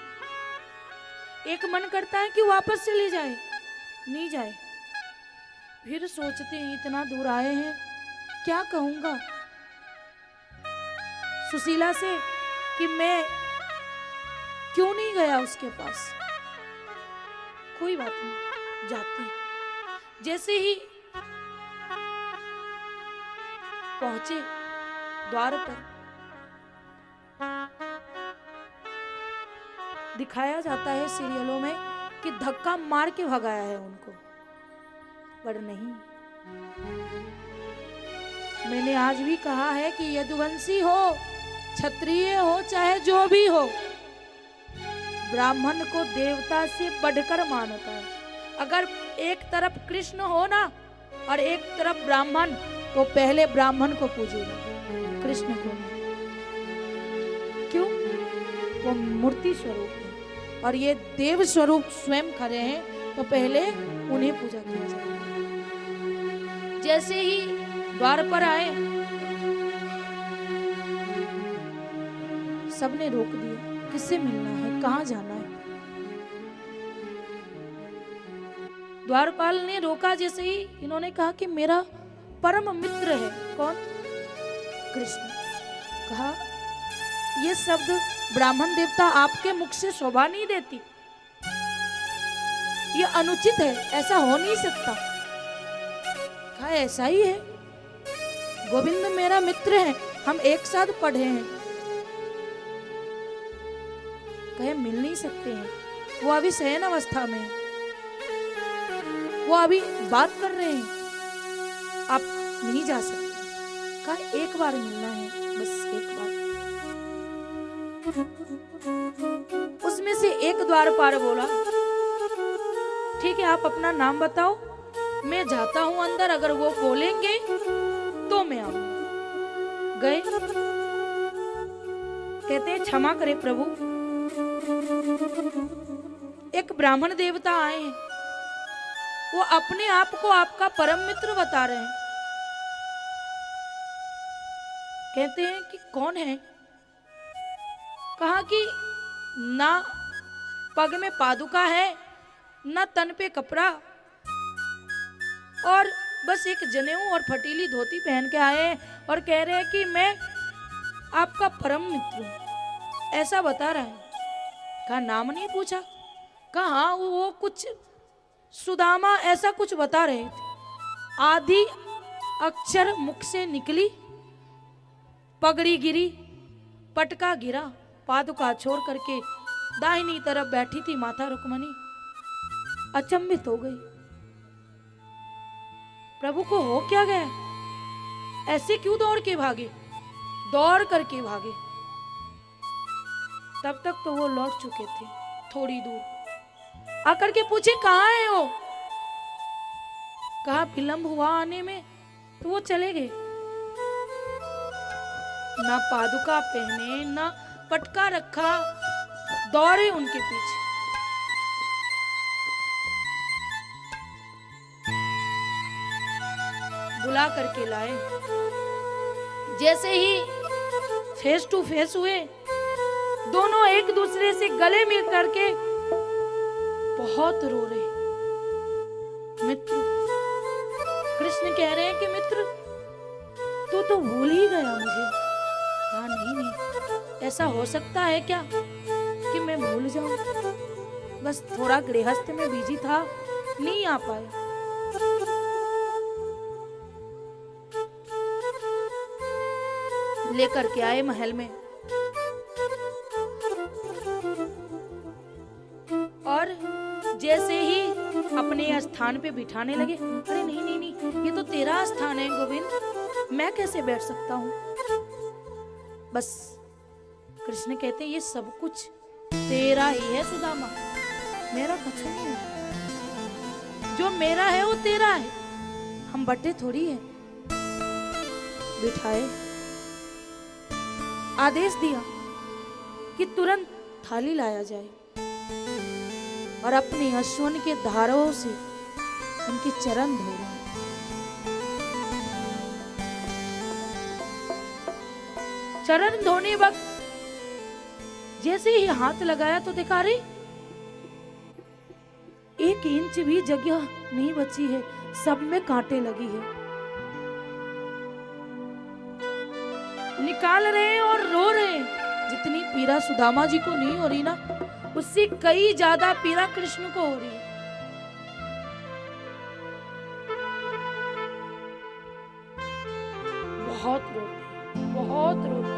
एक मन करता है कि वापस चले जाए, नहीं जाए। फिर सोचते हैं इतना दूर आए हैं, क्या कहूंगा सुशीला से कि मैं क्यों नहीं गया उसके पास। कोई बात नहीं, जाते हैं। जैसे ही पहुंचे द्वार पर, दिखाया जाता है सीरियलों में कि धक्का मार के भगाया है उनको, पर नहीं। मैंने आज भी कहा है कि यदुवंशी हो क्षत्रिय हो चाहे जो भी हो, ब्राह्मण को देवता से बढ़कर मानता है। अगर एक तरफ कृष्ण हो ना और एक तरफ ब्राह्मण, तो पहले ब्राह्मण को पूजेगा, कृष्ण को नहीं। क्यों? वो मूर्ति स्वरूप है और ये देव स्वरूप स्वयं खड़े हैं, तो पहले उन्हें पूजा किया जाए। जैसे ही द्वार पर आए, सबने रोक दिया, किससे मिलना है, कहाँ जाना है। द्वारपाल ने रोका, जैसे ही इन्होंने कहा कि मेरा परम मित्र है। कौन? कृष्ण। कहा ये शब्द ब्राह्मण देवता आपके मुख से शोभा नहीं देती, ये अनुचित है, ऐसा हो नहीं सकता। कहा ऐसा ही है, गोविंद मेरा मित्र है, हम एक साथ पढ़े हैं। कहे मिल नहीं सकते हैं, वो अभी शयन अवस्था में है, वो अभी बात कर रहे हैं, आप नहीं जा सकते। कहा एक बार मिलना है, बस एक बार। उसमें से एक द्वारपाल बोला, ठीक है आप अपना नाम बताओ, मैं जाता हूं अंदर, अगर वो बोलेंगे तो मैं आऊंगा। गए, कहते हैं क्षमा करे प्रभु, एक ब्राह्मण देवता आए हैं, वो अपने आप को आपका परम मित्र बता रहे हैं। कहते हैं कि कौन है? कहा कि ना पग में पादुका है, ना तन पे कपड़ा, और बस एक जनेऊ और फटीली धोती पहन के आए हैं और कह रहे हैं कि मैं आपका परम मित्र हूं, ऐसा बता रहा है। कहा नाम नहीं पूछा? कहा हाँ, वो कुछ सुदामा ऐसा कुछ बता रहे थे। आधी अक्षर मुख से निकली, पगड़ी गिरी, पटका गिरा, पादुका छोड़ करके दाहिनी तरफ बैठी थी माता रुक्मणी। अचंभित हो गई, प्रभु को हो क्या गया, ऐसे क्यों दौड़ के भागे, दौड़ करके भागे। तब तक तो वो लौट चुके थे, थोड़ी दूर आकर के पूछे कहाँ है वो? कहा विलंब हुआ आने में, तो वो चले गए। ना पादुका पहने, ना पटका रखा, दौड़े उनके पीछे। बुला करके लाए, जैसे ही फेस टू फेस हुए, दोनों एक दूसरे से गले मिल करके बहुत रो रहे। मित्र, कृष्ण कह रहे हैं कि मित्र तू तो भूल ही गया मुझे। कहा नहीं, ऐसा हो सकता है क्या कि मैं भूल जाऊं? बस थोड़ा गृहस्थ में बिजी था, नहीं आ पाया। लेकर के आए महल में, और जैसे ही अपने स्थान पे बिठाने लगे, अरे नहीं नहीं नहीं, ये तो तेरा स्थान है गोविंद, मैं कैसे बैठ सकता हूँ? बस कृष्ण कहते हैं ये सब कुछ तेरा ही है सुदामा, मेरा कुछ नहीं है। जो मेरा है वो तेरा है, हम बटे थोड़ी है। बिठाए, आदेश दिया कि तुरंत थाली लाया जाए और अपने अश्वन के धारों से उनके चरण धो रहे। चरण धोने वक्त जैसे ही हाथ लगाया तो देखा रे 1 इंच भी जगह नहीं बची है, सब में कांटे लगी है। निकाल रहे और रो रहे। जितनी पीड़ा सुदामा जी को नहीं हो रही ना, उससे कई ज्यादा पीड़ा कृष्ण को हो रही है। बहुत रोते, बहुत रोते।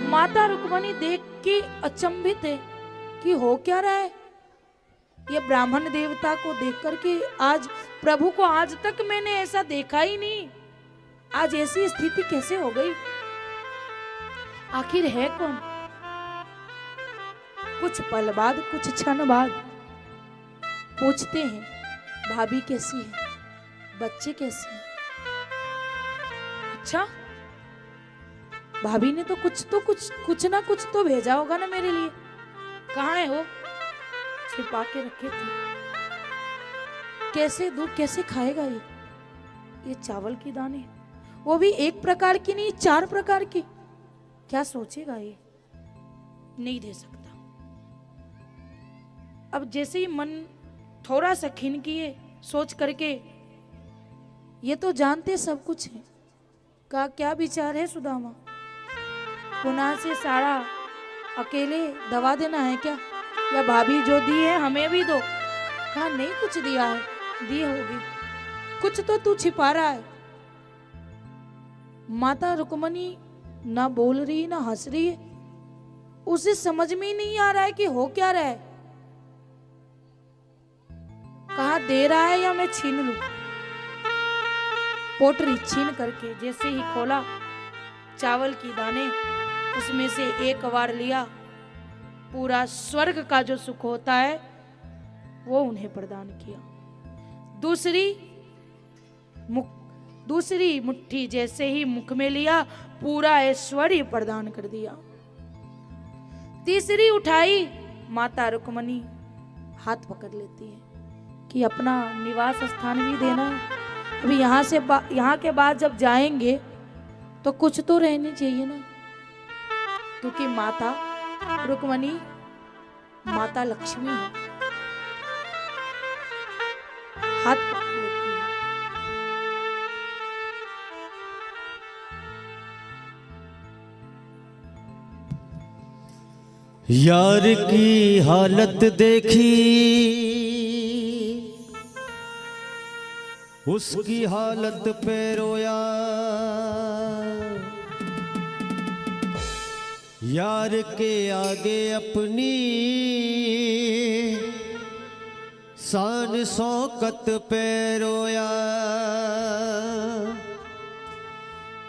माता रुक्मणी देख के अचंभित है कि हो क्या रहा है। ये ब्राह्मण देवता को देख करके आज प्रभु को आज तक मैंने ऐसा देखा ही नहीं, आज ऐसी स्थिति कैसे हो गई। आखिर है कौन? कुछ पल बाद, कुछ क्षण बाद पूछते हैं भाभी कैसी है, बच्चे कैसे हैं? अच्छा, भाभी ने तो कुछ ना कुछ तो भेजा होगा ना मेरे लिए। कहाँ है वो? छिपा के रखे थे। कैसे दूध कैसे खाएगा ये चावल की दाने, वो भी एक प्रकार की नहीं 4 प्रकार की। क्या सोचेगा ये? नहीं दे सकता। अब जैसे ही मन थोड़ा सा खिन किए सोच करके, ये तो जानते सब कुछ है, का क्या विचार है सुदामा? पुनः से सारा अकेले दवा देना है क्या? या भाभी जो दी है हमें भी दो? कहा नहीं कुछ दिया है, दी होगी, कुछ तो तू छिपा रहा है। माता रुक्मणी ना बोल रही ना हंस रही है, उसे समझ में ही नहीं आ रहा है कि हो क्या रहा है। कहा दे रहा है या मैं छीन लूं? पोटरी छीन करके जैसे ही खोला, चावल की दाने उसमें से एक बार लिया, पूरा स्वर्ग का जो सुख होता है वो उन्हें प्रदान किया। दूसरी मुट्ठी जैसे ही मुख में लिया, पूरा ऐश्वर्य प्रदान कर दिया। तीसरी उठाई, माता रुक्मणी हाथ पकड़ लेती है कि अपना निवास स्थान भी देना है। अभी यहाँ के बाद जब जाएंगे तो कुछ तो रहने चाहिए ना, क्योंकि माता रुक्मणी माता लक्ष्मी है। हाथ पकड़ लेती है। यार की हालत देखी, उसकी हालत पे रोया। यार के आगे अपनी शान शौकत पे रोया।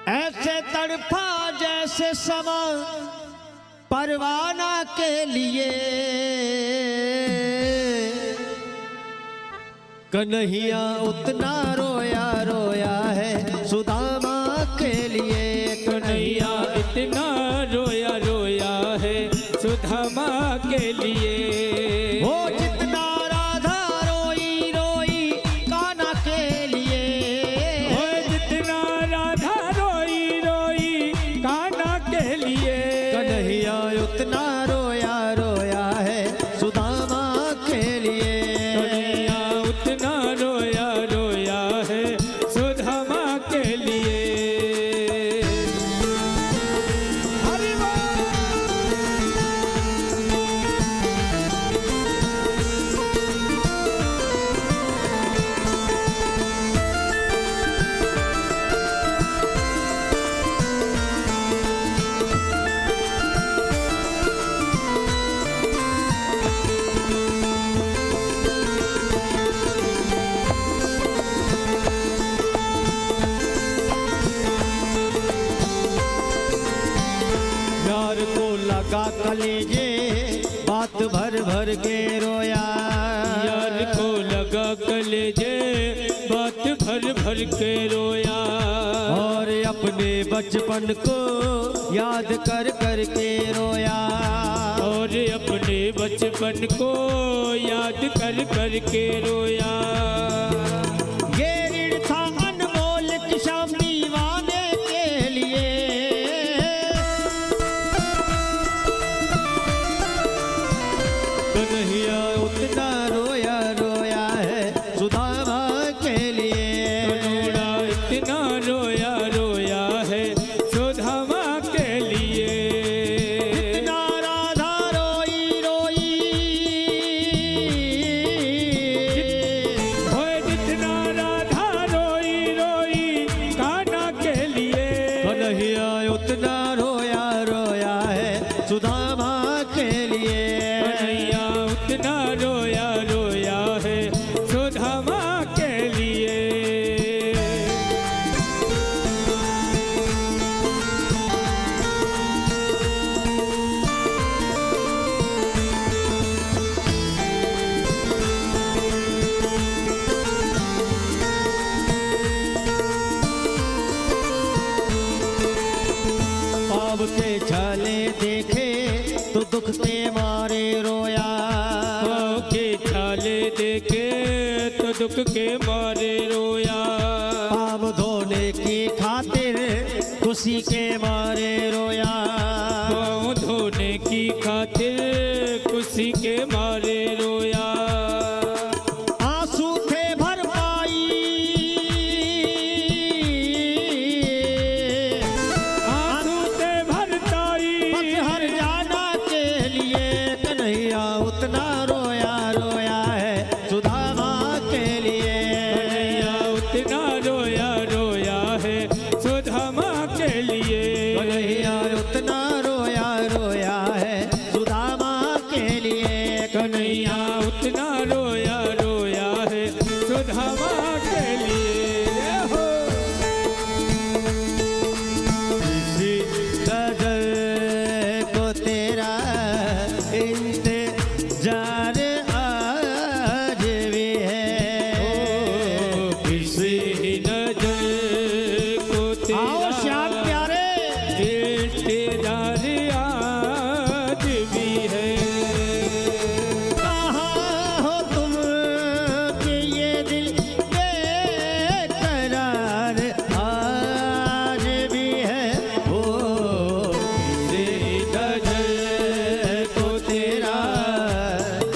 ऐसे तड़फा जैसे समा परवाना के लिए, कन्हैया उतना रोया रोया है सुदामा के लिए। कन्हैया इतना रोया रोया है सुदामा के लिए। वो जितना राधा रोई रोई कान्हा के लिए। वो जितना राधा रोई रोई कान्हा के लिए। कन्हैया उतना रोया रोया है सुदामा के लिए। कन्हैया उतना रोया रोया है सुदामा के लिए। हरि बोल। यार को लगा कलेजे बात भर भर के रोया। यार को लगा कलेजे बात भर भर के रोया। और अपने बचपन को याद कर कर के रोया। और अपने बचपन को याद कर कर के रोया। ये ऋण था अनमोल किशाम दीवाने के लिए। कन्हैया उतना रोया रोया है सुदामा के लिए। कन्हैया इतना रोया रोया है सुदामा के लिए। जितना राधा रोई रोई। हो जितना के मारे रोया, पाँव धोने की खातिर खुशी के मारे रोया, पाँव धोने की खातिर खुशी के मारे रोया, आंसू थे भरपाई, आंसू से भरताई, बस हर जाना के लिए कन्हैया उतना रोया रोया है सुदामा के लिए, कन्हैया उतना रोया रोया है सुदामा के लिए, कन्हैया उतना रोया रोया है सुदामा के लिए, कन्हैया उतना रोया रोया है सुदामा के लिए हो। इसी नजर को तेरा इंतजार आज भी है, किसी नजर को आओ श्याम प्यारे, इंतजार आज भी है। कहाँ हो तुम कि ये दिल बेकरार आज भी है, ओ तेरी नजर को तेरा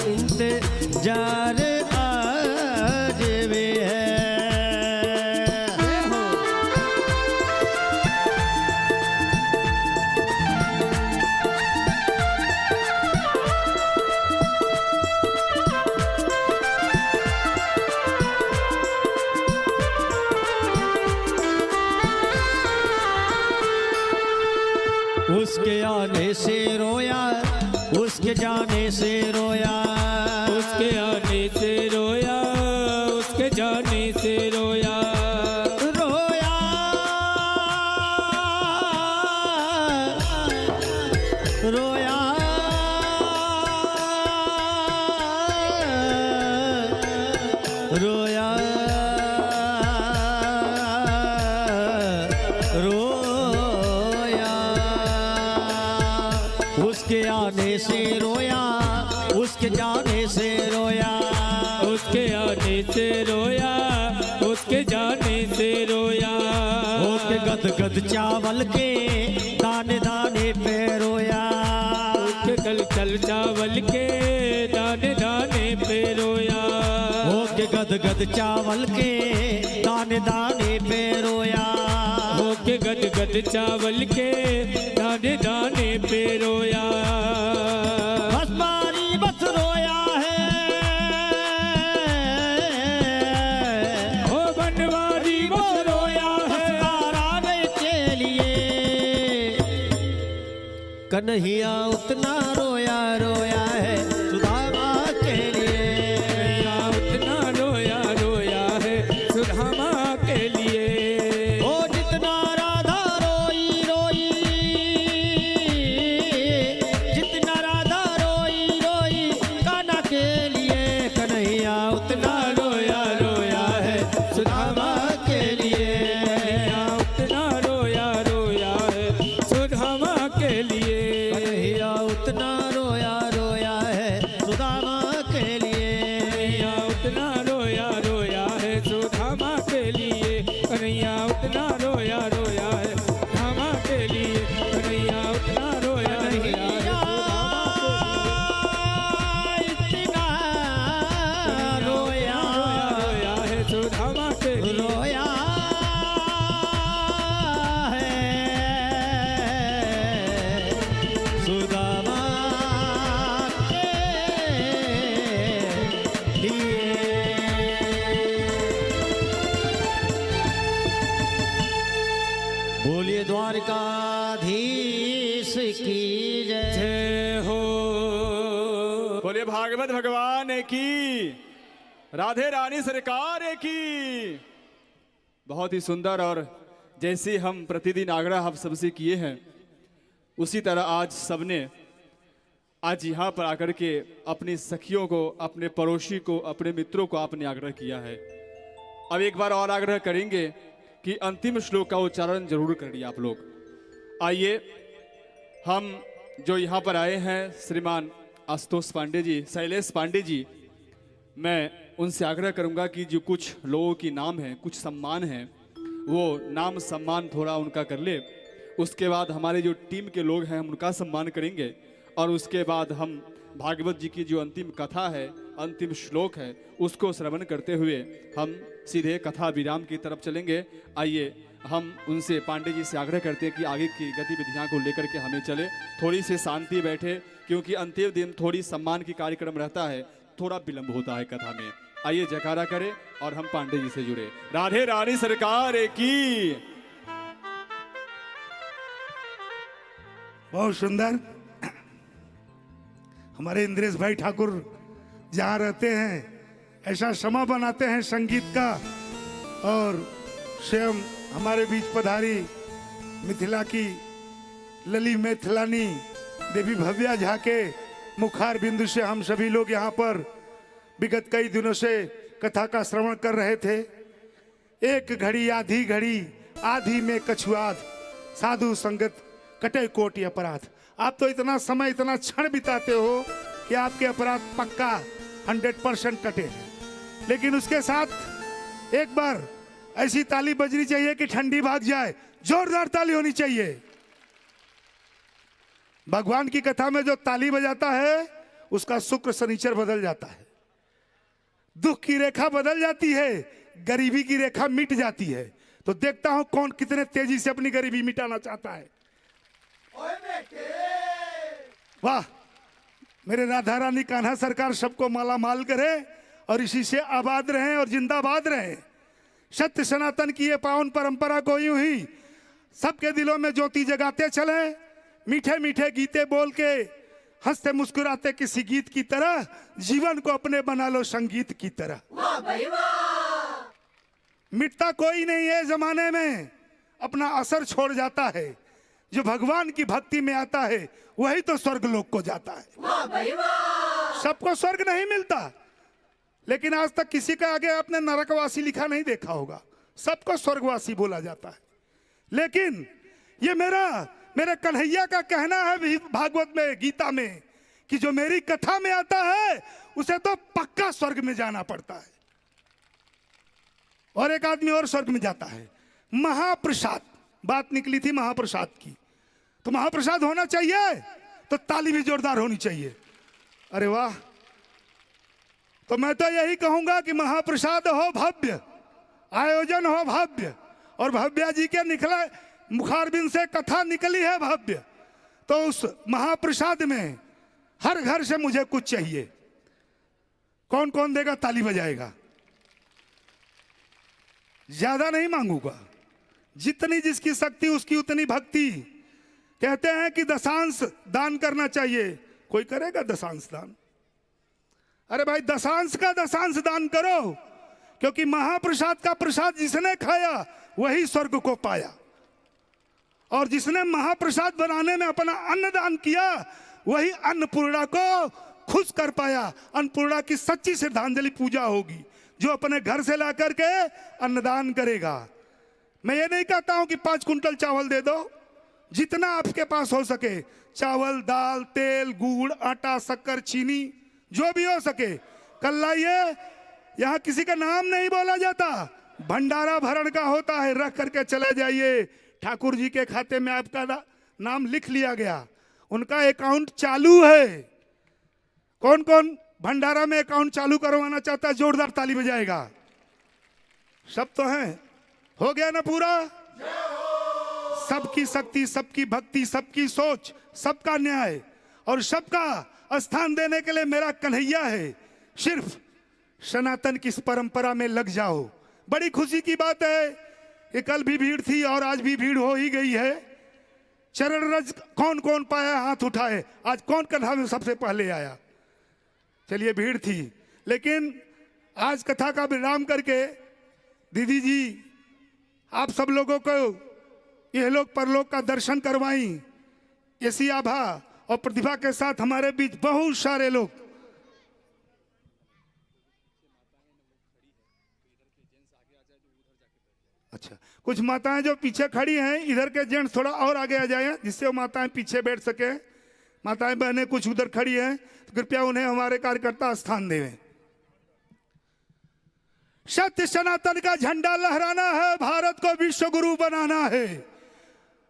इंतजार आज भी है। उसके आने से रोया, उसके जाने से रोया, उसके आने से रोया, उसके जाने से रोया, रोया रोया रोया रोया, उसके आने से रोया, उसके जाने से रोया, उसके आने से रोया, उसके जाने से रोया, उसके गदगद चावल के दाने दाने पे रोया, उसके कल चल चावल के दाने दाने पे रोया, उसके गदगद चावल के दाने दाने पे रोया, के गद गद चावल के दाने दाने पे रोया, बस पानी बस रोया है, ओ बनवारी बस रोया है, आराने के लिए कन्हैया उतना रोया रोया है सुदामा के लिए, कन्हैया उतना रोया रोया है सुदामा के लिए, ओ जितना राधा रोई रोई, जितना राधा रोई रोई कान्हा के लिए, कन्हैया उतना रोया रोया है सुदामा के लिए, कन्हैया उतना रोया रोया है सुदामा के लिए, कन्हैया उतना रोया रोया है सुदामा के लिए, कन्हैया उतना रोया रोया है सुदामा के लिए, कन्हैया उतना रोया रोया है सुदामा के लिए, कन्हैया उतना रोया रोया है इतना रोया रोया है सुदामा के लिए, रोया है सुदामा के लिए। बोलिए द्वारकाधीश की जय। जय हो। बोलिए भागवत भगवान की, राधे रानी सरकार की। बहुत ही सुंदर, और जैसे हम प्रतिदिन आग्रह आप सबसे किए हैं उसी तरह आज सबने आज यहाँ पर आकर के अपनी सखियों को, अपने पड़ोसी को, अपने मित्रों को आपने आग्रह किया है। अब एक बार और आग्रह करेंगे कि अंतिम श्लोक का उच्चारण जरूर करिए आप लोग। आइए हम जो यहाँ पर आए हैं, श्रीमान आशुतोष पांडे जी, शैलेश पांडे जी, मैं उनसे आग्रह करूंगा कि जो कुछ लोगों की नाम है, कुछ सम्मान है, वो नाम सम्मान थोड़ा उनका कर ले। उसके बाद हमारे जो टीम के लोग हैं हम उनका सम्मान करेंगे और उसके बाद हम भागवत जी की जो अंतिम कथा है, अंतिम श्लोक है, उसको श्रवण करते हुए हम सीधे कथा विराम की तरफ चलेंगे। आइए हम उनसे, पांडे जी से आग्रह करते हैं कि आगे की गतिविधियां को लेकर के हमें चले, थोड़ी सी शांति बैठे, क्योंकि अंतिम दिन थोड़ी सम्मान की कार्यक्रम रहता है, थोड़ा विलंब होता है कथा में। आइए जयकारा करें और हम पांडे जी से जुड़े। राधे रानी सरकार की। बहुत सुंदर। हमारे इंद्रेश भाई ठाकुर जहाँ रहते हैं ऐसा समा बनाते हैं संगीत का, और स्वयं हमारे बीच पधारी मिथिला की लली मैथिलानी देवी भव्या झा के मुखार बिंदु से हम सभी लोग यहाँ पर विगत कई दिनों से कथा का श्रवण कर रहे थे। एक घड़ी आधी घड़ी आधी में कछुआध, साधु संगत कटे कोटि अपराध। आप तो इतना समय, इतना क्षण बिताते हो कि आपके अपराध पक्का 100% कटे हैं। लेकिन उसके साथ एक बार ऐसी ताली बजनी चाहिए कि ठंडी भाग जाए, जोरदार ताली होनी चाहिए। भगवान की कथा में जो ताली बजाता है उसका शुक्र शनिचर बदल जाता है, दुख की रेखा बदल जाती है, गरीबी की रेखा मिट जाती है। तो देखता हूं कौन कितने तेजी से अपनी गरीबी मिटाना चाहता है। वाह, मेरे राधा रानी कान्हा सरकार सबको माला माल करे और इसी से आबाद रहें और जिंदाबाद रहें। सत्य सनातन की ये पावन परंपरा को यूं ही सबके दिलों में ज्योति जगाते चले, मीठे मीठे गीते बोल के, हंसते मुस्कुराते किसी गीत की तरह जीवन को अपने बना लो संगीत की तरह। मिटता कोई नहीं है जमाने में, अपना असर छोड़ जाता है। जो भगवान की भक्ति में आता है वही तो स्वर्ग लोक को जाता है। सबको स्वर्ग नहीं मिलता, लेकिन आज तक किसी का आगे आपने नरकवासी लिखा नहीं देखा होगा, सबको स्वर्गवासी बोला जाता है। लेकिन ये मेरे कन्हैया का कहना है भागवत में, गीता में, कि जो मेरी कथा में आता है उसे तो पक्का स्वर्ग में जाना पड़ता है। और एक आदमी और स्वर्ग में जाता है, महाप्रसाद। बात निकली थी महाप्रसाद की, तो महाप्रसाद होना चाहिए तो ताली भी जोरदार होनी चाहिए। अरे वाह, तो मैं तो यही कहूंगा कि महाप्रसाद हो भव्य, आयोजन हो भव्य, और भव्या जी के निकले मुखारबिंद से कथा निकली है भव्य, तो उस महाप्रसाद में हर घर से मुझे कुछ चाहिए। कौन कौन देगा, ताली बजाएगा? ज्यादा नहीं मांगूंगा, जितनी जिसकी शक्ति उसकी उतनी भक्ति। कहते हैं कि दशांश दान करना चाहिए, कोई करेगा दशांश दान? अरे भाई, दशांश का दशांश दान करो, क्योंकि महाप्रसाद का प्रसाद जिसने खाया वही स्वर्ग को पाया, और जिसने महाप्रसाद बनाने में अपना अन्न दान किया वही अन्नपूर्णा को खुश कर पाया। अन्नपूर्णा की सच्ची श्रद्धांजलि पूजा होगी जो अपने घर से ला करके अन्नदान करेगा। मैं ये नहीं कहता हूं कि 5 कुंटल चावल दे दो, जितना आपके पास हो सके, चावल, दाल, तेल, गुड़, आटा, शक्कर, चीनी, जो भी हो सके कल लाइए। यहाँ किसी का नाम नहीं बोला जाता, भंडारा भरण का होता है, रख करके चले जाइए। ठाकुर जी के खाते में आपका नाम लिख लिया गया, उनका अकाउंट चालू है। कौन कौन भंडारा में अकाउंट चालू करवाना चाहता है? जोरदार ताली बजाएगा। सब तो हैं, हो गया ना पूरा? सबकी शक्ति, सबकी भक्ति, सबकी सोच, सबका न्याय और सबका स्थान देने के लिए मेरा कन्हैया है। सिर्फ सनातन की इस परंपरा में लग जाओ। बड़ी खुशी की बात है कि कल भी भीड़ थी और आज भी भीड़ हो ही गई है। चरण रज कौन कौन पाया, हाथ उठाए। आज कौन कथा में सबसे पहले आया? चलिए, भीड़ थी, लेकिन आज कथा का विराम करके दीदी जी आप सब लोगों को यह लोग परलोक का दर्शन करवाई। ऐसी आभा और प्रतिभा के साथ हमारे बीच बहुत सारे लोग। अच्छा, कुछ माताएं जो पीछे खड़ी हैं, इधर के जेंट्स थोड़ा और आगे आ जाएं, जिससे वो माताएं पीछे बैठ सके। माताएं बहनें कुछ उधर खड़ी हैं, तो कृपया उन्हें हमारे कार्यकर्ता स्थान दें। सत्य सनातन का झंडा लहराना है, भारत को विश्व गुरु बनाना है।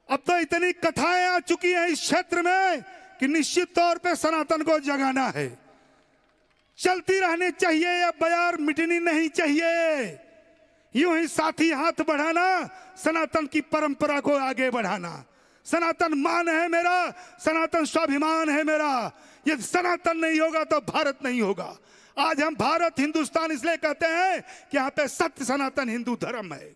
अब तो इतनी कथाएं आ चुकी हैं इस क्षेत्र में कि निश्चित तौर पे सनातन को जगाना है। चलती रहनी चाहिए, यह बयार मिटनी नहीं चाहिए। यूं ही साथी हाथ बढ़ाना, सनातन की परंपरा को आगे बढ़ाना। सनातन मान है मेरा, सनातन स्वाभिमान है मेरा। यदि सनातन नहीं होगा तो भारत नहीं होगा। आज हम भारत हिंदुस्तान इसलिए कहते हैं कि यहाँ पे सत्य सनातन हिंदू धर्म है।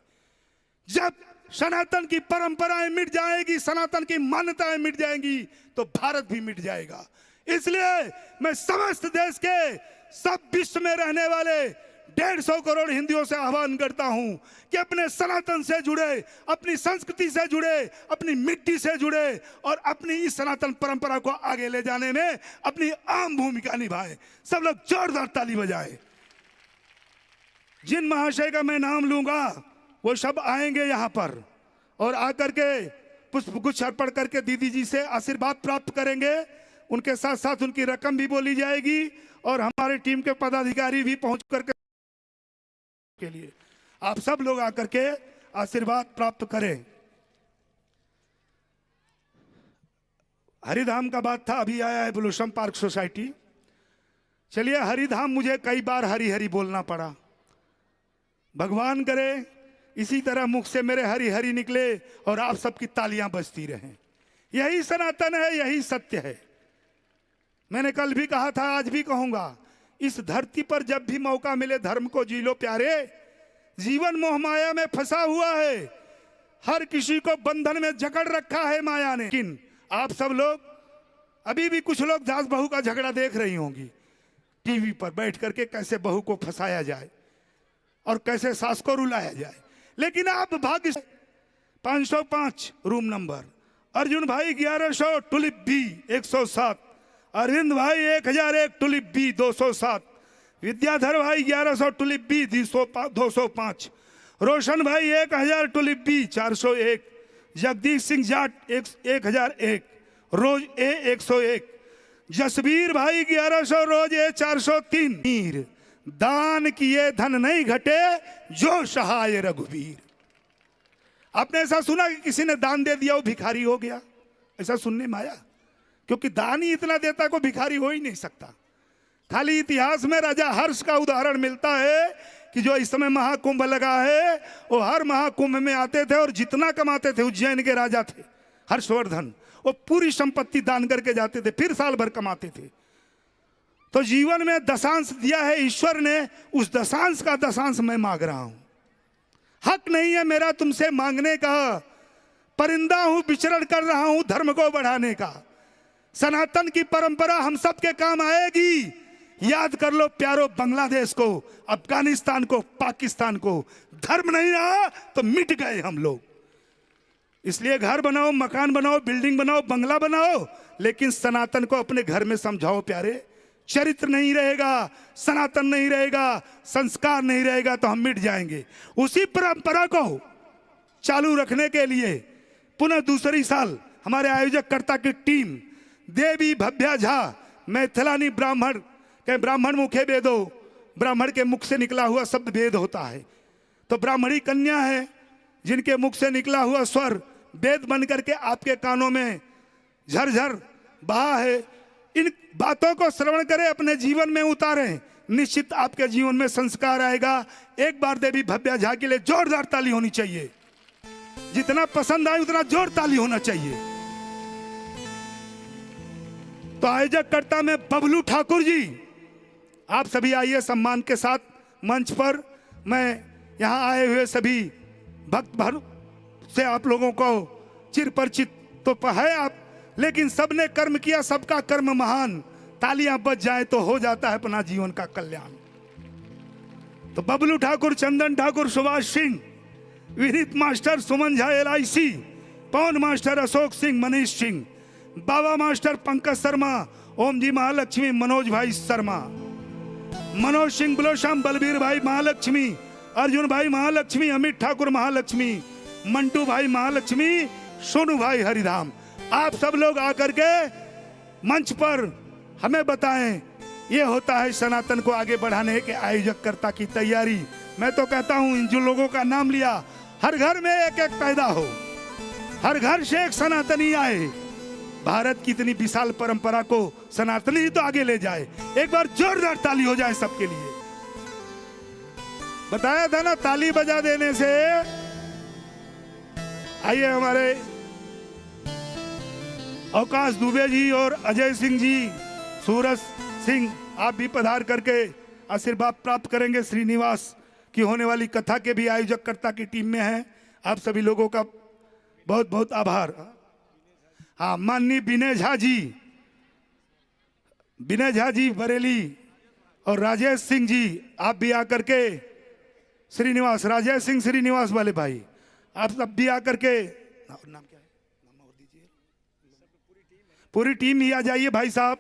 जब सनातन की परंपराएं मिट जाएगी, सनातन की मान्यताएं मिट जाएंगी, तो भारत भी मिट जाएगा। इसलिए मैं समस्त देश के, सब विश्व में रहने वाले 150 करोड़ हिंदुओं से आह्वान करता हूं कि अपने सनातन से जुड़े, अपनी संस्कृति से जुड़े, अपनी मिट्टी से जुड़े और अपनी इस सनातन परंपरा को आगे ले जाने में अपनी अहम भूमिका निभाएं। सब लोग जोरदार ताली बजाएं। जिन महाशय का मैं नाम लूंगा वो सब आएंगे यहाँ पर और आकर के पुष्पगुच्छ अर्पण करके दीदी जी से आशीर्वाद प्राप्त करेंगे। उनके साथ साथ उनकी रकम भी बोली जाएगी और हमारे टीम के पदाधिकारी भी पहुंच करके के लिए आप सब लोग आकर के आशीर्वाद प्राप्त करें। हरिधाम का बात था, अभी आया है ब्लूसम पार्क सोसाइटी। चलिए, हरिधाम मुझे कई बार हरी हरी बोलना पड़ा। भगवान करे इसी तरह मुख से मेरे हरी हरी निकले और आप सबकी तालियां बजती रहें। यही सनातन है, यही सत्य है। मैंने कल भी कहा था, आज भी कहूंगा, इस धरती पर जब भी मौका मिले धर्म को जी लो प्यारे। जीवन मोह माया में फंसा हुआ है, हर किसी को बंधन में जकड़ रखा है माया ने। लेकिन आप सब लोग, अभी भी कुछ लोग दास बहू का झगड़ा देख रही होंगी टीवी पर बैठ करके, कैसे बहू को फंसाया जाए और कैसे सास को रुलाया जाए। लेकिन आप भाग्य 505 रूम नंबर, अर्जुन भाई 1100 टुलिप बी 107, अरविंद भाई 1001 टुलिप बी 207, विद्याधर भाई 1100 टुलिप बी 205, रोशन भाई 1000 टुलिप बी 401, जगदीश सिंह जाट 1001, रोज ए 101, जसबीर भाई 1100, रोज ए 403। दान किए धन नहीं घटे, जो सहाय रघुवीर। आपने ऐसा सुना कि किसी ने दान दे दिया वो भिखारी हो गया? ऐसा सुनने में आया? क्योंकि दान ही इतना देता को भिखारी हो ही नहीं सकता। खाली इतिहास में राजा हर्ष का उदाहरण मिलता है कि जो इस समय महाकुंभ लगा है, वो हर महाकुंभ में आते थे और जितना कमाते थे, उज्जैन के राजा थे हर्षवर्धन, वो पूरी संपत्ति दान करके जाते थे, फिर साल भर कमाते थे। तो जीवन में दशांश दिया है ईश्वर ने, उस दशांश का दशांश मैं मांग रहा हूं। हक नहीं है मेरा तुमसे मांगने का, परिंदा हूं, विचरण कर रहा हूं धर्म को बढ़ाने का। सनातन की परंपरा हम सब के काम आएगी। याद कर लो प्यारो, बांग्लादेश को, अफगानिस्तान को, पाकिस्तान को, धर्म नहीं रहा तो मिट गए हम लोग। इसलिए घर बनाओ, मकान बनाओ, बिल्डिंग बनाओ, बंगला बनाओ, लेकिन सनातन को अपने घर में समझाओ प्यारे। चरित्र नहीं रहेगा, सनातन नहीं रहेगा, संस्कार नहीं रहेगा तो हम मिट जाएंगे। उसी परंपरा को चालू रखने के लिए पुनः दूसरी साल हमारे आयोजक कर्ता की टीम देवी भव्या झा, मैथिलानी ब्राह्मण के ब्राह्मण मुखे वेदो, ब्राह्मण के मुख से निकला हुआ शब्द वेद होता है। तो ब्राह्मणी कन्या है जिनके मुख से निकला हुआ स्वर वेद बन करके आपके कानों में झरझर बहा है। इन बातों को श्रवण करें, अपने जीवन में उतारें, निश्चित आपके जीवन में संस्कार आएगा। एक बार देवी भव्या झा के लिए जोरदार ताली होनी चाहिए। जितना पसंद आए उतना जोर ताली होना चाहिए। तो आयोजक कर्ता में बबलू ठाकुर जी, आप सभी आइए सम्मान के साथ मंच पर। मैं यहां आए हुए सभी भक्त भर से आप लोगों को चिर परिचित तो है आप, लेकिन सबने कर्म किया, सबका कर्म महान। तालियां बज जाए तो हो जाता है अपना जीवन का कल्याण। तो बबलू ठाकुर, चंदन ठाकुर, सुभाष सिंह, विनीत मास्टर, सुमन झा LIC, पवन मास्टर, अशोक सिंह, मनीष सिंह, बाबा मास्टर, पंकज शर्मा, ओम जी महालक्ष्मी, मनोज भाई शर्मा, मनोज सिंह ब्लोशम, बलबीर भाई महालक्ष्मी, अर्जुन भाई महालक्ष्मी, अमित ठाकुर महालक्ष्मी, मंटू भाई महालक्ष्मी, सोनू भाई हरिधाम। आप सब लोग आकर के मंच पर हमें बताएं। ये होता है सनातन को आगे बढ़ाने के आयोजक कर्ता की तैयारी। मैं तो कहता हूं इन जो लोगों का नाम लिया, हर घर में एक एक पैदा हो, हर घर से एक सनातनी आए, भारत की इतनी विशाल परंपरा को सनातनी ही तो आगे ले जाए। एक बार जोरदार ताली हो जाए सबके लिए। बताया था ना ताली बजा देने से। आइए हमारे अवकाश दुबे जी और अजय सिंह जी, सूरज सिंह, आप भी पधार करके आशीर्वाद प्राप्त करेंगे। श्रीनिवास की होने वाली कथा के भी आयोजककर्ता की टीम में हैं। आप सभी लोगों का बहुत बहुत आभार। हाँ, माननीय विनय झा जी बरेली और राजेश सिंह जी, आप भी आकर के, श्रीनिवास, राजेश सिंह श्रीनिवास वाले भाई, आप सब भी आकर के, और नाम क्या है, नाम और दीजिए, पूरी टीम ही आ जाइए भाई साहब।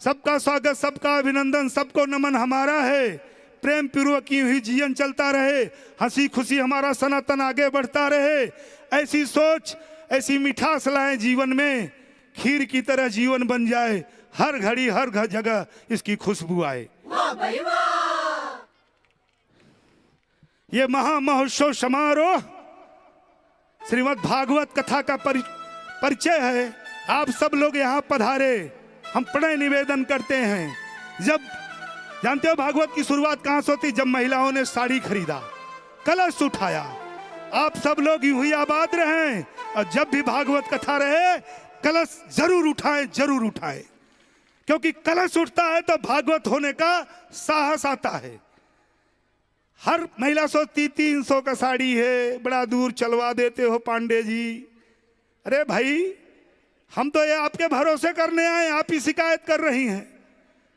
सबका स्वागत, सबका अभिनंदन, सबको नमन हमारा है। प्रेम पूर्वक यूं ही जीवन चलता रहे, हंसी खुशी हमारा सनातन आगे बढ़ता रहे। ऐसी सोच, ऐसी मिठास लाएं जीवन में, खीर की तरह जीवन बन जाए, हर घड़ी हर जगह इसकी खुशबू आए। ये महामहोत्सव समारोह श्रीमद् भागवत कथा का परिचय है। आप सब लोग यहाँ पधारे, हम प्रणय निवेदन करते हैं। जब जानते हो भागवत की शुरुआत कहाँ से होती? जब महिलाओं ने साड़ी खरीदा, कलश उठाया। आप सब लोग यूं ही आबाद रहें, और जब भी भागवत कथा रहे कलश जरूर उठाएं, जरूर उठाएं, क्योंकि कलश उठता है तो भागवत होने का साहस आता है। हर महिला सोचती 300 का साड़ी है, बड़ा दूर चलवा देते हो पांडे जी। अरे भाई, हम तो ये आपके भरोसे करने आए, आप ही शिकायत कर रही हैं।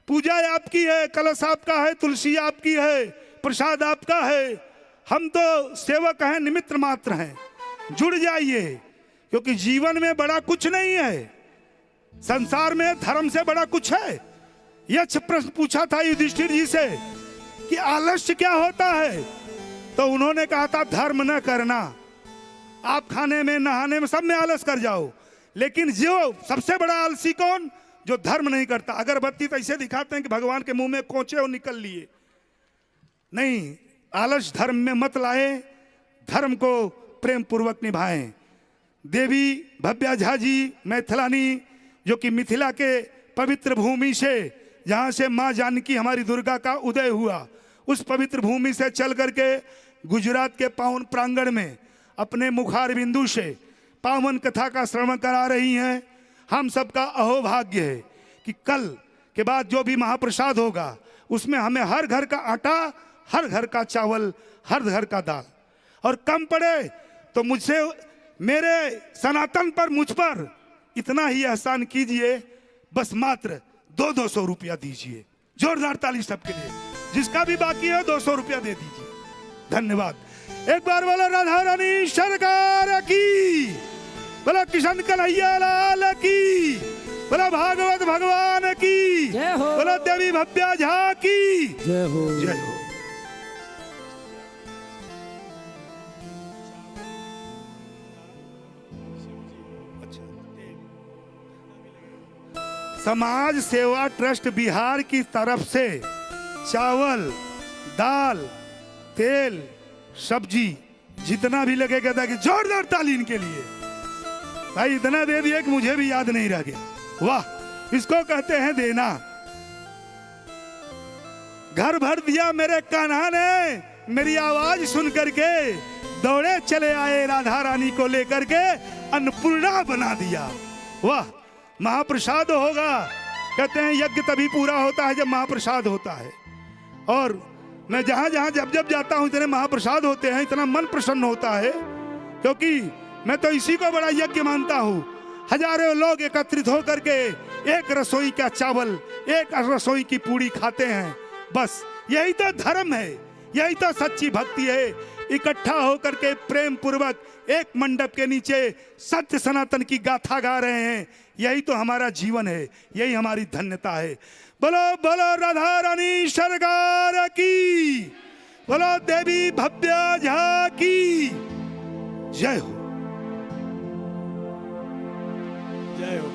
पूजा आपकी है, कलश आपका है, तुलसी आपकी है, प्रसाद आपका है, हम तो सेवक हैं, निमित्त मात्र हैं। जुड़ जाइए, क्योंकि जीवन में बड़ा कुछ नहीं है, संसार में धर्म से बड़ा कुछ है। यक्ष प्रश्न पूछा था युधिष्ठिर जी से कि आलस्य क्या होता है, तो उन्होंने कहा था धर्म न करना। आप खाने में, नहाने में, सब में आलस कर जाओ, लेकिन जो सबसे बड़ा आलसी कौन? जो धर्म नहीं करता। अगरबत्ती तो ऐसे दिखाते हैं कि भगवान के मुंह में कोचे और निकल लिए। नहीं, आलस धर्म में मत लाए, धर्म को प्रेम पूर्वक निभाएं। देवी भव्या झा जी मैथिलानी, जो कि मिथिला के पवित्र भूमि से, जहाँ से माँ जानकी हमारी दुर्गा का उदय हुआ, उस पवित्र भूमि से चल करके गुजरात के पावन प्रांगण में अपने मुखार बिंदु से पावन कथा का श्रवण करा रही हैं। हम सबका अहोभाग्य है कि कल के बाद जो भी महाप्रसाद होगा उसमें हमें हर घर का आटा, हर घर का चावल, हर घर का दाल, और कम पड़े तो मुझसे, मेरे सनातन पर, मुझ पर इतना ही एहसान कीजिए, बस मात्र 200 रुपया दीजिए। जोरदार ताली सबके लिए। जिसका भी बाकी है 200 रुपया दे दीजिए। धन्यवाद। एक बार बोलो राधा रानी सरकार की, बोलो किशन कन्हैया लाल की, बोलो भागवत भगवान की, जय हो। बोलो देवी भव्या झा की जय हो। जय हो। समाज सेवा ट्रस्ट बिहार की तरफ से चावल, दाल, तेल, सब्जी जितना भी लगेगा था कि जोरदार ताली इनके लिए। भाई इतना दे दिया कि मुझे भी याद नहीं रह गया। वाह, इसको कहते हैं देना। घर भर दिया मेरे कान्हा ने, मेरी आवाज सुन करके दौड़े चले आए, राधा रानी को लेकर के अन्नपूर्णा बना दिया। वाह, महाप्रसाद होगा। कहते हैं यज्ञ तभी पूरा होता है जब महाप्रसाद होता है। और मैं जहां जहां जब जब जाता हूं इतने महाप्रसाद होते हैं, इतना मन प्रसन्न होता है, क्योंकि मैं तो इसी को बड़ा यज्ञ मानता हूं। हजारों लोग एकत्रित होकर के एक रसोई का चावल, एक रसोई की पूड़ी खाते हैं। बस यही तो धर्म है, यही तो सच्ची भक्ति है। इकट्ठा होकर के प्रेम पूर्वक एक मंडप के नीचे सत्य सनातन की गाथा गा रहे हैं। यही तो हमारा जीवन है, यही हमारी धन्यता है। बोलो बोलो राधा रानी सरकार की, बोलो देवी भव्या झा की जय हो। जय हो।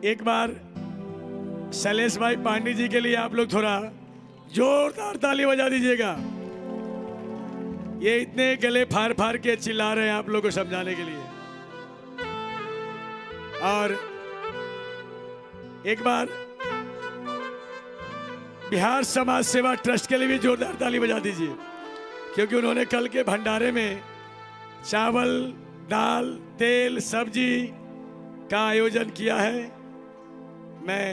एक बार शैलेश भाई पांडे जी के लिए आप लोग थोड़ा जोरदार ताली बजा दीजिएगा। ये इतने गले फाड़ फाड़ के चिल्ला रहे हैं आप लोगों को समझाने के लिए। और एक बार बिहार समाज सेवा ट्रस्ट के लिए भी जोरदार ताली बजा दीजिए, क्योंकि उन्होंने कल के भंडारे में चावल, दाल, तेल, सब्जी का आयोजन किया है। मैं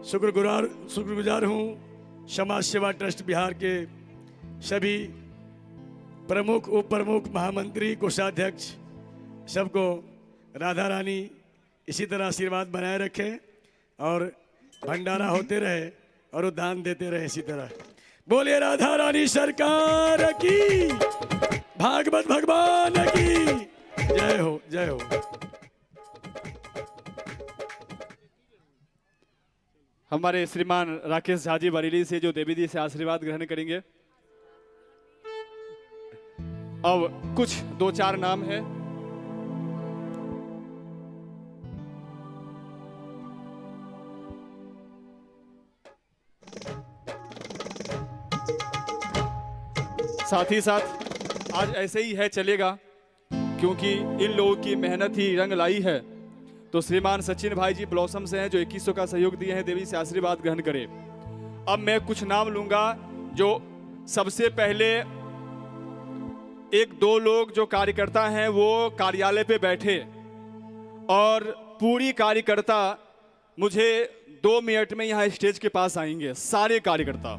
शुक्रगुजार हूँ समाज सेवा ट्रस्ट बिहार के सभी प्रमुख, उप प्रमुख, महामंत्री, कोषाध्यक्ष सबको। राधा रानी इसी तरह आशीर्वाद बनाए रखें और भंडारा होते रहे और वो दान देते रहे इसी तरह। बोलिए राधा रानी सरकार की, भागवत भगवान की जय हो, जय हो। हमारे श्रीमान राकेश झा जी बरेली से जो देवी जी से आशीर्वाद ग्रहण करेंगे। अब कुछ 2-4 नाम है। साथ ही साथ आज ऐसे ही है चलेगा, क्योंकि इन लोगों की मेहनत ही रंग लाई है। तो श्रीमान सचिन भाई जी ब्लॉसम से हैं जो 2100 का सहयोग दिए हैं, देवी से आशीर्वाद ग्रहण करें। अब मैं कुछ नाम लूंगा जो सबसे पहले 1-2 लोग जो कार्यकर्ता हैं वो कार्यालय पे बैठे और पूरी कार्यकर्ता मुझे 2 मिनट में यहाँ स्टेज के पास आएंगे। सारे कार्यकर्ता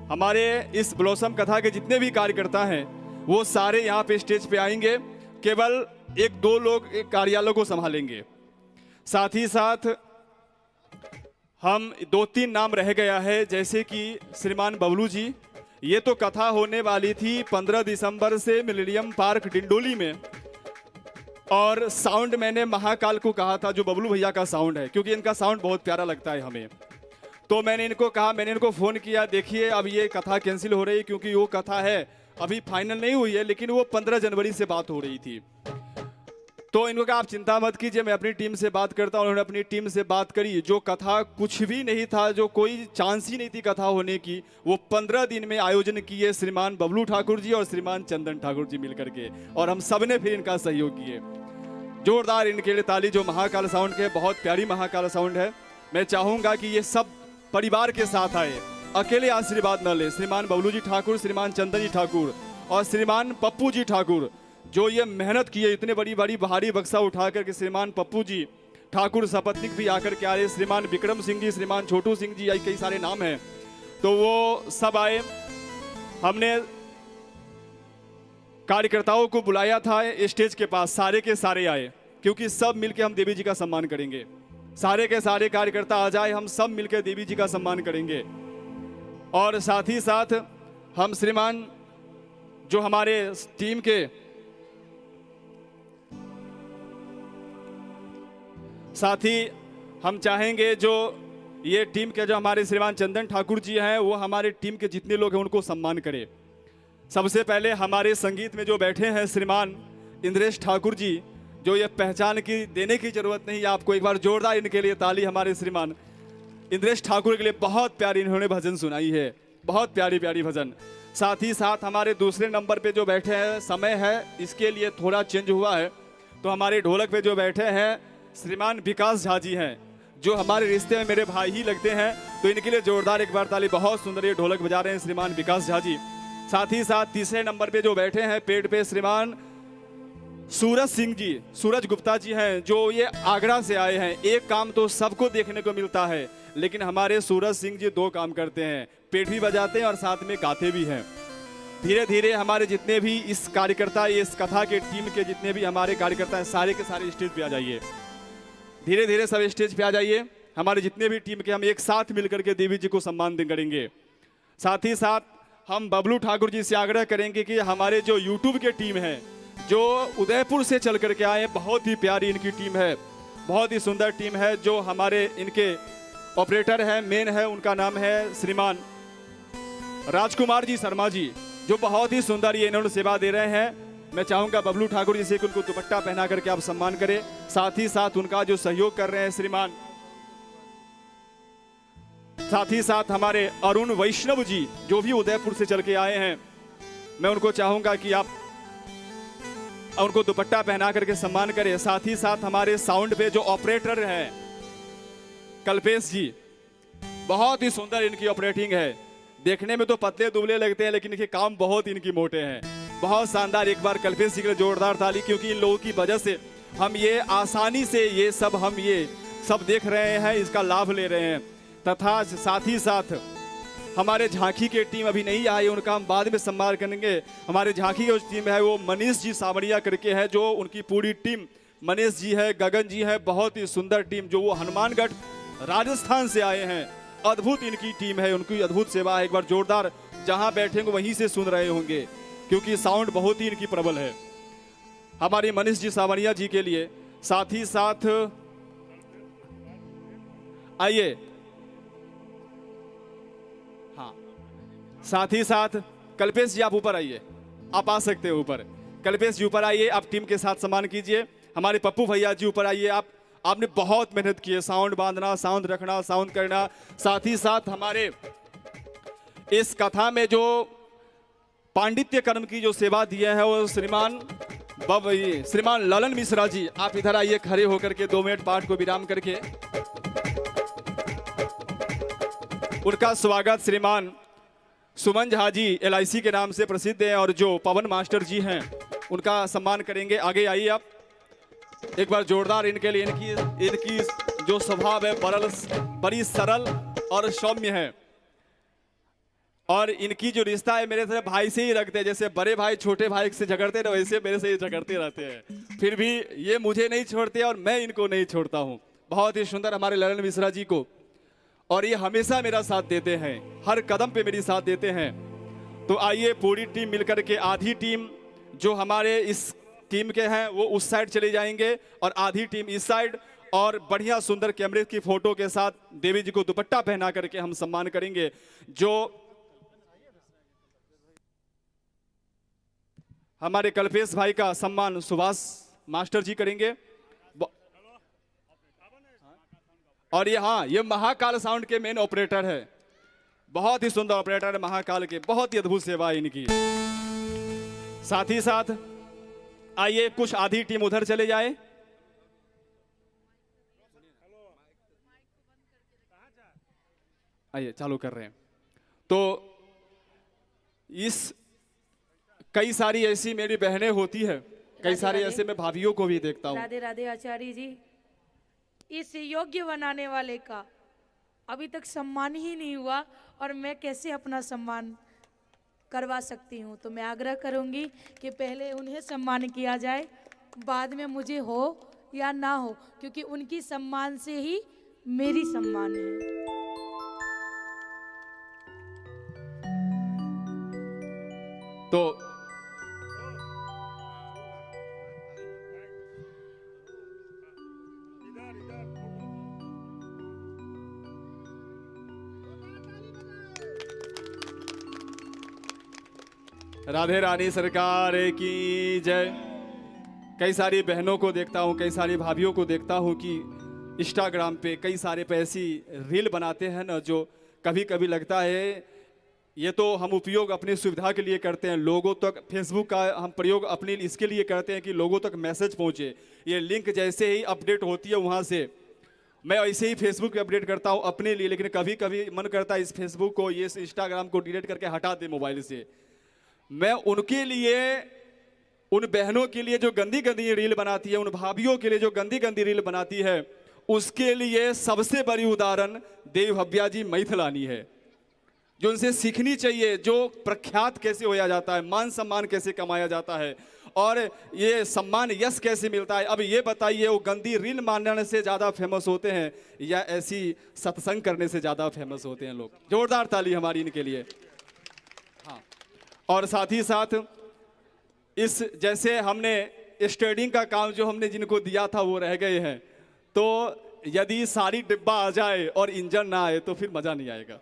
हमारे इस ब्लॉसम कथा के जितने भी कार्यकर्ता हैं वो सारे यहाँ पे स्टेज पे आएंगे। केवल 1-2 लोग कार्यालय को संभालेंगे। साथ ही साथ हम 2-3 नाम रह गया है, जैसे कि श्रीमान बबलू जी। ये तो कथा होने वाली थी 15 दिसंबर से मिलेनियम पार्क डिंडोली में, और साउंड मैंने महाकाल को कहा था जो बबलू भैया का साउंड है, क्योंकि इनका साउंड बहुत प्यारा लगता है हमें। तो मैंने इनको कहा, मैंने इनको फ़ोन किया, देखिए अब ये कथा कैंसिल हो रही है क्योंकि वो कथा है अभी फाइनल नहीं हुई है, लेकिन वो 15 जनवरी से बात हो रही थी। तो इनको कहा आप चिंता मत कीजिए, मैं अपनी टीम से बात करता हूँ। उन्होंने अपनी टीम से बात करी। जो कथा कुछ भी नहीं था, जो कोई चांस ही नहीं थी कथा होने की, वो 15 दिन में आयोजन किए श्रीमान बबलू ठाकुर जी और श्रीमान चंदन ठाकुर जी मिलकर के, और हम सब ने फिर इनका सहयोग किए। जोरदार इनके लिए ताली। जो महाकाल साउंड के बहुत प्यारी महाकाल साउंड है। मैं चाहूँगा कि ये सब परिवार के साथ आए, अकेले आशीर्वाद न ले। श्रीमान बबलू जी ठाकुर, श्रीमान चंदन जी ठाकुर और श्रीमान पप्पू जी ठाकुर जो ये मेहनत किए, इतने बड़ी बड़ी भारी बक्सा उठा करके श्रीमान पप्पू जी ठाकुर सपत्निक भी आकर के आए, श्रीमान विक्रम सिंह जी, श्रीमान छोटू सिंह जी, कई सारे नाम हैं। तो वो सब आए। हमने कार्यकर्ताओं को बुलाया था स्टेज के पास, सारे के सारे आए, क्योंकि सब मिलके हम देवी जी का सम्मान करेंगे। सारे के सारे कार्यकर्ता आ जाए, हम सब मिलकर देवी जी का सम्मान करेंगे। और साथ ही साथ हम श्रीमान जो हमारे टीम के साथी, हम चाहेंगे जो ये टीम के जो हमारे श्रीमान चंदन ठाकुर जी हैं, वो हमारे टीम के जितने लोग हैं उनको सम्मान करें। सबसे पहले हमारे संगीत में जो बैठे हैं श्रीमान इंद्रेश ठाकुर जी, जो ये पहचान की देने की जरूरत नहीं है आपको, एक बार जोरदार इनके लिए ताली। हमारे श्रीमान इंद्रेश ठाकुर के लिए बहुत प्यारी इन्होंने भजन सुनाई है, बहुत प्यारी प्यारी भजन। साथ ही साथ हमारे दूसरे नंबर पे जो बैठे हैं, समय है इसके लिए थोड़ा चेंज हुआ है, तो हमारे ढोलक पे जो बैठे हैं श्रीमान विकास झा जी हैं, जो हमारे रिश्ते में मेरे भाई ही लगते हैं, तो इनके लिए जोरदार एक बार ताली। बहुत सुंदर ये ढोलक बजा रहे हैं श्रीमान विकास झा जी। साथ ही साथ तीसरे नंबर पे जो बैठे हैं पेड़ पे, श्रीमान सूरज सिंह जी, सूरज गुप्ता जी हैं, जो ये आगरा से आए हैं। एक काम तो सबको देखने को मिलता है, लेकिन हमारे सूरज सिंह जी 2 काम करते हैं, पेट भी बजाते हैं और साथ में गाते भी हैं। धीरे धीरे हमारे जितने भी इस कार्यकर्ता, इस कथा के टीम के जितने भी हमारे कार्यकर्ता हैं, सारे के सारे स्टेज पे आ जाइए। धीरे धीरे सब स्टेज पे आ जाइए। हमारे जितने भी टीम के, हम एक साथ मिलकर के देवी जी को सम्मान करेंगे। साथ ही साथ हम बबलू ठाकुर जी से आग्रह करेंगे कि हमारे जो यूट्यूब के टीम है, जो उदयपुर से चल करके आए, बहुत ही प्यारी इनकी टीम है, बहुत ही सुंदर टीम है। जो हमारे इनके ऑपरेटर हैं, मेन है, उनका नाम है श्रीमान राजकुमार जी शर्मा जी, जो बहुत ही सुंदर ये इन्होंने सेवा दे रहे हैं। मैं चाहूँगा बबलू ठाकुर जी से कि उनको दुपट्टा पहना करके आप सम्मान करें। साथ ही साथ उनका जो सहयोग कर रहे हैं साथ ही साथ हमारे अरुण वैष्णव जी जो भी उदयपुर से चल के आए हैं, मैं उनको चाहूंगा कि आप उनको दुपट्टा पहना करके सम्मान करें। साथ ही साथ हमारे साउंड पे जो ऑपरेटर हैं कल्पेश जी, बहुत ही सुंदर इनकी ऑपरेटिंग है। देखने में तो पतले दुबले लगते हैं लेकिन इनके काम बहुत इनकी मोटे हैं, बहुत शानदार। एक बार कल्पेश जी के लिए जोरदार ताली, क्योंकि इन लोगों की वजह से हम ये आसानी से ये सब देख रहे हैं, इसका लाभ ले रहे हैं। तथा साथ ही साथ हमारे झांकी की टीम अभी नहीं आई, उनका हम बाद में सम्मान करेंगे। हमारे झांकी की जो टीम है वो मनीष जी सावरिया करके है, जो उनकी पूरी टीम, मनीष जी है, गगन जी है, बहुत ही सुंदर टीम, जो वो हनुमानगढ़ राजस्थान से आए हैं। अद्भुत इनकी टीम है, उनकी अद्भुत सेवा है। एक बार जोरदार, जहां बैठेंगे वहीं से सुन रहे होंगे क्योंकि साउंड बहुत ही इनकी प्रबल है। हमारे मनीष जी सावरिया जी के लिए साथ ही साथ आइए, हाँ, साथ ही साथ कल्पेश जी आप ऊपर आइए, आप आ सकते हैं ऊपर। कल्पेश जी ऊपर आइए, आप टीम के साथ सम्मान कीजिए। हमारे पप्पू भैया जी ऊपर आइए, आपने बहुत मेहनत की है, साउंड बांधना, साउंड रखना, साउंड करना। साथ ही साथ हमारे इस कथा में जो पांडित्य कर्म की जो सेवा दी है वो श्रीमान ललन मिश्रा जी, आप इधर आइए, खड़े होकर के 2 मिनट पाठ को विराम करके उनका स्वागत। श्रीमान सुमन झा जी LIC के नाम से प्रसिद्ध हैं और जो पवन मास्टर जी हैं उनका सम्मान करेंगे। आगे आइए आप, एक बार जोरदार इनके लिए। इनकी जो स्वभाव है बड़ी सरल और सौम्य है, और इनकी जो रिश्ता है मेरे से भाई से ही रखते हैं। जैसे बड़े भाई छोटे भाई से झगड़ते हैं वैसे मेरे से ही झगड़ते रहते हैं, फिर भी ये मुझे नहीं छोड़ते और मैं इनको नहीं छोड़ता हूँ। बहुत ही सुंदर हमारे ललन मिश्रा जी को, और ये हमेशा मेरा साथ देते हैं, हर कदम पे मेरी साथ देते हैं। तो आइए पूरी टीम मिलकर के, आधी टीम जो हमारे इस टीम के हैं वो उस साइड चले जाएंगे और आधी टीम इस साइड, और बढ़िया सुंदर कैमरे की फोटो के साथ देवी जी को दुपट्टा पहना करके हम सम्मान करेंगे। जो हमारे कल्पेश भाई का सम्मान सुभाष मास्टर जी करेंगे। और ये महाकाल साउंड के मेन ऑपरेटर है, बहुत ही सुंदर ऑपरेटर है महाकाल के, बहुत ही अद्भुत सेवा है इनकी। साथ ही साथ आइए कुछ आधी टीम उधर चले जाए। आइए चालू कर रहे हैं। तो इस कई सारी ऐसी मेरी बहनें होती है, कई सारे ऐसे मैं भाभियों को भी देखता हूँ। राधे राधे आचार्य जी, इस योग्य बनाने वाले का अभी तक सम्मान ही नहीं हुआ और मैं कैसे अपना सम्मान करवा सकती हूँ। तो मैं आग्रह करूँगी कि पहले उन्हें सम्मान किया जाए, बाद में मुझे हो या ना हो, क्योंकि उनकी सम्मान से ही मेरी सम्मान है। तो राधे रानी सरकार की जय। कई सारी बहनों को देखता हूँ, कई सारी भाभियों को देखता हूँ कि इंस्टाग्राम पे कई सारे पे ऐसी रील बनाते हैं ना, जो कभी कभी लगता है ये तो हम उपयोग अपनी सुविधा के लिए करते हैं, लोगों तक फेसबुक का हम प्रयोग अपने इसके लिए करते हैं कि लोगों तक मैसेज पहुँचे। ये लिंक जैसे ही अपडेट होती है वहाँ से मैं ऐसे ही फेसबुक पे अपडेट करता हूँ अपने लिए, लेकिन कभी कभी मन करता है इस फेसबुक को, ये इंस्टाग्राम को डिलीट करके हटा दे मोबाइल से। मैं उनके लिए, उन बहनों के लिए जो गंदी गंदी रील बनाती है, उन भाभियों के लिए जो गंदी गंदी रील बनाती है, उसके लिए सबसे बड़ी उदाहरण देव भव्या जी मैथिलानी है, जो उनसे सीखनी चाहिए, जो प्रख्यात कैसे होया जाता है, मान सम्मान कैसे कमाया जाता है और ये सम्मान यश कैसे मिलता है। अब ये बताइए, वो गंदी रील मारने से ज़्यादा फेमस होते हैं या ऐसी सत्संग करने से ज़्यादा फेमस होते हैं लोग? जोरदार ताली हमारी इनके लिए। हाँ, और साथ ही साथ इस जैसे हमने स्टेडिंग का काम जो हमने जिनको दिया था वो रह गए हैं, तो यदि सारी डिब्बा आ जाए और इंजन ना आए तो फिर मज़ा नहीं आएगा।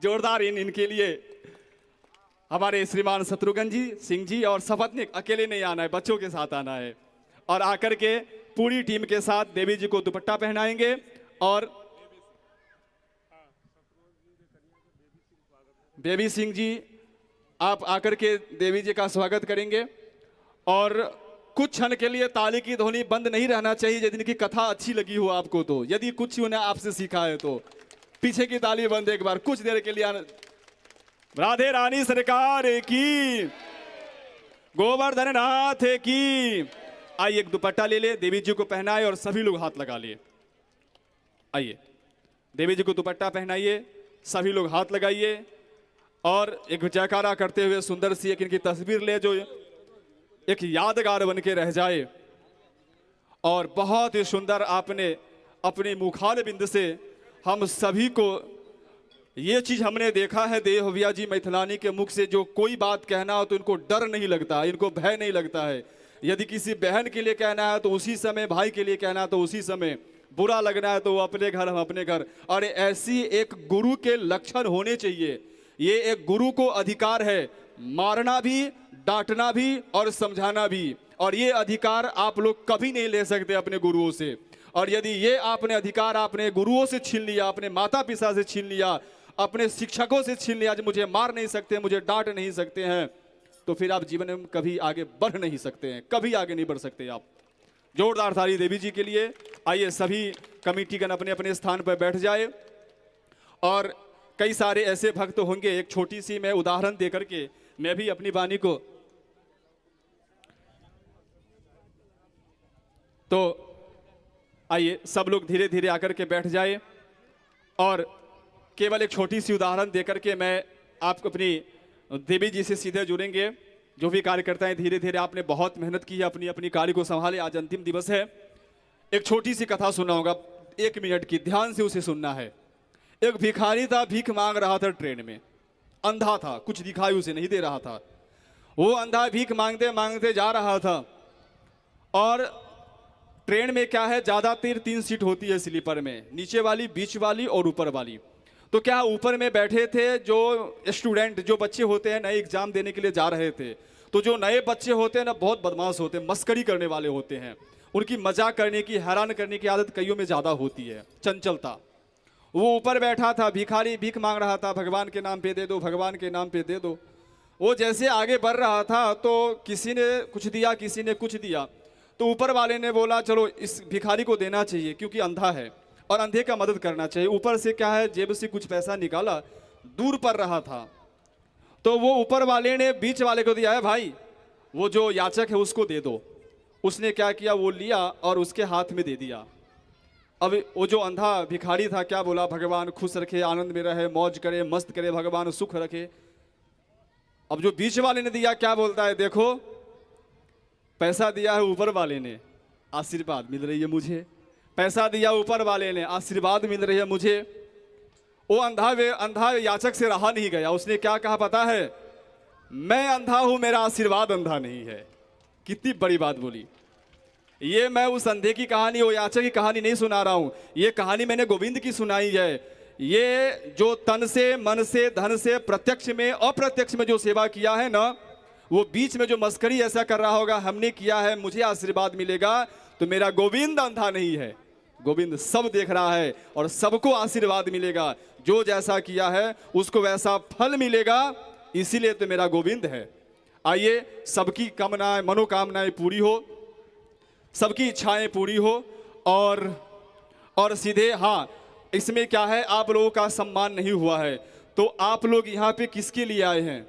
जोरदार इनके लिए हमारे श्रीमान शत्रुघ्न जी सिंह जी और सपत्नीक, अकेले नहीं आना है, बच्चों के साथ आना है, और आकर के पूरी टीम के साथ देवी जी को दुपट्टा पहनाएंगे। और बेबी सिंह जी, आप आकर के देवी जी का स्वागत करेंगे। और कुछ क्षण के लिए ताली की ध्वनि बंद नहीं रहना चाहिए यदि इनकी कथा अच्छी लगी हो आपको तो, यदि कुछ उन्हें आपसे सीखा है तो पीछे की ताली बंद एक बार कुछ देर के लिए। राधे रानी सरकार की, गोवर्धन नाथ की। आइए एक दुपट्टा ले ले, देवी जी को पहनाए और सभी लोग हाथ लगा लिए। आइए देवी जी को दुपट्टा पहनाइए, सभी लोग हाथ लगाइए और एक जयकारा करते हुए सुंदर सी एक इनकी तस्वीर ले जो एक यादगार बन के रह जाए। और बहुत ही सुंदर आपने अपने मुखार बिंद से हम सभी को ये चीज हमने देखा है देव भैया जी मैथिलानी के मुख से, जो कोई बात कहना हो तो इनको डर नहीं लगता, इनको भय नहीं लगता है। यदि किसी बहन के लिए कहना है तो उसी समय, भाई के लिए कहना है तो उसी समय, बुरा लगना है तो वो अपने घर हम अपने घर। और ऐसी एक गुरु के लक्षण होने चाहिए। ये एक गुरु को अधिकार है मारना भी, डांटना भी और समझाना भी, और ये अधिकार आप लोग कभी नहीं ले सकते अपने गुरुओं से। और यदि ये आपने अधिकार अपने गुरुओं से छीन लिया, अपने माता पिता से छीन लिया, अपने शिक्षकों से छीन लिया, जो मुझे मार नहीं सकते, मुझे डांट नहीं सकते हैं, तो फिर आप जीवन में कभी आगे बढ़ नहीं सकते हैं, कभी आगे नहीं बढ़ सकते आप। जोरदार ताली देवी जी के लिए। आइए सभी कमेटीगण अपने अपने स्थान पर बैठ जाए। और कई सारे ऐसे भक्त होंगे, एक छोटी सी मैं उदाहरण दे करके मैं भी अपनी वाणी को, तो आइए सब लोग धीरे धीरे आकर के बैठ जाए। और केवल एक छोटी सी उदाहरण देकर के मैं आपको अपनी देवी जी से सीधे जुड़ेंगे। जो भी कार्यकर्ता हैं, धीरे धीरे आपने बहुत मेहनत की है, अपनी अपनी कार्य को संभाले। आज अंतिम दिवस है। एक छोटी सी कथा सुनना होगा, 1 मिनट की, ध्यान से उसे सुनना है। एक भिखारी था, भीख मांग रहा था ट्रेन में, अंधा था, कुछ दिखाई उसे नहीं दे रहा था। वो अंधा भीख मांगते मांगते जा रहा था। और ट्रेन में क्या है, ज्यादातर 3 सीट होती है स्लीपर में, नीचे वाली, बीच वाली और ऊपर वाली। तो क्या ऊपर में बैठे थे जो स्टूडेंट, जो बच्चे होते हैं नए एग्जाम देने के लिए जा रहे थे। तो जो नए बच्चे होते हैं ना, बहुत बदमाश होते हैं, मस्करी करने वाले होते हैं, उनकी मजाक करने की, हैरान करने की आदत कईयों में ज्यादा होती है, चंचलता। वो ऊपर बैठा था, भिखारी भीख मांग रहा था, भगवान के नाम पे दे दो, भगवान के नाम पे दे दो। वो जैसे आगे बढ़ रहा था तो किसी ने कुछ दिया, किसी ने कुछ दिया। तो ऊपर वाले ने बोला चलो इस भिखारी को देना चाहिए क्योंकि अंधा है और अंधे का मदद करना चाहिए। ऊपर से क्या है, जेब से कुछ पैसा निकाला, दूर पर रहा था। तो वो ऊपर वाले ने बीच वाले को दिया है, भाई वो जो याचक है उसको दे दो। उसने क्या किया, वो लिया और उसके हाथ में दे दिया। अब वो जो अंधा भिखारी था क्या बोला, भगवान खुश रखे, आनंद में रहे, मौज करे, मस्त करे, भगवान सुख रखे। अब जो बीच वाले ने दिया क्या बोलता है, देखो पैसा दिया है ऊपर वाले ने, आशीर्वाद मिल रही है मुझे। पैसा दिया ऊपर वाले ने, आशीर्वाद मिल रही है मुझे। वो अंधा याचक से रहा नहीं गया। उसने क्या कहा पता है, मैं अंधा हूं, मेरा आशीर्वाद अंधा नहीं है। कितनी बड़ी बात बोली। ये मैं उस अंधे की कहानी, वो याचक की कहानी नहीं सुना रहा हूं, ये कहानी मैंने गोविंद की सुनाई है। ये जो तन से, मन से, धन से, प्रत्यक्ष में अप्रत्यक्ष में जो सेवा किया है ना, वो बीच में जो मस्करी ऐसा कर रहा होगा, हमने किया है, मुझे आशीर्वाद मिलेगा, तो मेरा गोविंद अंधा नहीं है। गोविंद सब देख रहा है और सबको आशीर्वाद मिलेगा। जो जैसा किया है उसको वैसा फल मिलेगा, इसीलिए तो मेरा गोविंद है। आइए सबकी कामनाएं, मनोकामनाएं पूरी हो, सबकी इच्छाएं पूरी हो। और सीधे हाँ, इसमें क्या है, आप लोगों का सम्मान नहीं हुआ है। तो आप लोग यहाँ पे किसके लिए आए हैं?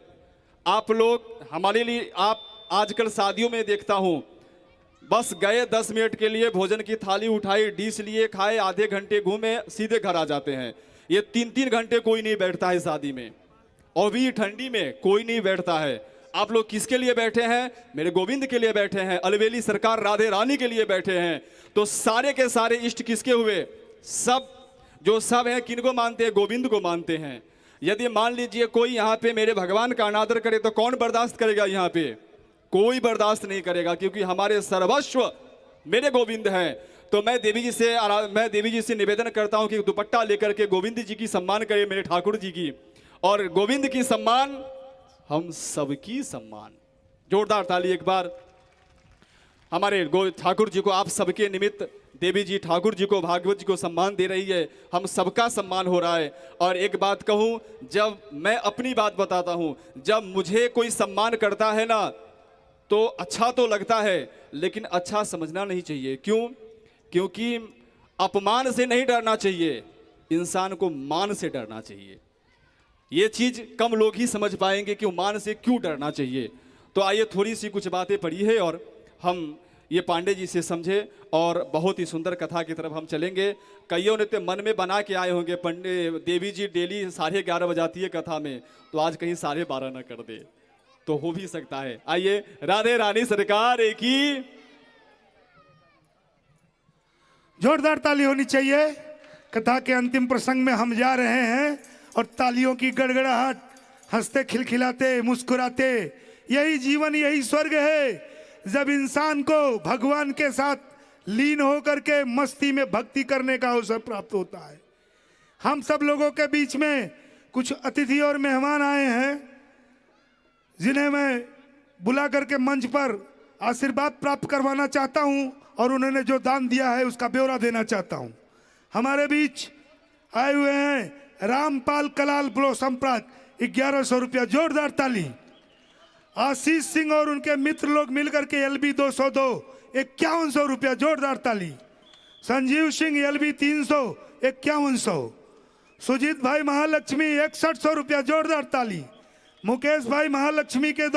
आप लोग हमारे लिए। आप आजकल शादियों में देखता हूँ, बस गए 10 मिनट के लिए, भोजन की थाली उठाई, डिश लिए, खाए, आधे घंटे घूमे, सीधे घर आ जाते हैं। ये 3-3 घंटे कोई नहीं बैठता है शादी में, और भी ठंडी में कोई नहीं बैठता है। आप लोग किसके लिए बैठे हैं? मेरे गोविंद के लिए बैठे हैं, अलवेली सरकार राधे रानी के लिए बैठे हैं। तो सारे के सारे इष्ट किसके हुए? सब जो सब हैं, किनको मानते हैं? गोविंद को मानते हैं। यदि मान लीजिए कोई यहाँ पे मेरे भगवान का अनादर करे तो कौन बर्दाश्त करेगा? यहाँ पे कोई बर्दाश्त नहीं करेगा, क्योंकि हमारे सर्वस्व मेरे गोविंद हैं। तो मैं देवी जी से निवेदन करता हूँ कि दुपट्टा लेकर के गोविंद जी की सम्मान करें, मेरे ठाकुर जी की, और गोविंद की सम्मान हम सबकी सम्मान। जोरदार ताली एक बार हमारे ठाकुर जी को आप सबके निमित्त देवी जी ठाकुर जी को, भागवत जी को सम्मान दे रही है, हम सबका सम्मान हो रहा है। और एक बात कहूँ, जब मैं अपनी बात बताता हूँ, जब मुझे कोई सम्मान करता है ना तो अच्छा तो लगता है, लेकिन अच्छा समझना नहीं चाहिए। क्यों? क्योंकि अपमान से नहीं डरना चाहिए, इंसान को मान से डरना चाहिए। ये चीज़ कम लोग ही समझ पाएंगे कि मान से क्यों डरना चाहिए। तो आइए थोड़ी सी कुछ बातें पढ़ी है और हम ये पांडे जी से समझे और बहुत ही सुंदर कथा की तरफ हम चलेंगे। कईयों ने तो मन में बना के आए होंगे, पंडित देवी जी डेली 11:30 बजाती है कथा में, तो आज कहीं 12:30 ना कर दे, तो हो भी सकता है। आइए, राधे रानी सरकार की जोरदार ताली होनी चाहिए। कथा के अंतिम प्रसंग में हम जा रहे हैं और तालियों की गड़गड़ाहट, हंसते खिलखिलाते मुस्कुराते, यही जीवन, यही स्वर्ग है जब इंसान को भगवान के साथ लीन होकर के मस्ती में भक्ति करने का अवसर प्राप्त होता है। हम सब लोगों के बीच में कुछ अतिथि और मेहमान आए हैं जिन्हें मैं बुला करके मंच पर आशीर्वाद प्राप्त करवाना चाहता हूं और उन्होंने जो दान दिया है उसका ब्यौरा देना चाहता हूं। हमारे बीच आए हुए हैं रामपाल कलाल ब्लोसम प्राग, 1100 रुपया, जोरदार ताली। आशीष सिंह और उनके मित्र लोग मिलकर के LB 202, 5100 रुपया, जोरदार ताली। संजीव सिंह LB 300, 5100। सुजीत भाई महालक्ष्मी 6100 रुपया, जोरदार ताली। मुकेश भाई महालक्ष्मी के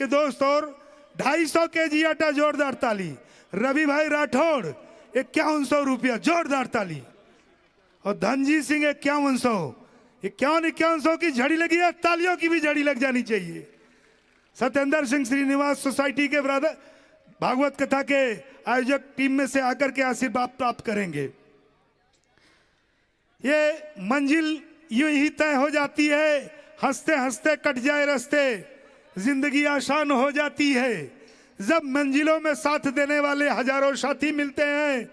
दोस्त और 250 kg आटा, जोरदार ताली। रवि भाई राठौड़ 5100 रुपया, जोरदार ताली। और धनजी सिंह 5100 की झड़ी लगी है, तालियों की भी झड़ी लग जानी चाहिए। सत्येंद्र सिंह श्रीनिवास सोसाइटी के ब्रदर भागवत कथा के आयोजक टीम में से आकर के आशीर्वाद प्राप्त करेंगे। ये मंजिल यूं ही तय हो जाती है, हंसते हंसते कट जाए रास्ते, जिंदगी आसान हो जाती है। जब मंजिलों में साथ देने वाले हजारों साथी मिलते हैं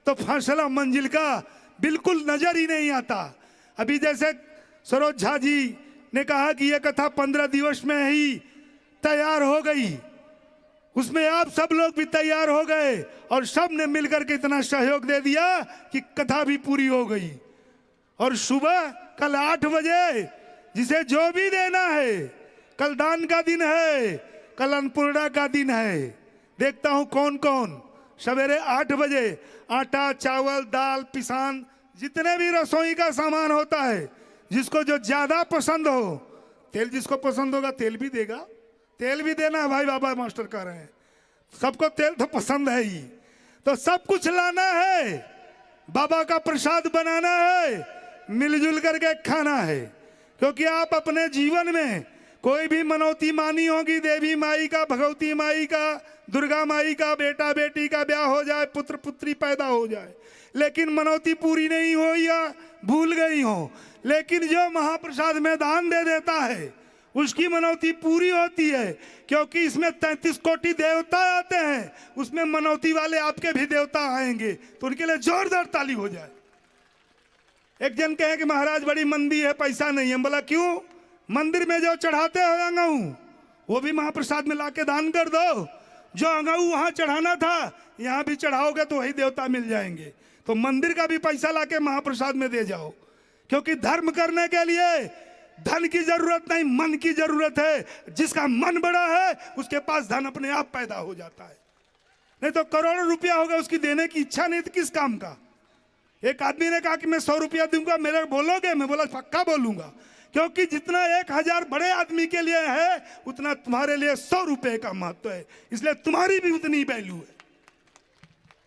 तो फासला मंजिल का बिल्कुल नजर ही नहीं आता। अभी जैसे सरोज झा जी ने कहा कि यह कथा 15 दिवस में ही तैयार हो गई, उसमें आप सब लोग भी तैयार हो गए और सब ने मिलकर के इतना सहयोग दे दिया कि कथा भी पूरी हो गई। और सुबह कल 8 बजे जिसे जो भी देना है, कल दान का दिन है, कल अन्नपूर्णा का दिन है। देखता हूं कौन कौन सवेरे 8 बजे आटा, चावल, दाल, पिसान, जितने भी रसोई का सामान होता है, जिसको जो ज्यादा पसंद हो, तेल जिसको पसंद होगा तेल भी देगा, तेल भी देना है भाई, बाबा मास्टर कह रहे हैं। सबको तेल तो पसंद है ही, तो सब कुछ लाना है, बाबा का प्रसाद बनाना है, मिलजुल करके खाना है। क्योंकि आप अपने जीवन में कोई भी मनौती मानी होगी, देवी माई का, भगवती माई का, दुर्गा माई का, बेटा बेटी का ब्याह हो जाए, पुत्र पुत्री पैदा हो जाए, लेकिन मनौती पूरी नहीं हो या भूल गई हो, लेकिन जो महाप्रसाद में दान दे देता है उसकी मनौती पूरी होती है। क्योंकि इसमें 33 कोटि देवता आते हैं, उसमें मनौती वाले आपके भी देवता आएंगे, तो उनके लिए जोरदार ताली हो जाए। एक जन कहे कि महाराज बड़ी मंदी है, पैसा नहीं है। बोला क्यों? मंदिर में जो चढ़ाते हो अंगाऊ, वो भी महाप्रसाद में लाके दान कर दो। जो अंगाऊ वहां चढ़ाना था यहाँ भी चढ़ाओगे तो वही देवता मिल जाएंगे। तो मंदिर का भी पैसा लाके महाप्रसाद में दे जाओ। क्योंकि धर्म करने के लिए धन की जरूरत नहीं, मन की जरूरत है। जिसका मन बड़ा है उसके पास धन अपने आप पैदा हो जाता है। नहीं तो करोड़ों रुपया होगा, उसकी देने की इच्छा नहीं तो किस काम का। एक आदमी ने कहा कि मैं 100 रुपया दूंगा, मेरे बोलोगे? मैं बोला पक्का बोलूंगा। क्योंकि जितना 1000 बड़े आदमी के लिए है उतना तुम्हारे लिए 100 रुपए का महत्व है, इसलिए तुम्हारी भी उतनी वैल्यू है।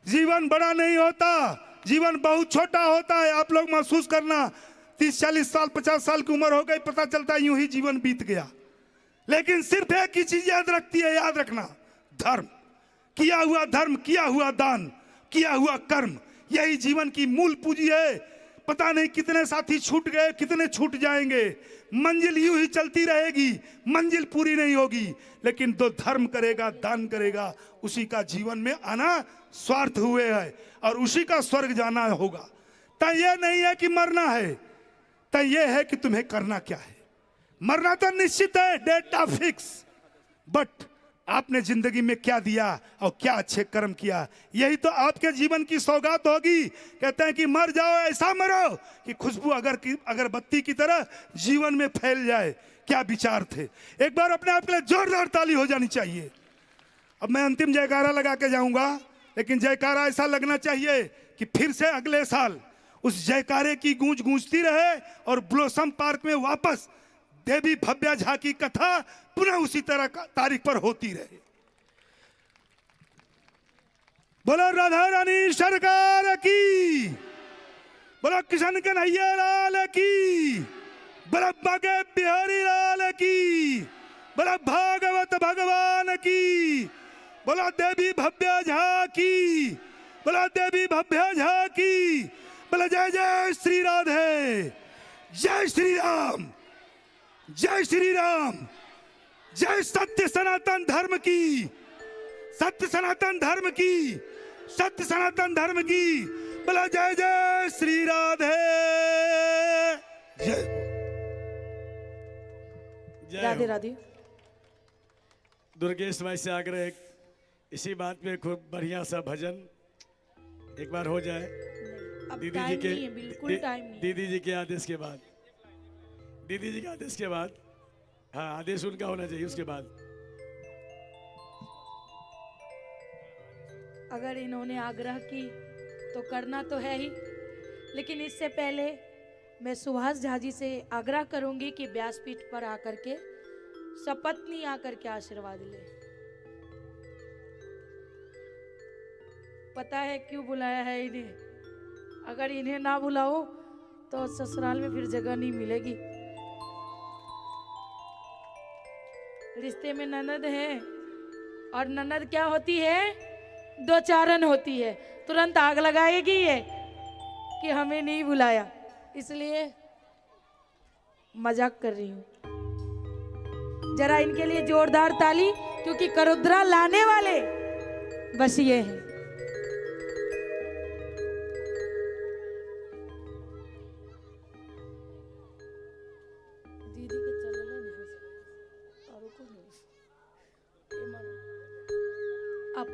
जीवन बड़ा नहीं होता, जीवन बहुत छोटा होता है। आप लोग महसूस करना, 30-40 साल 50 साल की उम्र हो गई, पता चलता है यूं ही जीवन बीत गया। लेकिन सिर्फ एक ही चीज याद रखती है, याद रखना, धर्म, किया हुआ धर्म, किया हुआ दान, किया हुआ कर्म, यही जीवन की मूल पूंजी है। पता नहीं कितने साथी छूट गए, कितने छूट जाएंगे। मंजिल यूं ही चलती रहेगी, मंजिल पूरी नहीं होगी। लेकिन जो धर्म करेगा, दान करेगा, उसी का जीवन में आना स्वार्थ हुए है और उसी का स्वर्ग जाना होगा। तो ये नहीं है कि मरना है, तो ये है कि तुम्हें करना क्या है। मरना तो निश्चित है, डेट ऑफ फिक्स, बट आपने जिंदगी में क्या दिया और क्या अच्छे कर्म किया। यही तो आपके जीवन की सौगात होगी। कहते हैं कि मर जाओ ऐसा मरो कि खुशबू अगरबत्ती की तरह जीवन में फैल जाए। क्या विचार थे। एक बार अपने आप के लिए जोरदार ताली हो जानी चाहिए। अब मैं अंतिम जयकारा लगा के जाऊंगा, लेकिन जयकारा ऐसा लगना चाहिए कि फिर से अगले साल उस जयकारे की गूंज गूंजती रहे और ब्लॉसम पार्क में वापस देवी भव्या झा की कथा पुनः उसी तरह तारीख पर होती रहे। बोलो राधा रानी सरकार की, बोलो किशन कन्हैया लाल की, बोलो बागे बिहारी लाल की, बोलो भागवत भगवान की, बोलो देवी भव्या झा की, बोलो देवी भव्या झा की, बोलो जय जय श्री राधे, जय श्री राम, जय श्री राम, जय सत्य सनातन धर्म की, सत्य सनातन धर्म की, सत्य सनातन धर्म की, बोलो जय जय श्री राधे, जय राधे राधे। दुर्गेश भाई से आग्रह है, इसी बात पे खूब बढ़िया सा भजन एक बार हो जाए। अब दीदी जी टाइम के नहीं है, बिल्कुल टाइम नहीं है। दीदी जी के आदेश के बाद, दीदी जी के आदेश के बाद, हाँ आदेश उनका होना चाहिए। उसके बाद अगर इन्होंने आग्रह की तो करना तो है ही, लेकिन इससे पहले मैं सुभाष झा जी से आग्रह करूंगी कि व्यासपीठ पर आकर के सपत्नी आकर के आशीर्वाद ले। पता है क्यों बुलाया है इन्हें? अगर इन्हें ना बुलाओ तो ससुराल में फिर जगह नहीं मिलेगी। रिश्ते में ननद है, और ननद क्या होती है? दो चारन होती है। तुरंत आग लगाएगी ये कि हमें नहीं बुलाया, इसलिए मजाक कर रही हूं। जरा इनके लिए जोरदार ताली, क्योंकि करुद्रा लाने वाले बस ये हैं। दीदी के चलने नहीं और को नहीं अब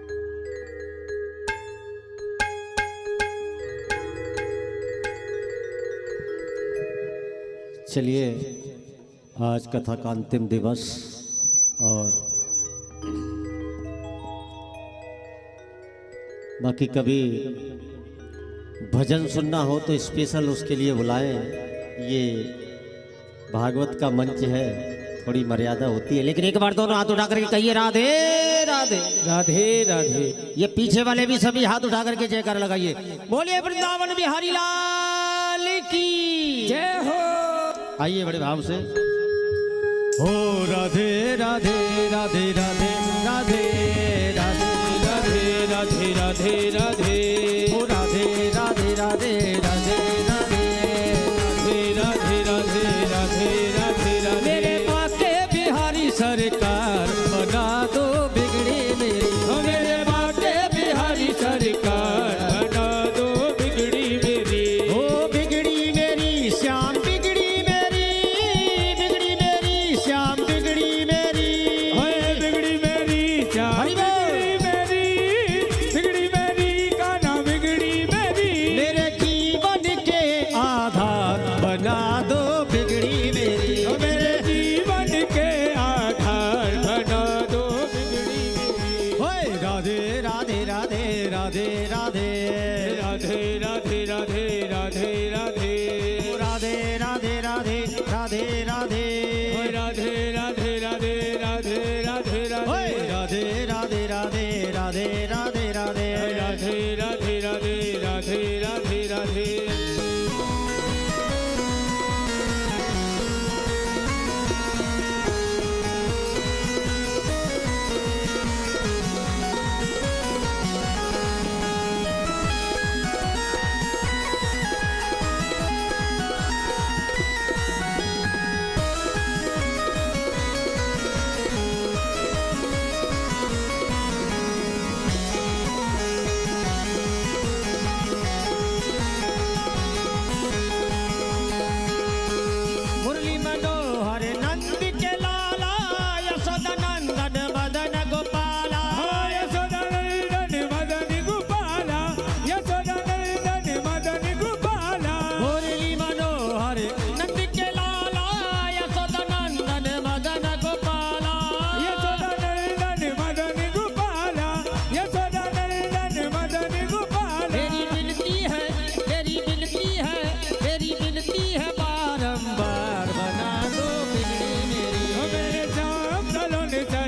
चलिए, आज कथा का अंतिम दिवस, और बाकी कभी भजन सुनना हो तो स्पेशल उसके लिए बुलाएं। ये भागवत का मंच है, थोड़ी मर्यादा होती है, लेकिन एक बार दोनों हाथ उठा करके कहिए राधे राधे राधे राधे। ये पीछे वाले भी सभी हाथ उठा करके जयकार लगाइए। बोलिए वृंदावन बिहारी लाल की जय हो। आइए बड़े भाव से। हो राधे राधे राधे राधे राधे राधे राधे राधे राधे हो राधे राधे राधे राधे राधे राधे राधे राधे राधे। मेरे बाके बिहारी सरकार बना दो बिगड़ी मेरी। मेरे बाके बिहारी सरकार बना दो बिगड़ी मेरी। हो बिगड़ी मेरी श्याम बिगड़ी मेरी, बिगड़ी मेरी श्याम बिगड़ी मेरी। होए बिगड़ी मेरी श्याम बिगड़ी मेरी, बिगड़ी मेरी कान्हा बिगड़ी मेरी। मेरे जीवन के आधार बना दो बिगड़ी मेरी। मेरे जीवन के आधार बना दो बिगड़ी मेरी। होए राधे राधे राधे राधे राधे राधे राधे राधे राधे राधे राधे राधे राधे राधे राधे होए राधे राधे राधे राधे राधे होए राधे राधे राधे राधे राधे राधे राधे राधे राधे राधे राधे राधे राधे।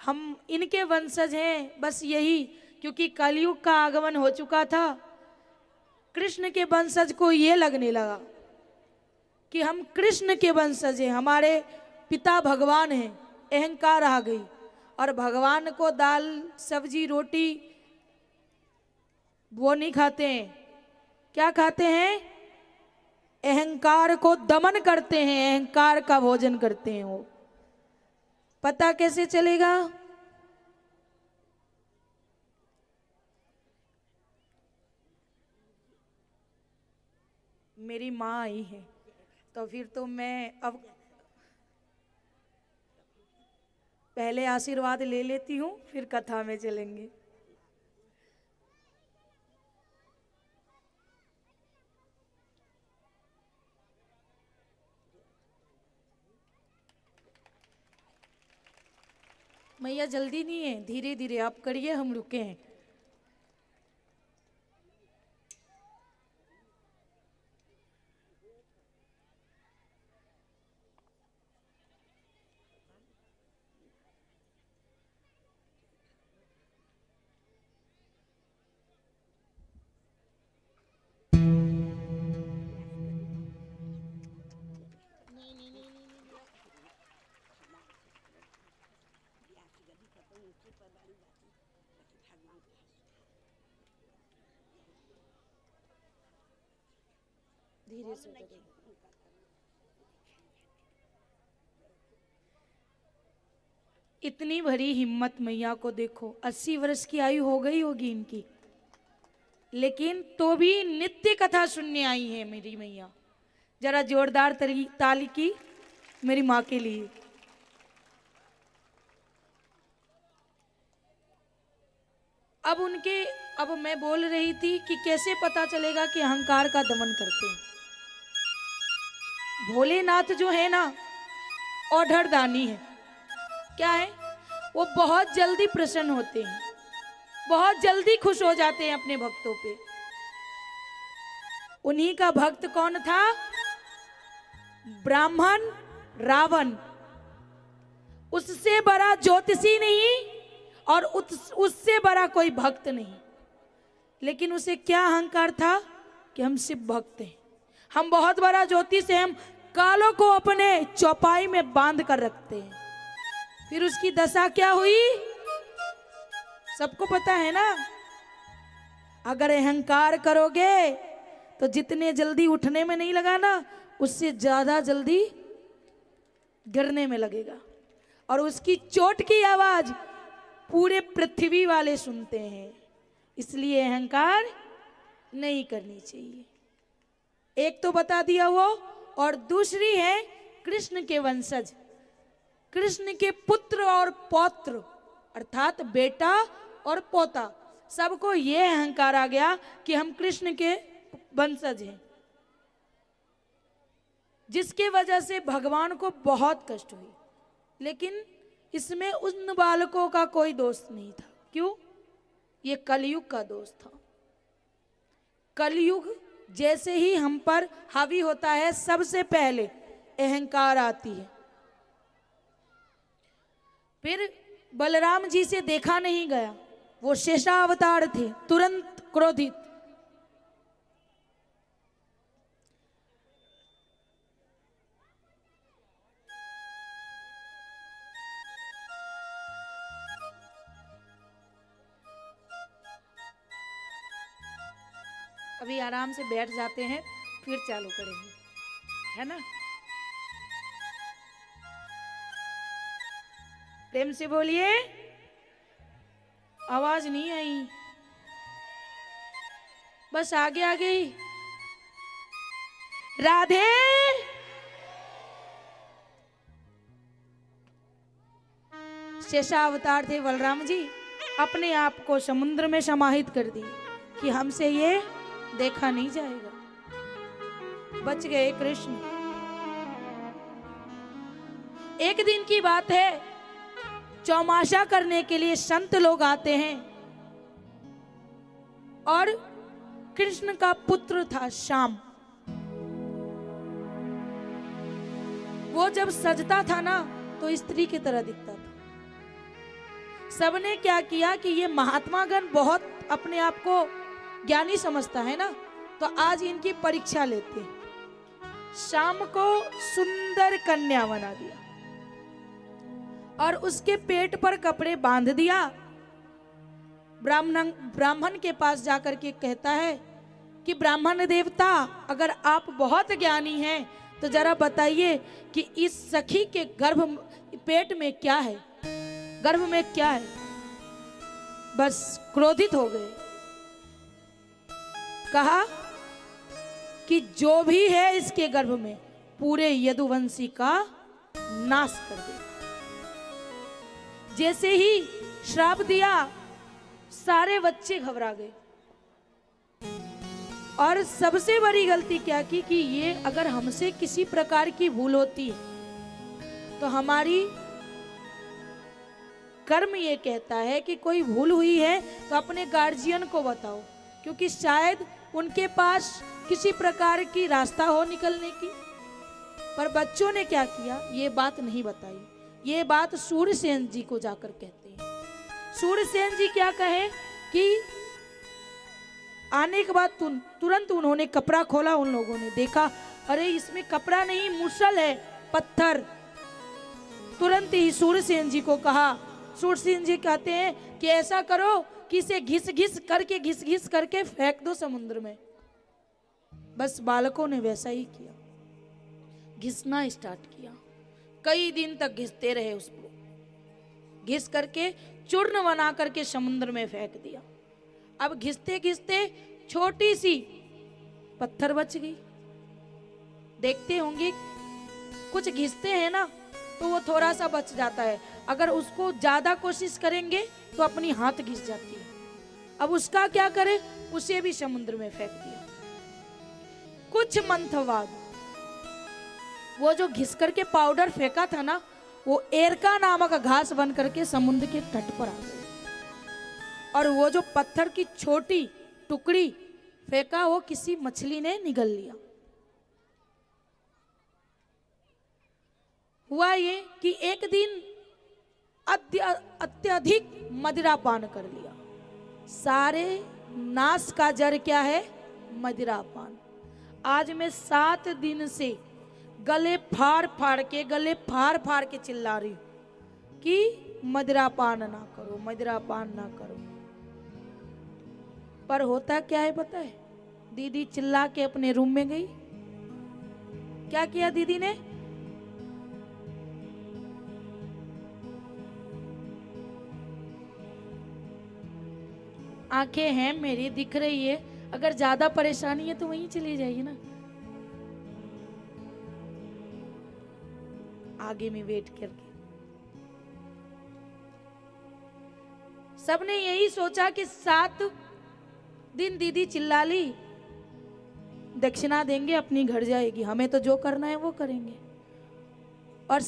हम इनके वंशज हैं, बस यही, क्योंकि कलयुग का आगमन हो चुका था। कृष्ण के वंशज को ये लगने लगा कि हम कृष्ण के वंशज हैं, हमारे पिता भगवान हैं, अहंकार आ गई। और भगवान को दाल सब्जी रोटी वो नहीं खाते हैं, क्या खाते हैं? अहंकार को दमन करते हैं, अहंकार का भोजन करते हैं। वो पता कैसे चलेगा? मेरी माँ आई है, तो फिर तो मैं अब पहले आशीर्वाद ले लेती हूँ, फिर कथा में चलेंगे। मैया जल्दी नहीं है, धीरे धीरे आप करिए, हम रुके हैं। धीरे से करिए। इतनी भरी हिम्मत मैया को देखो, 80 वर्ष की आयु हो गई होगी इनकी, लेकिन तो भी नित्य कथा सुनने आई है मेरी मैया। जरा जोरदार ताली की मेरी माँ के लिए। अब मैं बोल रही थी कि कैसे पता चलेगा कि अहंकार का दमन करते हैं। भोलेनाथ जो है ना, औढ़ दानी है। क्या है? वो बहुत जल्दी प्रसन्न होते हैं, बहुत जल्दी खुश हो जाते हैं अपने भक्तों पे। उन्हीं का भक्त कौन था? ब्राह्मण रावण। उससे बड़ा ज्योतिषी नहीं और उससे बड़ा कोई भक्त नहीं, लेकिन उसे क्या अहंकार था कि हम शिव भक्त हैं, हम बहुत बड़ा ज्योतिष हैं, हम कालों को अपने चौपाई में बांध कर रखते हैं। फिर उसकी दशा क्या हुई सबको पता है ना। अगर अहंकार करोगे तो जितने जल्दी उठने में नहीं लगा ना, उससे ज्यादा जल्दी गिरने में लगेगा। और उसकी चोट की आवाज पूरे पृथ्वी वाले सुनते हैं। इसलिए अहंकार नहीं करनी चाहिए। एक तो बता दिया वो, और दूसरी है कृष्ण के वंशज, कृष्ण के पुत्र और पौत्र, अर्थात बेटा और पोता। सबको ये अहंकार आ गया कि हम कृष्ण के वंशज हैं, जिसके वजह से भगवान को बहुत कष्ट हुई। लेकिन इसमें उन बालकों का कोई दोष नहीं था। क्यों? ये कलयुग का दोष था। कलयुग जैसे ही हम पर हावी होता है, सबसे पहले अहंकार आती है। फिर बलराम जी से देखा नहीं गया, वो शेषावतार थे, तुरंत क्रोधित। अभी आराम से बैठ जाते हैं, फिर चालू करेंगे, है ना। प्रेम से बोलिए, आवाज नहीं आई, बस आगे आगे ही। राधे शेषावतार थे बलराम जी, अपने आप को समुद्र में समाहित कर दिए कि हमसे ये देखा नहीं जाएगा। बच गए कृष्ण। एक दिन की बात है, चौमासा करने के लिए संत लोग आते हैं, और कृष्ण का पुत्र था श्याम। वो जब सजता था ना, तो स्त्री की तरह दिखता था। सबने क्या किया कि ये महात्मागण बहुत अपने आप को ज्ञानी समझता है ना, तो आज इनकी परीक्षा लेते हैं। शाम को सुंदर कन्या बना दिया और उसके पेट पर कपड़े बांध दिया। ब्राह्मण के पास जाकर के कहता है कि ब्राह्मण देवता, अगर आप बहुत ज्ञानी हैं तो जरा बताइए कि इस सखी के पेट में क्या है, गर्भ में क्या है। बस क्रोधित हो गए, कहा कि जो भी है इसके गर्भ में पूरे यदुवंशी का नाश कर दे। जैसे ही श्राप दिया, सारे बच्चे घबरा गए। और सबसे बड़ी गलती क्या की कि ये अगर हमसे किसी प्रकार की भूल होती है तो हमारी कर्म ये कहता है कि कोई भूल हुई है तो अपने गार्जियन को बताओ, क्योंकि शायद उनके पास किसी प्रकार की रास्ता हो निकलने की। पर बच्चों ने क्या किया, ये बात नहीं बताई। ये बात सूर्यसेन जी को जाकर कहते हैं। सूर्यसेन जी क्या कहे कि आने के बाद तुरंत उन्होंने कपड़ा खोला। उन लोगों ने देखा, अरे इसमें कपड़ा नहीं, मूसल है, पत्थर। तुरंत ही सूर्यसेन जी को कहा। सूर्यसेन जी कहते हैं कि ऐसा करो कि इसे घिस घिस करके फेंक दो समुद्र में। बस बालकों ने वैसा ही किया, घिसना स्टार्ट किया। कई दिन तक घिसते रहे उसको, घिस करके चूर्ण बना करके समुद्र में फेंक दिया। अब घिसते घिसते छोटी सी पत्थर बच गई। देखते होंगे कुछ घिसते हैं ना तो वो थोड़ा सा बच जाता है, अगर उसको ज्यादा कोशिश करेंगे तो अपनी हाथ घिस जाती है। अब उसका क्या करे, उसे भी समुद्र में फेंक दिया। कुछ मंथ बाद वो जो घिस करके पाउडर फेंका था ना, वो एरका नामक घास बन करके समुद्र के तट पर आ गई। और वो जो पत्थर की छोटी टुकड़ी फेंका, वो किसी मछली ने निगल लिया। हुआ ये कि एक दिन अत्यधिक मदिरा पान कर लिया। सारे नाश का जड़ क्या है, मदिरा पान। आज मैं 7 दिन से गले फाड़ फाड़ के चिल्ला रही हूं कि मदिरा पान ना करो, मदिरा पान ना करो। पर होता क्या है पता है, दीदी चिल्ला के अपने रूम में गई। क्या किया दीदी ने, आंखें हैं मेरी, दिख रही है, अगर ज्यादा परेशानी है तो वहीं चली जाइए ना, आगे में वेट करके। सबने यही सोचा कि 7 दिन दीदी चिल्ला ली, दक्षिणा देंगे, अपनी घर जाएगी, हमें तो जो करना है वो करेंगे। और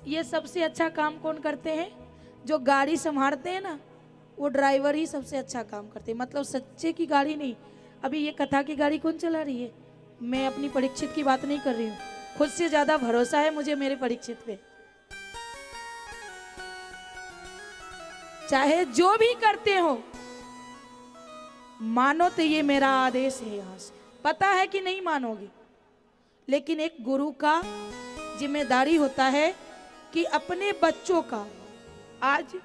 ये सबसे अच्छा काम कौन करते हैं, जो गाड़ी संभालते हैं ना, वो ड्राइवर ही सबसे अच्छा काम करते हैं। मतलब सच्चे की गाड़ी नहीं, अभी ये कथा की गाड़ी कौन चला रही है, मैं अपनी परीक्षित की बात नहीं कर रही हूँ, खुद से ज्यादा भरोसा है मुझे मेरे परीक्षित पे। चाहे जो भी करते हो, मानो तो ये मेरा आदेश है। यहां से पता है कि नहीं मानोगी, लेकिन एक गुरु का जिम्मेदारी होता है कि अपने बच्चों का, आज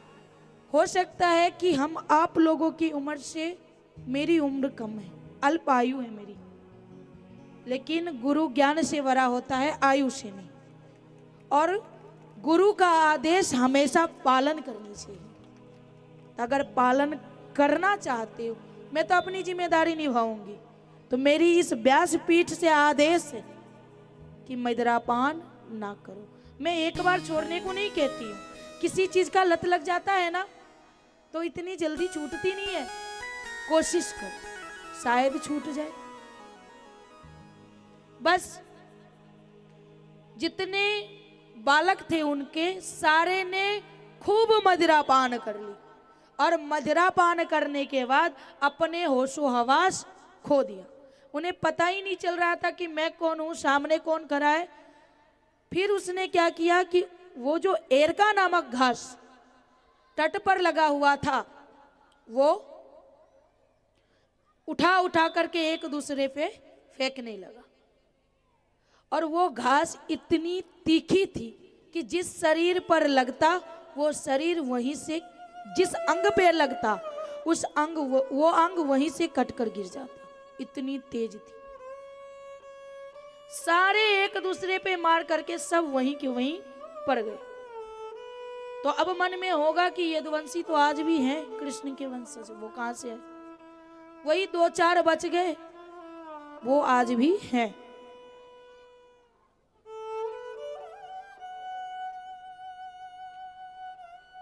हो सकता है कि हम आप लोगों की उम्र से, मेरी उम्र कम है, अल्प आयु है मेरी, लेकिन गुरु ज्ञान से बड़ा होता है, आयु से नहीं। और गुरु का आदेश हमेशा पालन करनी चाहिए। अगर पालन करना चाहते हो, मैं तो अपनी जिम्मेदारी निभाऊंगी, तो मेरी इस व्यासपीठ से आदेश है कि मदिरापान ना करो। मैं एक बार छोड़ने को नहीं कहती हूँ, किसी चीज का लत लग जाता है ना तो इतनी जल्दी छूटती नहीं है, कोशिश करो शायद छूट जाए। बस जितने बालक थे उनके सारे ने खूब मदिरा पान कर ली, और मदिरा पान करने के बाद अपने होशो हवास खो दिया। उन्हें पता ही नहीं चल रहा था कि मैं कौन हूं, सामने कौन खड़ा है। फिर उसने क्या किया कि वो जो एरका नामक घास तट पर लगा हुआ था वो उठा उठा करके एक दूसरे पे फेंकने लगा। और वो घास इतनी तीखी थी कि जिस शरीर पर लगता वो शरीर वहीं से, जिस अंग पे लगता उस अंग वो अंग वहीं से कटकर गिर जाता, इतनी तेज थी। सारे एक दूसरे पे मार करके सब वहीं के वहीं पड़ गए। तो अब मन में होगा कि यदुवंशी तो आज भी हैं कृष्ण के वंशज, वो कहां से है? वही 2-4 बच गए, वो आज भी हैं।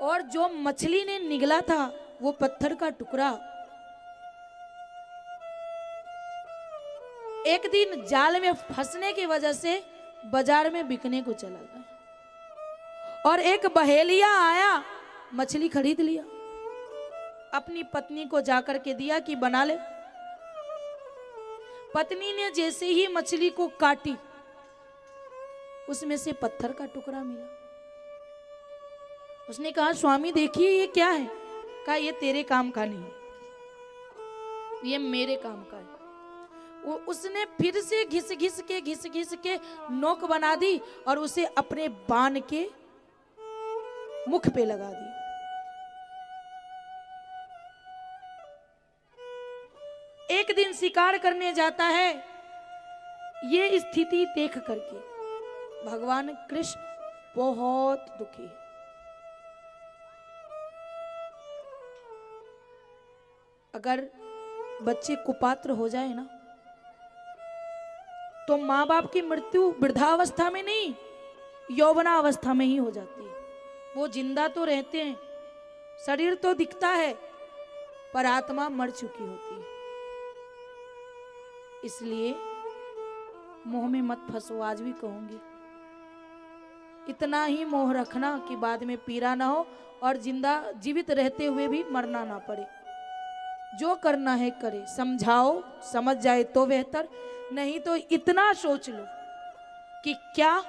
और जो मछली ने निगला था वो पत्थर का टुकड़ा एक दिन जाल में फंसने की वजह से बाजार में बिकने को चला गया। और एक बहेलिया आया, मछली खरीद लिया, अपनी पत्नी को जाकर के दिया कि बना ले। पत्नी ने जैसे ही मछली को काटी, उसमें से पत्थर का टुकड़ा मिला। उसने कहा, स्वामी देखिए ये क्या है? कहा, ये तेरे काम का नहीं, ये मेरे काम का है। उसने फिर से घिस घिस के नोक बना दी और उसे अपने बाण के मुख पे लगा दी। एक दिन शिकार करने जाता है, ये स्थिति देख करके भगवान कृष्ण बहुत दुखी है। अगर बच्चे कुपात्र हो जाए ना, तो माँ बाप की मृत्यु वृद्धावस्था में नहीं, यौवनावस्था में ही हो जाती है। वो जिंदा तो रहते हैं, शरीर तो दिखता है, पर आत्मा मर चुकी होती है। इसलिए मोह में मत फंसो, आज भी कहूंगी। इतना ही मोह रखना कि बाद में पीड़ा ना हो और जीवित रहते हुए भी मरना ना पड़े। जो करना है करे, समझाओ, समझ जाए तो बेहतर, नहीं तो इतना सोच लो कि क्या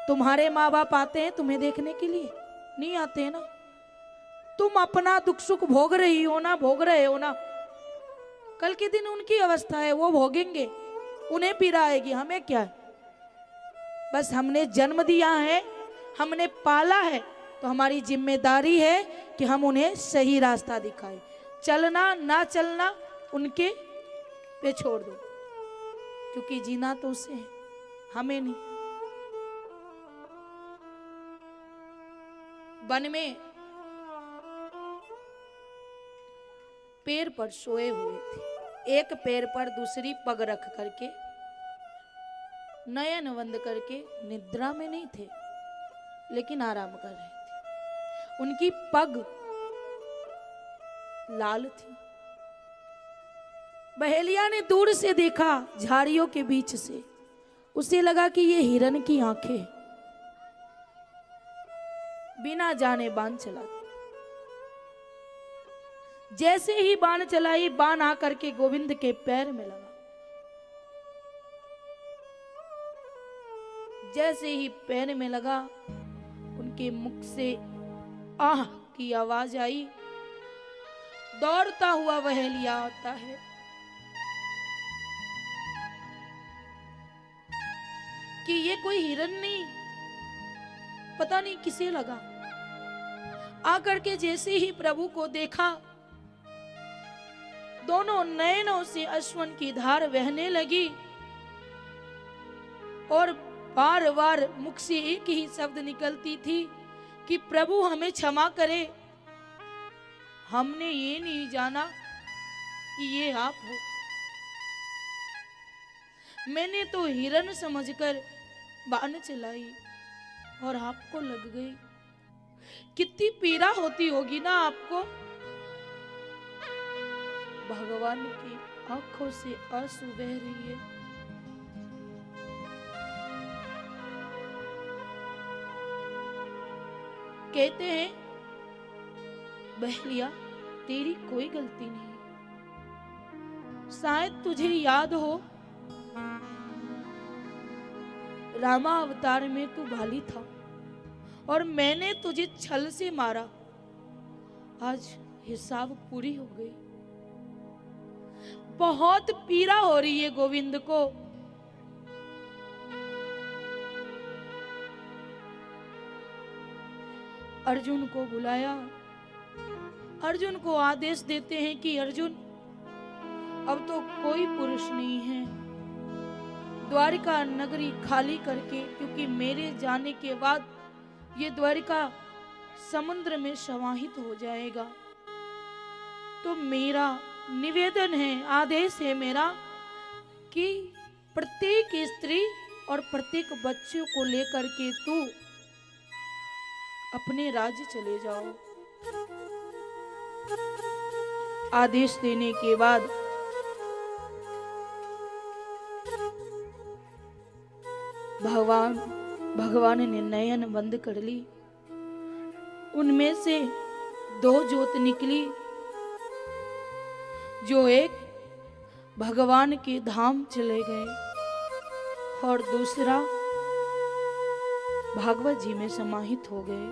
तुम्हारे माँ बाप आते हैं तुम्हें देखने के लिए? नहीं आते हैं ना। तुम अपना दुख सुख भोग रही हो ना, भोग रहे हो ना। कल के दिन उनकी अवस्था है, वो भोगेंगे, उन्हें पीड़ा आएगी, हमें क्या है? बस हमने जन्म दिया है, हमने पाला है, तो हमारी जिम्मेदारी है कि हम उन्हें सही रास्ता दिखाएं। चलना ना चलना उनके पे छोड़ दो, क्योंकि जीना तो उसे है, हमें नहीं। वन में पैर पर सोए हुए थे, एक पैर पर दूसरी पग रख करके, नयन बंद करके, निद्रा में नहीं थे लेकिन आराम कर रहे थे। उनकी पग लाल थी। बहेलिया ने दूर से देखा, झाड़ियों के बीच से, उसे लगा कि ये हिरन की आंखें। बिना जाने बाण चला दी। जैसे ही बाण चलाई, बाण आकर के गोविंद के पैर में लगा। जैसे ही पैर में लगा, उनके मुख से आह की आवाज आई। दौड़ता हुआ बहेलिया आता है। कि ये कोई हिरन नहीं, पता नहीं किसे लगा। आकर के जैसे ही प्रभु को देखा, दोनों नयनों से अश्वन की धार बहने लगी और बार बार मुख से एक ही शब्द निकलती थी कि प्रभु हमें क्षमा करे, हमने ये नहीं जाना कि ये आप हो। मैंने तो हिरन समझकर बाण चलाई और आपको लग गई। कितनी पीड़ा होती होगी ना आपको। भगवान की आंखों से आंसू बह रही है। कहते हैं, बहलिया तेरी कोई गलती नहीं, शायद तुझे याद हो रामा अवतार में तू भाली था और मैंने तुझे छल से मारा। आज हिसाब पूरी हो गई। बहुत पीड़ा हो रही है गोविंद को। अर्जुन को बुलाया, अर्जुन को आदेश देते हैं कि अर्जुन अब तो कोई पुरुष नहीं है, द्वारिका नगरी खाली करके, क्योंकि मेरे जाने के बाद ये द्वारिका समुद्र में समाहित हो जाएगा। तो मेरा निवेदन है, आदेश है मेरा कि प्रत्येक स्त्री और प्रत्येक बच्चे को लेकर के तू अपने राज्य चले जाओ। आदेश देने के बाद भगवान ने नयन बंद कर ली। उनमें से 2 ज्योत निकली, जो एक भगवान के धाम चले गए और दूसरा भागवत जी में समाहित हो गए।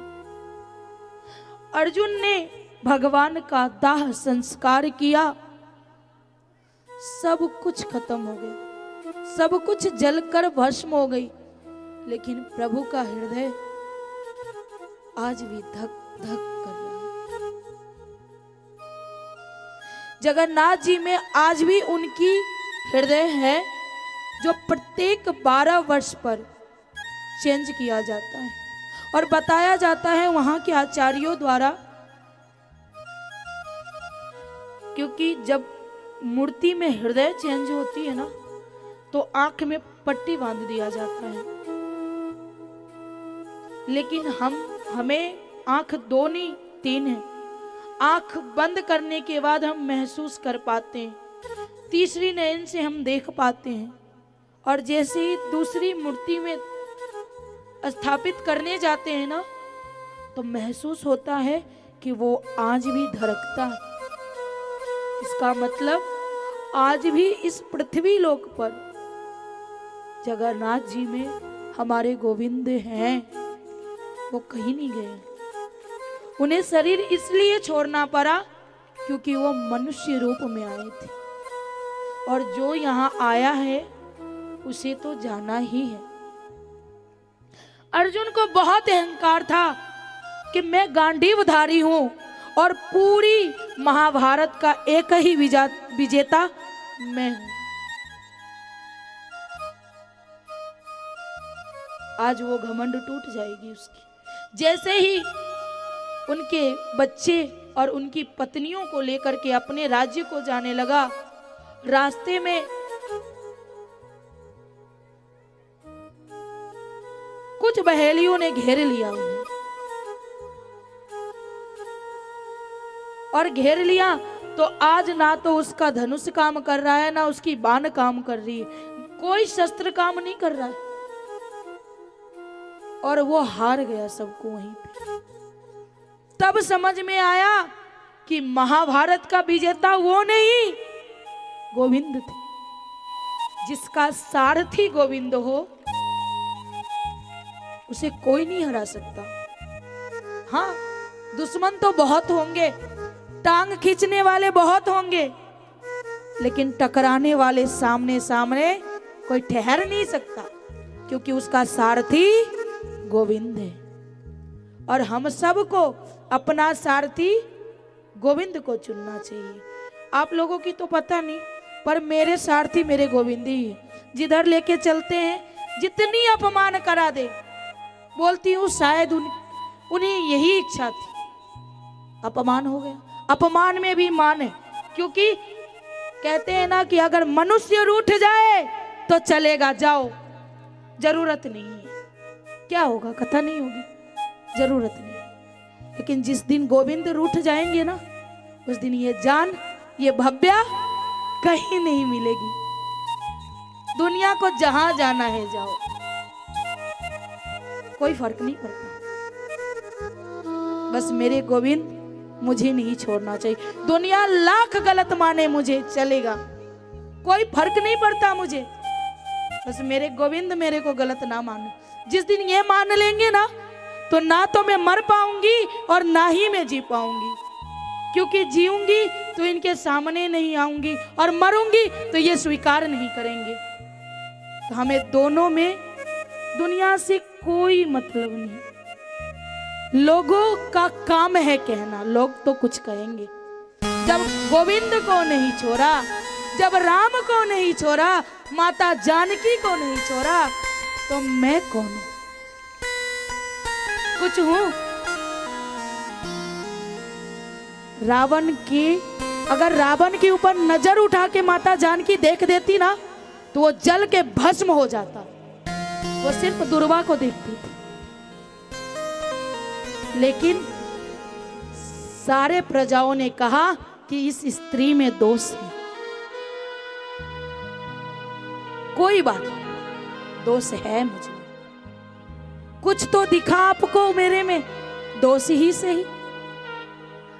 अर्जुन ने भगवान का दाह संस्कार किया, सब कुछ खत्म हो गया, सब कुछ जलकर भस्म हो गई, लेकिन प्रभु का हृदय आज भी धक धक कर रहा है। जगन्नाथ जी में आज भी उनकी हृदय है, जो प्रत्येक 12 वर्ष पर चेंज किया जाता है और बताया जाता है वहां के आचार्यों द्वारा, क्योंकि जब मूर्ति में हृदय चेंज होती है ना, तो आंख में पट्टी बांध दिया जाता है। लेकिन हमें आंख 2 नहीं 3 है। आंख बंद करने के बाद हम महसूस कर पाते हैं, तीसरी नयन से हम देख पाते हैं, और जैसे ही दूसरी मूर्ति में स्थापित करने जाते हैं ना, तो महसूस होता है कि वो आज भी धड़कता है। इसका मतलब आज भी इस पृथ्वी लोक पर जगन्नाथ जी में हमारे गोविंद हैं, वो कहीं नहीं गए। उन्हें शरीर इसलिए छोड़ना पड़ा क्योंकि वो मनुष्य रूप में आए थे, और जो यहाँ आया है उसे तो जाना ही है। अर्जुन को बहुत अहंकार था कि मैं गांडीवधारी हूं और पूरी महाभारत का एक ही विजेता मैं हूं। आज वो घमंड टूट जाएगी उसकी। जैसे ही उनके बच्चे और उनकी पत्नियों को लेकर के अपने राज्य को जाने लगा, रास्ते में कुछ बहेलियों ने घेर लिया उन्हें, और घेर लिया तो आज ना तो उसका धनुष काम कर रहा है, ना उसकी बाण काम कर रही है, कोई शस्त्र काम नहीं कर रहा है, और वो हार गया सबको वहीं पे। तब समझ में आया कि महाभारत का विजेता वो नहीं, गोविंद थे। जिसका सारथी गोविंद हो, उसे कोई नहीं हरा सकता। हाँ, दुश्मन तो बहुत होंगे, टांग खींचने वाले बहुत होंगे, लेकिन टकराने वाले सामने सामने कोई ठहर नहीं सकता, क्योंकि उसका सारथी गोविंद है। और हम सबको अपना सारथी गोविंद को चुनना चाहिए। आप लोगों की तो पता नहीं, पर मेरे सारथी मेरे गोविंद ही है। जिधर लेके चलते हैं, जितनी अपमान करा दे, बोलती हूँ शायद उन्हें यही इच्छा थी, अपमान हो गया। अपमान में भी मान है, क्योंकि कहते हैं ना कि अगर मनुष्य रूठ जाए तो चलेगा, जाओ, जरूरत नहीं है। क्या होगा? कथा नहीं होगी, जरूरत नहीं। लेकिन जिस दिन गोविंद रूठ जाएंगे ना, उस दिन ये जान, ये भव्या कहीं नहीं मिलेगी। दुनिया को जहां जाना है जाओ, कोई फर्क नहीं पड़ता। बस मेरे गोविंद मुझे नहीं छोड़ना चाहिए। दुनिया लाख गलत माने मुझे, चलेगा, कोई फर्क नहीं पड़ता मुझे। बस मेरे गोविंद मेरे को गलत ना माने। जिस दिन ये मान लेंगे ना, तो ना तो मैं मर पाऊंगी और ना ही मैं जी पाऊंगी। क्योंकि जीऊंगी तो इनके सामने नहीं आऊंगी और मरूंगी तो ये स्वीकार नहीं करेंगे। तो हमें दोनों में दुनिया से कोई मतलब नहीं। लोगों का काम है कहना, लोग तो कुछ कहेंगे। जब गोविंद को नहीं छोड़ा, जब राम को नहीं छोड़ा, माता जानकी को नहीं छोड़ा, तो मैं कौन हूं? कुछ हूं? रावण की, अगर रावण के ऊपर नजर उठा के माता जानकी देख देती ना, तो वो जल के भस्म हो जाता। वो सिर्फ दुर्वा को देखती थी। लेकिन सारे प्रजाओं ने कहा कि इस स्त्री में दोष है। कोई बात नहीं, दोष है मुझे। कुछ तो दिखा आपको मेरे में, दोष ही सही।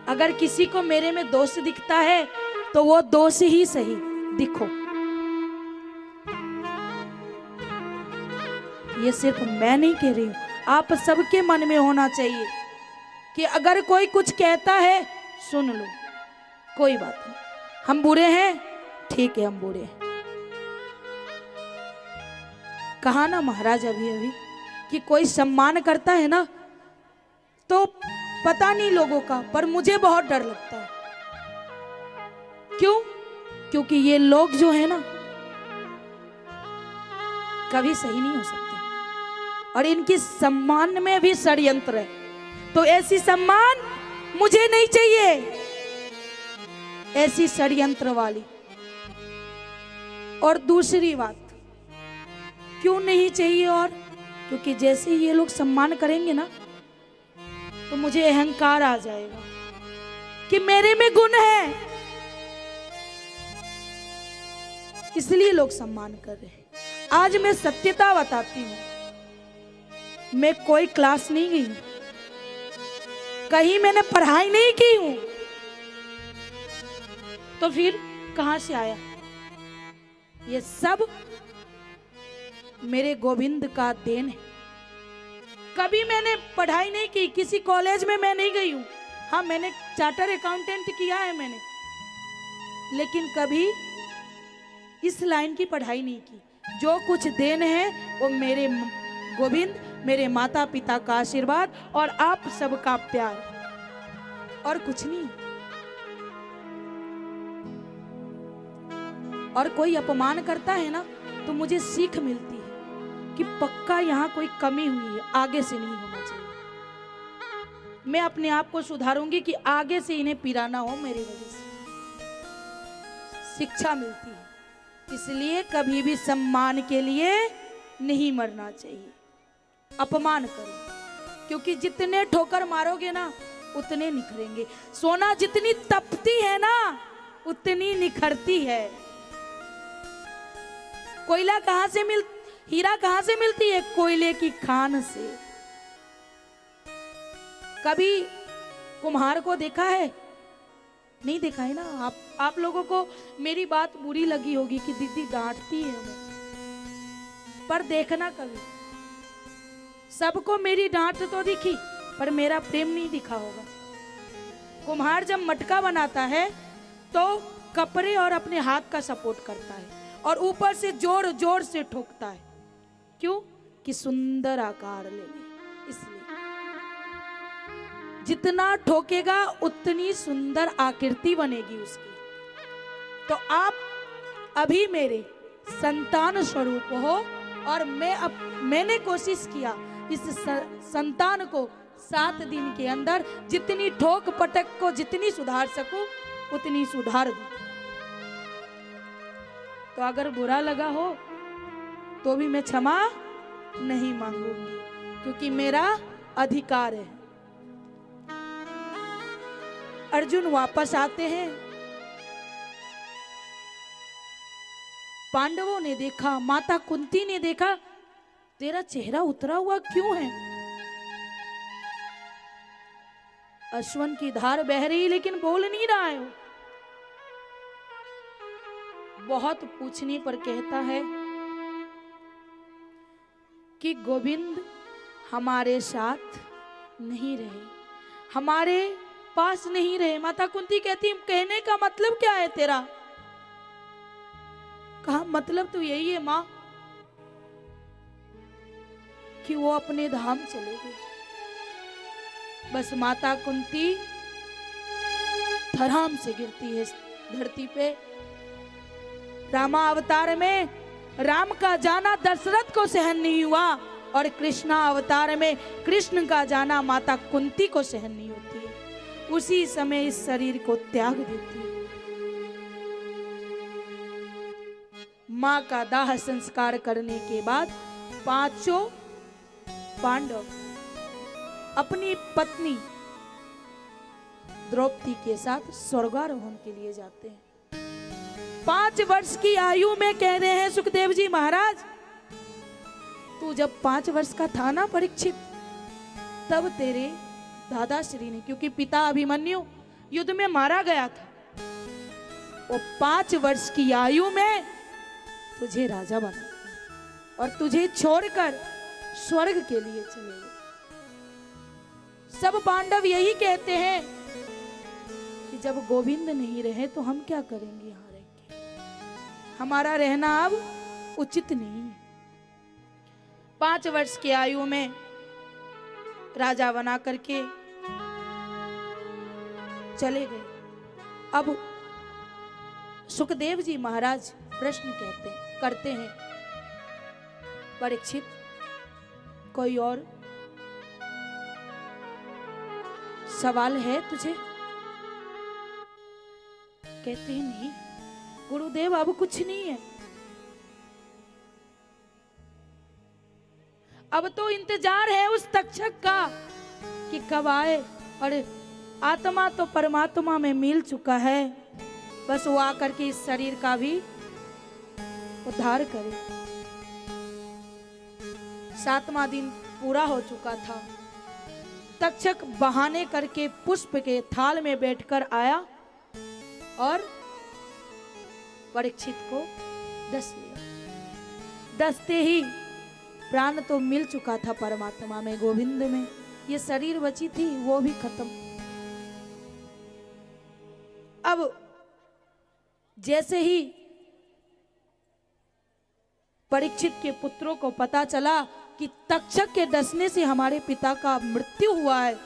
अगर किसी को मेरे में दोष दिखता है तो वो दोष ही सही, दिखो। ये सिर्फ मैं नहीं कह रही हूं, आप सबके मन में होना चाहिए कि अगर कोई कुछ कहता है सुन लो, कोई बात नहीं। हम बुरे हैं, ठीक है, हम बुरे हैं। कहा ना महाराज अभी कि कोई सम्मान करता है ना, तो पता नहीं लोगों का, पर मुझे बहुत डर लगता है। क्यों? क्योंकि ये लोग जो है ना, कभी सही नहीं हो सकते और इनकी सम्मान में भी षड्यंत्र है। तो ऐसी सम्मान मुझे नहीं चाहिए, ऐसी षड्यंत्र वाली। और दूसरी बात क्यों नहीं चाहिए? और क्योंकि जैसे ये लोग सम्मान करेंगे ना, तो मुझे अहंकार आ जाएगा कि मेरे में गुण है, इसलिए लोग सम्मान कर रहे हैं। आज मैं सत्यता बताती हूं, मैं कोई क्लास नहीं गई हूं, कहीं मैंने पढ़ाई नहीं की हूं, तो फिर कहां से आया? ये सब मेरे गोविंद का देन है। कभी मैंने पढ़ाई नहीं की, किसी कॉलेज में मैं नहीं गई हूं। हाँ, मैंने चार्टर अकाउंटेंट किया है मैंने, लेकिन कभी इस लाइन की पढ़ाई नहीं की। जो कुछ देन है वो मेरे गोविंद, मेरे माता पिता का आशीर्वाद और आप सबका प्यार, और कुछ नहीं। और कोई अपमान करता है ना, तो मुझे सीख मिलती है कि पक्का यहाँ कोई कमी हुई है, आगे से नहीं होना चाहिए। मैं अपने आप को सुधारूंगी कि आगे से इन्हें पीड़ा ना हो मेरी वजह से। शिक्षा मिलती है, इसलिए कभी भी सम्मान के लिए नहीं मरना चाहिए। अपमान करो, क्योंकि जितने ठोकर मारोगे ना उतने निखरेंगे। सोना जितनी तपती है ना उतनी निखरती है। कोयला कहां से हीरा कहां से मिलती है? कोयले की खान से। कभी कुम्हार को देखा है? नहीं देखा है ना। आप लोगों को मेरी बात बुरी लगी होगी कि दीदी डांटती है हमें, पर देखना कभी, सबको मेरी डांट तो दिखी पर मेरा प्रेम नहीं दिखा होगा। कुम्हार जब मटका बनाता है तो कपड़े और अपने हाथ का सपोर्ट करता है और ऊपर से जोर जोर से ठोकता है। क्यों? कि सुंदर आकार ले ले। इसलिए जितना ठोकेगा उतनी सुंदर आकृति बनेगी उसकी। तो आप अभी मेरे संतान स्वरूप हो और मैंने कोशिश किया इस संतान को 7 दिन के अंदर जितनी ठोक पटक को जितनी सुधार सकूं उतनी सुधार दूं। तो अगर बुरा लगा हो तो भी मैं क्षमा नहीं मांगूंगी, क्योंकि मेरा अधिकार है। अर्जुन वापस आते हैं। पांडवों ने देखा, माता कुंती ने देखा, तेरा चेहरा उतरा हुआ क्यों है? अश्वन की धार बह रही लेकिन बोल नहीं रहा है। बहुत पूछने पर कहता है कि गोविंद हमारे साथ नहीं रहे, हमारे पास नहीं रहे। माता कुंती कहती कहने का मतलब क्या है तेरा? कहा मतलब तो यही है माँ कि वो अपने धाम चले गए। बस माता कुंती धड़ाम से गिरती है धरती पे। रामा अवतार में राम का जाना दशरथ को सहन नहीं हुआ और कृष्णा अवतार में कृष्ण का जाना माता कुंती को सहन नहीं होती है। उसी समय इस शरीर को त्याग देती है। मां का दाह संस्कार करने के बाद पांचों पांडव अपनी पत्नी द्रौपदी के साथ स्वर्गारोहण के लिए जाते हैं। 5 वर्ष की आयु में कह रहे हैं सुखदेव जी महाराज, तू जब 5 वर्ष का था ना परीक्षित, तब तेरे दादाश्री ने, क्योंकि पिता अभिमन्यु युद्ध में मारा गया था, वो 5 वर्ष की आयु में तुझे राजा बना दिया और तुझे छोड़कर स्वर्ग के लिए चले गए। सब पांडव यही कहते हैं कि जब गोविंद नहीं रहे तो हम क्या करेंगे, यहाँ रह के हमारा रहना अब उचित नहीं है। 5 वर्ष की आयु में राजा बना करके चले गए। अब सुखदेव जी महाराज प्रश्न करते हैं, परीक्षित कोई और सवाल है तुझे? कहते हैं नहीं गुरुदेव, अब कुछ नहीं है। अब तो इंतजार है उस तक्षक का कि कब आए, और आत्मा तो परमात्मा में मिल चुका है, बस वो आकर के इस शरीर का भी उद्धार करे। 7वां दिन पूरा हो चुका था। तक्षक बहाने करके पुष्प के थाल में बैठकर आया और परीक्षित को डस लिया। डसते ही प्राण तो मिल चुका था परमात्मा में, गोविंद में, ये शरीर बची थी वो भी खत्म। अब जैसे ही परीक्षित के पुत्रों को पता चला कि तक्षक के डसने से हमारे पिता का मृत्यु हुआ है,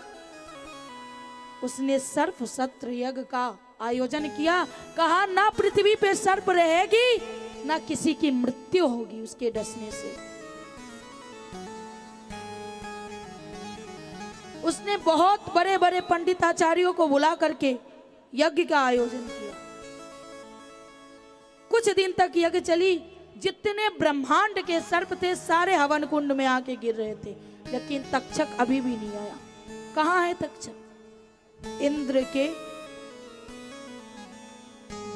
उसने सर्प सत्र यज्ञ का आयोजन किया। कहा ना पृथ्वी पे सर्प रहेगी, ना किसी की मृत्यु होगी उसके डसने से। उसने बहुत बड़े बड़े पंडिताचार्यों को बुला करके यज्ञ का आयोजन किया। कुछ दिन तक यज्ञ चली। जितने ब्रह्मांड के सर्प थे सारे हवन कुंड में आके गिर रहे थे, लेकिन तक्षक अभी भी नहीं आया। कहाँ है तक्षक? इंद्र के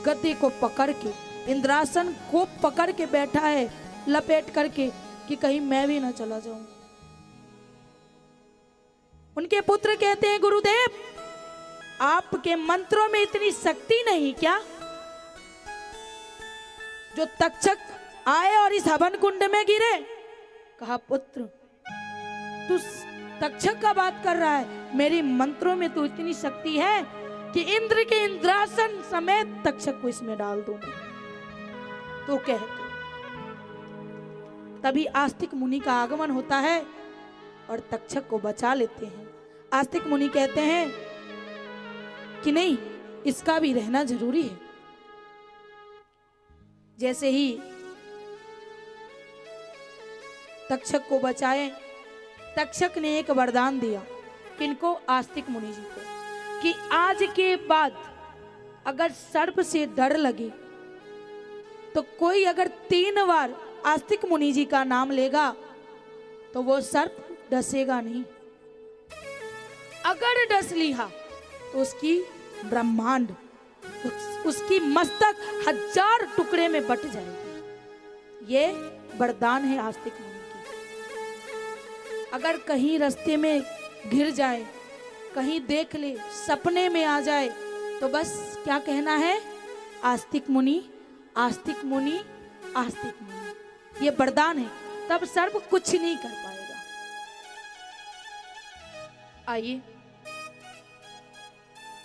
गद्दे को पकड़ के, इंद्रासन को पकड़ के बैठा है लपेट करके कि कहीं मैं भी ना चला जाऊं। उनके पुत्र कहते हैं गुरुदेव, आपके मंत्रों में इतनी शक्ति नहीं क्या जो तक्षक आए और इस हवन कुंड में गिरे? कहा पुत्र तू तक्षक का बात कर रहा है, मेरे मंत्रों में तो इतनी शक्ति है कि इंद्र के इंद्रासन समेत तक्षक को इसमें डाल दूंगा। तो कह तभी आस्तिक मुनि का आगमन होता है और तक्षक को बचा लेते हैं। आस्तिक मुनि कहते हैं कि नहीं, इसका भी रहना जरूरी है। जैसे ही तक्षक को बचाए, तक्षक ने एक वरदान दिया। किनको? आस्तिक मुनि जी को, कि आज के बाद अगर सर्प से डर लगे तो कोई अगर 3 बार आस्तिक मुनि जी का नाम लेगा तो वो सर्प डसेगा नहीं। अगर डस लिया तो उसकी ब्रह्मांड, उसकी मस्तक 1000 टुकड़े में बट जाएगी। ये वरदान है आस्तिक मुनि की। अगर कहीं रास्ते में गिर जाए, कहीं देख ले, सपने में आ जाए, तो बस क्या कहना है? आस्तिक मुनि, आस्तिक मुनि, आस्तिक मुनि। ये वरदान है, तब सर्प कुछ नहीं कर पाएगा। आइए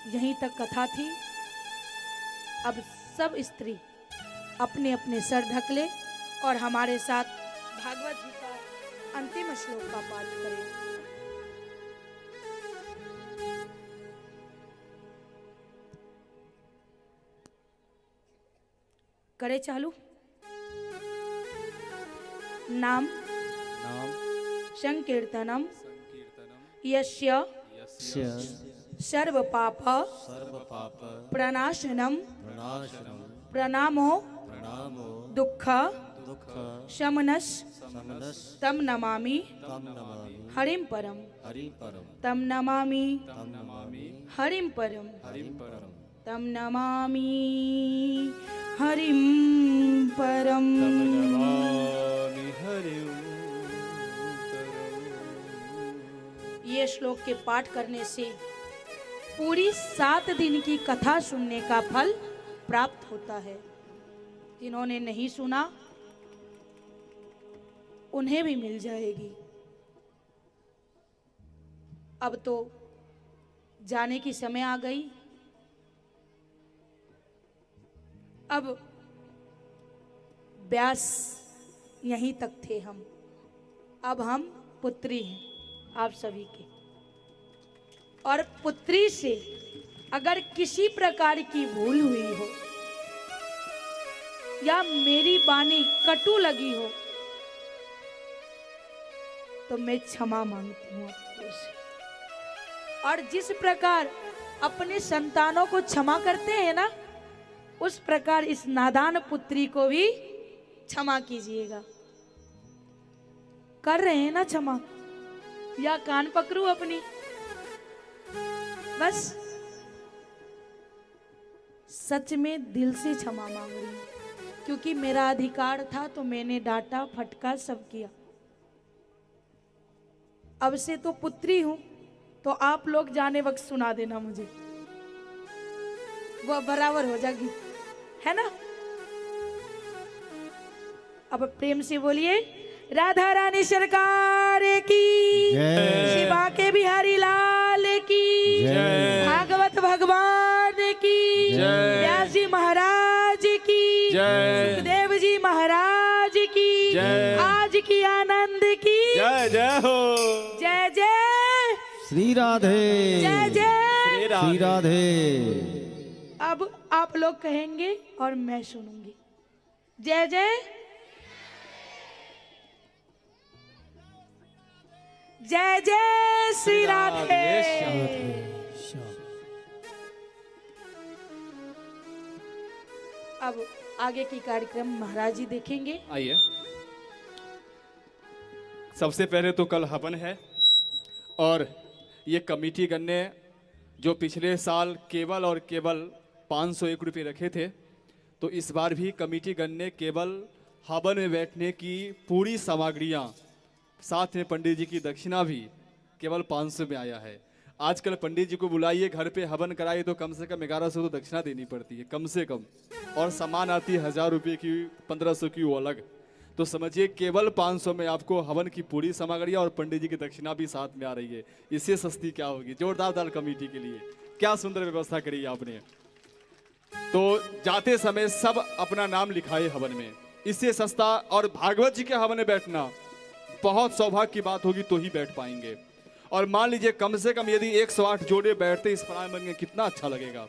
यहीं तक कथा थी। अब सब स्त्री अपने अपने सर ढक ले और हमारे साथ भागवत जी का अंतिम श्लोक का पाठ करें। करे चालू। नाम संकीर्तनम यस्य सर्व पाप प्रणाशनम प्रणामो दुख शमनस तम नमामि हरिम परम तम नमामि हरिम परम तम नमामि हरिम परम। ये श्लोक के पाठ करने से पूरी 7 दिन की कथा सुनने का फल प्राप्त होता है। जिन्होंने नहीं सुना उन्हें भी मिल जाएगी। अब तो जाने की समय आ गई। अब व्यास यहीं तक थे हम, अब हम पुत्री हैं आप सभी के। और पुत्री से अगर किसी प्रकार की भूल हुई हो या मेरी वाणी कटु लगी हो तो मैं क्षमा मांगती हूँ आपको से। और जिस प्रकार अपने संतानों को क्षमा करते हैं ना, उस प्रकार इस नादान पुत्री को भी क्षमा कीजिएगा। कर रहे हैं ना क्षमा, या कान पकड़ू अपनी? बस सच में दिल से क्षमा मांग रही हूं, क्योंकि मेरा अधिकार था तो मैंने डांटा फटका सब किया। अब से तो पुत्री हूं, तो आप लोग जाने वक्त सुना देना मुझे, वो बराबर हो जाएगी, है ना? अब प्रेम से बोलिए राधा रानी सरकार की, शिवा के बिहारी लाल की, भागवत भगवान की, व्यास जी महाराज की, सुखदेव जी महाराज की, आज की आनंद की जय जय हो। जय जय श्री राधे, जय जय श्री राधे। अब आप लोग कहेंगे और मैं सुनूंगी। जय जय जय जय श्री राधे। अब आगे की कार्यक्रम महाराज जी देखेंगे। आइए, सबसे पहले तो कल हवन है और ये कमेटी गन्ने जो पिछले साल केवल और केवल 501 रुपये रखे थे, तो इस बार भी कमेटी गन्ने केवल हवन में बैठने की पूरी सामग्रियाँ, साथ में पंडित जी की दक्षिणा भी केवल 500 में आया है। आजकल पंडित जी को बुलाइए, घर पे हवन कराइए तो कम से कम 1100 तो दक्षिणा देनी पड़ती है कम से कम, और सामान आती है 1000 रुपये की, 1500 की, वो अलग। तो समझिए केवल 500 में आपको हवन की पूरी सामग्री और पंडित जी की दक्षिणा भी साथ में आ रही है। इससे सस्ती क्या होगी? जोरदार दाल कमेटी के लिए क्या सुंदर व्यवस्था करी है आपने। तो जाते समय सब अपना नाम लिखाए हवन में, इससे सस्ता। और भागवत जी के हवन में बैठना बहुत सौभाग्य की बात होगी, तो ही बैठ पाएंगे। और मान लीजिए कम से कम यदि 108 जोड़े बैठते इस प्रांगण में, कितना अच्छा लगेगा,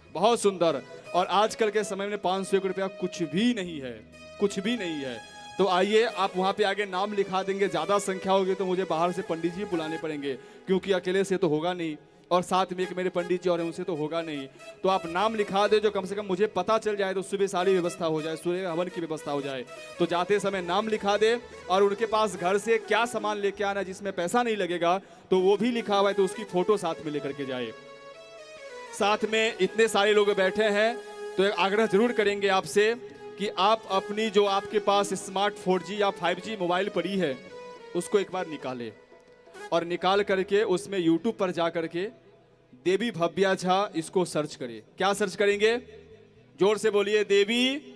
बहुत सुंदर। और आजकल के समय में 501 रुपया कुछ भी नहीं है, कुछ भी नहीं है। तो आइए, आप वहाँ पे आगे नाम लिखा देंगे। ज़्यादा संख्या होगी तो मुझे बाहर से पंडित जी बुलाने पड़ेंगे, क्योंकि अकेले से तो होगा नहीं, और साथ में एक मेरे पंडित जी और उनसे तो होगा नहीं। तो आप नाम लिखा दे, जो कम से कम मुझे पता चल जाए, तो सुबह सारी व्यवस्था हो जाए, सूर्य हवन की व्यवस्था हो जाए। तो जाते समय नाम लिखा दे, और उनके पास घर से क्या सामान लेके आना जिसमें पैसा नहीं लगेगा, तो वो भी लिखा हुआ है, तो उसकी फोटो साथ में लेकर के जाए। साथ में इतने सारे लोग बैठे हैं, तो एक आग्रह जरूर करेंगे आपसे कि आप अपनी जो आपके पास स्मार्ट 4G या 5G मोबाइल पड़ी है, उसको एक बार निकालें, और निकाल करके उसमें यूट्यूब पर जा करके देवी भव्या झा इसको सर्च करें। क्या सर्च करेंगे? जोर से बोलिए, देवी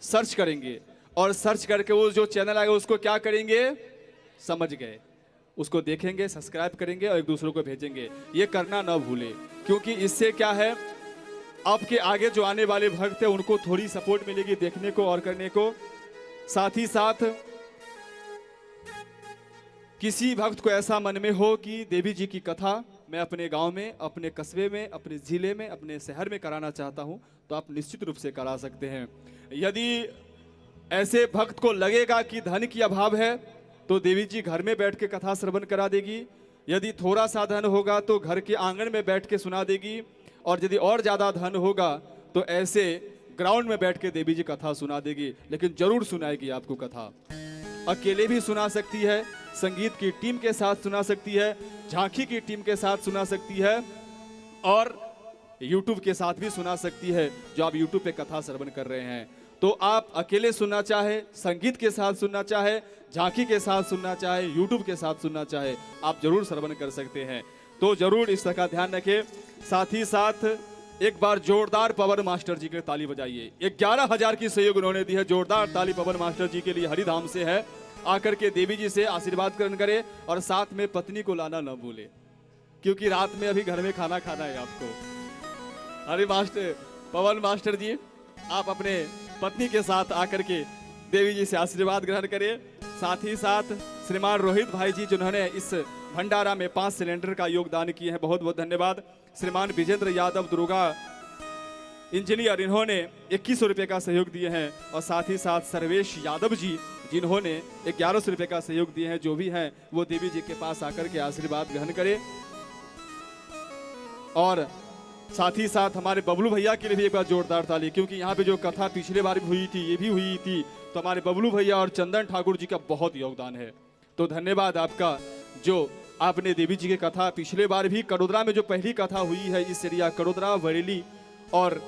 सर्च करेंगे। और सर्च करके वो जो चैनल आएगा उसको क्या करेंगे? समझ गए, उसको देखेंगे, सब्सक्राइब करेंगे और एक दूसरों को भेजेंगे। ये करना ना भूलें, क्योंकि इससे क्या है, आपके आगे जो आने वाले भक्त हैं उनको थोड़ी सपोर्ट मिलेगी देखने को और करने को। साथ ही साथ किसी भक्त को ऐसा मन में हो कि देवी जी की कथा मैं अपने गांव में, अपने कस्बे में, अपने ज़िले में, अपने शहर में कराना चाहता हूं, तो आप निश्चित रूप से करा सकते हैं। यदि ऐसे भक्त को लगेगा कि धन की अभाव है तो देवी जी घर में बैठ के कथा श्रवण करा देगी। यदि थोड़ा सा धन होगा तो घर के आंगन में बैठ के सुना देगी, और यदि और ज़्यादा धन होगा तो ऐसे ग्राउंड में बैठ के देवी जी कथा सुना देगी, लेकिन जरूर सुनाएगी आपको कथा। अकेले भी सुना सकती है, संगीत की टीम के साथ सुना सकती है, झांकी की टीम के साथ सुना सकती है, और YouTube के साथ भी सुना सकती है। जो आप YouTube पे कथा श्रवण कर रहे हैं, तो आप अकेले सुनना चाहे, संगीत के साथ सुनना चाहे, झांकी के साथ सुनना चाहे, YouTube के साथ सुनना चाहे, आप जरूर श्रवण कर सकते हैं। तो जरूर इसका ध्यान रखें। साथ ही साथ एक बार जोरदार पवन मास्टर जी के ताली बजाइए। 11,000 की सहयोग उन्होंने दी है। जोरदार ताली पवन मास्टर जी के लिए हरिधाम से है। आकर के देवी जी से आशीर्वाद ग्रहण करें, और साथ में पत्नी को लाना न भूले, क्योंकि रात में अभी घर में खाना खाना है आपको। अरे मास्टर पवन मास्टर जी, आप अपने पत्नी के साथ आकर के देवी जी से आशीर्वाद ग्रहण करें। साथ ही साथ श्रीमान रोहित भाई जी, जिन्होंने इस भंडारा में 5 सिलेंडर का योगदान किए हैं, बहुत बहुत धन्यवाद। श्रीमान विजेंद्र यादव दुर्गा इंजीनियर, इन्होंने 2100 रुपये का सहयोग दिए हैं, और साथ ही साथ सर्वेश यादव जी, जिन्होंने 1100 रुपये का सहयोग दिए हैं। जो भी हैं वो देवी जी के पास आकर के आशीर्वाद ग्रहण करें। और साथ ही साथ हमारे बबलू भैया के लिए भी एक बार जोरदार ताली, क्योंकि यहाँ पे जो कथा पिछले बार भी हुई थी, ये भी हुई थी, तो हमारे बबलू भैया और चंदन ठाकुर जी का बहुत योगदान है। तो धन्यवाद आपका, जो आपने देवी जी की कथा पिछले बार भी कड़ोदरा में जो पहली कथा हुई है, इस एरिया कड़ोदरा, बरेली और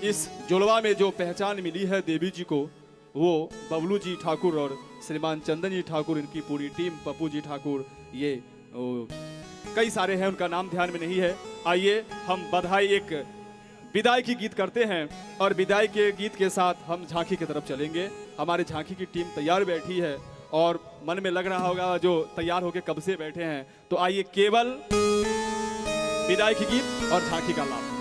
इस जोलवा में जो पहचान मिली है देवी जी को, वो बबलू जी ठाकुर और श्रीमान चंदन जी ठाकुर, इनकी पूरी टीम, पप्पू जी ठाकुर, ये कई सारे हैं, उनका नाम ध्यान में नहीं है। आइए हम बधाई एक विदाई की गीत करते हैं, और विदाई के गीत के साथ हम झांकी की तरफ चलेंगे। हमारे झांकी की टीम तैयार बैठी है, और मन में लग रहा होगा जो तैयार होके कब से बैठे हैं। तो आइए केवल विदाई की गीत और झांकी का लाभ।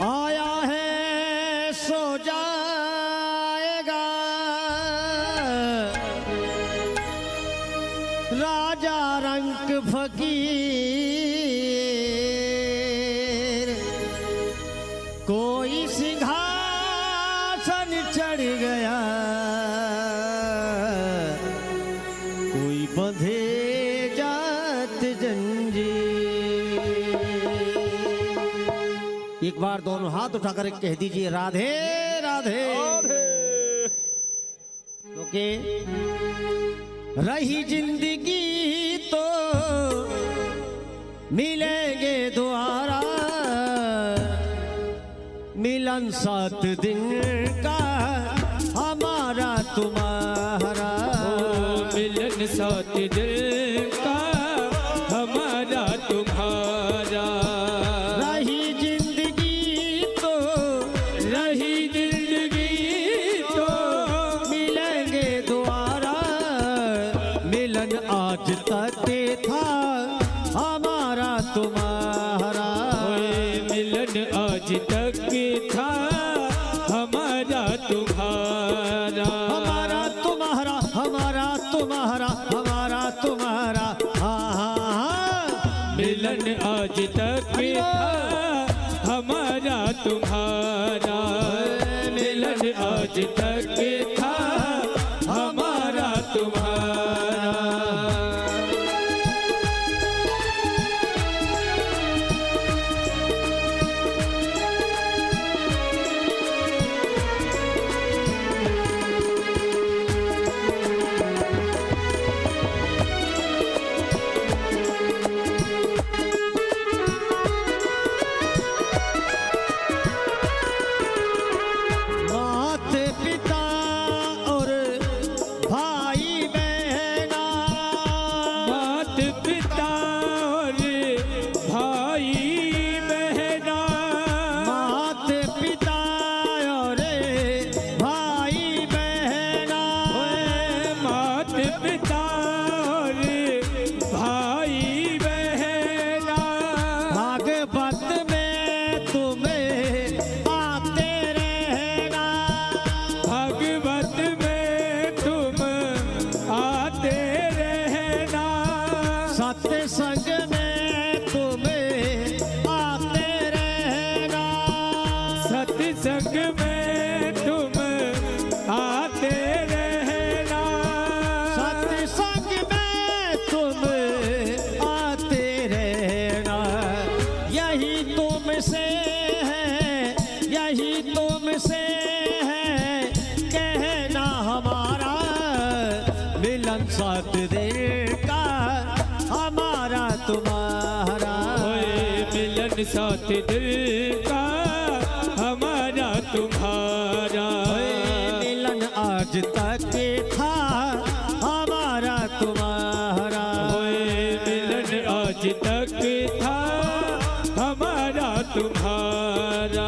आया है सो जाएगा राजा रंग फकीर, कोई सिंहासन चढ़ गया, कोई बंधे जात जंजीर। एक बार दोनों हाथ उठाकर कह दीजिए राधे राधे, क्योंकि रही जिंदगी तो मिलेंगे दोबारा, मिलन 7 दिन का हमारा तुम्हारा, मिलन 7 दिन का हमारा तुम्हारा। रही जिंदगी तो मिलेंगे दोबारा, मिलन आज तक था हमारा तुम्हारा, मिलन आज तक था हमारा तुम्हारा, हमारा तुम्हारा, हमारा तुम्हारा, हमारा तुम्हारा, हाँ हाँ हाँ। मिलन आज तक था हमारा तुम्हारा, मिलन आज तक था हमारा तुम्हारा। माते पिता साथ दिन का हमारा तुम्हारा। होए मिलन साथ दिल का हमारा तुम्हारा। होए मिलन आज तक था हमारा तुम्हारा। होए मिलन आज तक था हमारा तुम्हारा।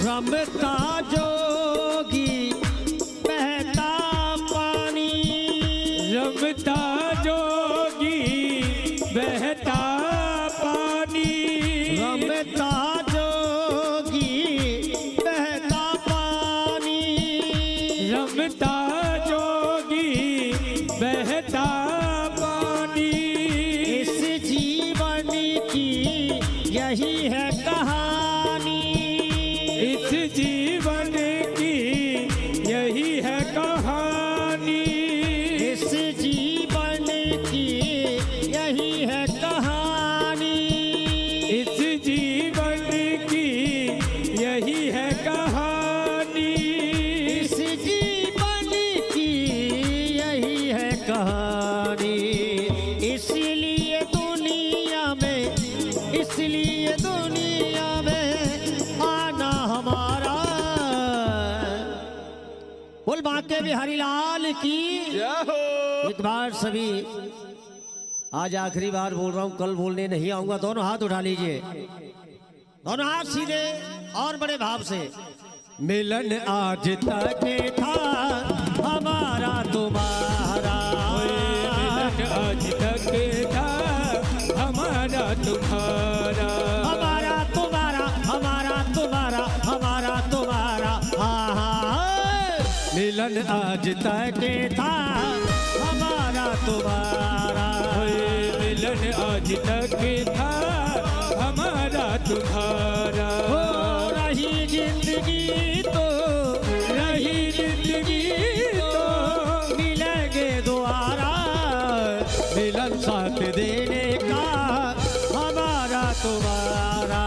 रमता जोगी बहता पानी। रमता जोगी बहता पानी। रमता जोगी बहता पानी। रमता जोगी बहता पानी। इस जीवन की यही है कहानी। इस जीवन की यही है कहानी। इस जीवन की यही है कहानी। इस जीवन की यही है कहानी। इस जीवन की यही है कहानी। इसलिए दुनिया में आना हमारा। बोल बांके बिहारी लाल की। एक बार सभी, आज आखिरी बार बोल रहा हूं, कल बोलने नहीं आऊंगा। दोनों हाथ उठा लीजिए, दोनों हाथ सीधे और बड़े भाव से। मिलन आज तक था हमारा तुम्हारा। मिलन आज तक था हमारा तुम्हारा। हमारा तुम्हारा, हमारा तुम्हारा, हमारा तुम्हारा। हाँ हाँ, मिलन आज तक था हमारा तुम्हारा। मिलन आज तक था हमारा तुम्हारा। हो रही जिंदगी तो, रही जिंदगी तो मिलेंगे दोबारा। मिलन साथ देने का हमारा तुम्हारा।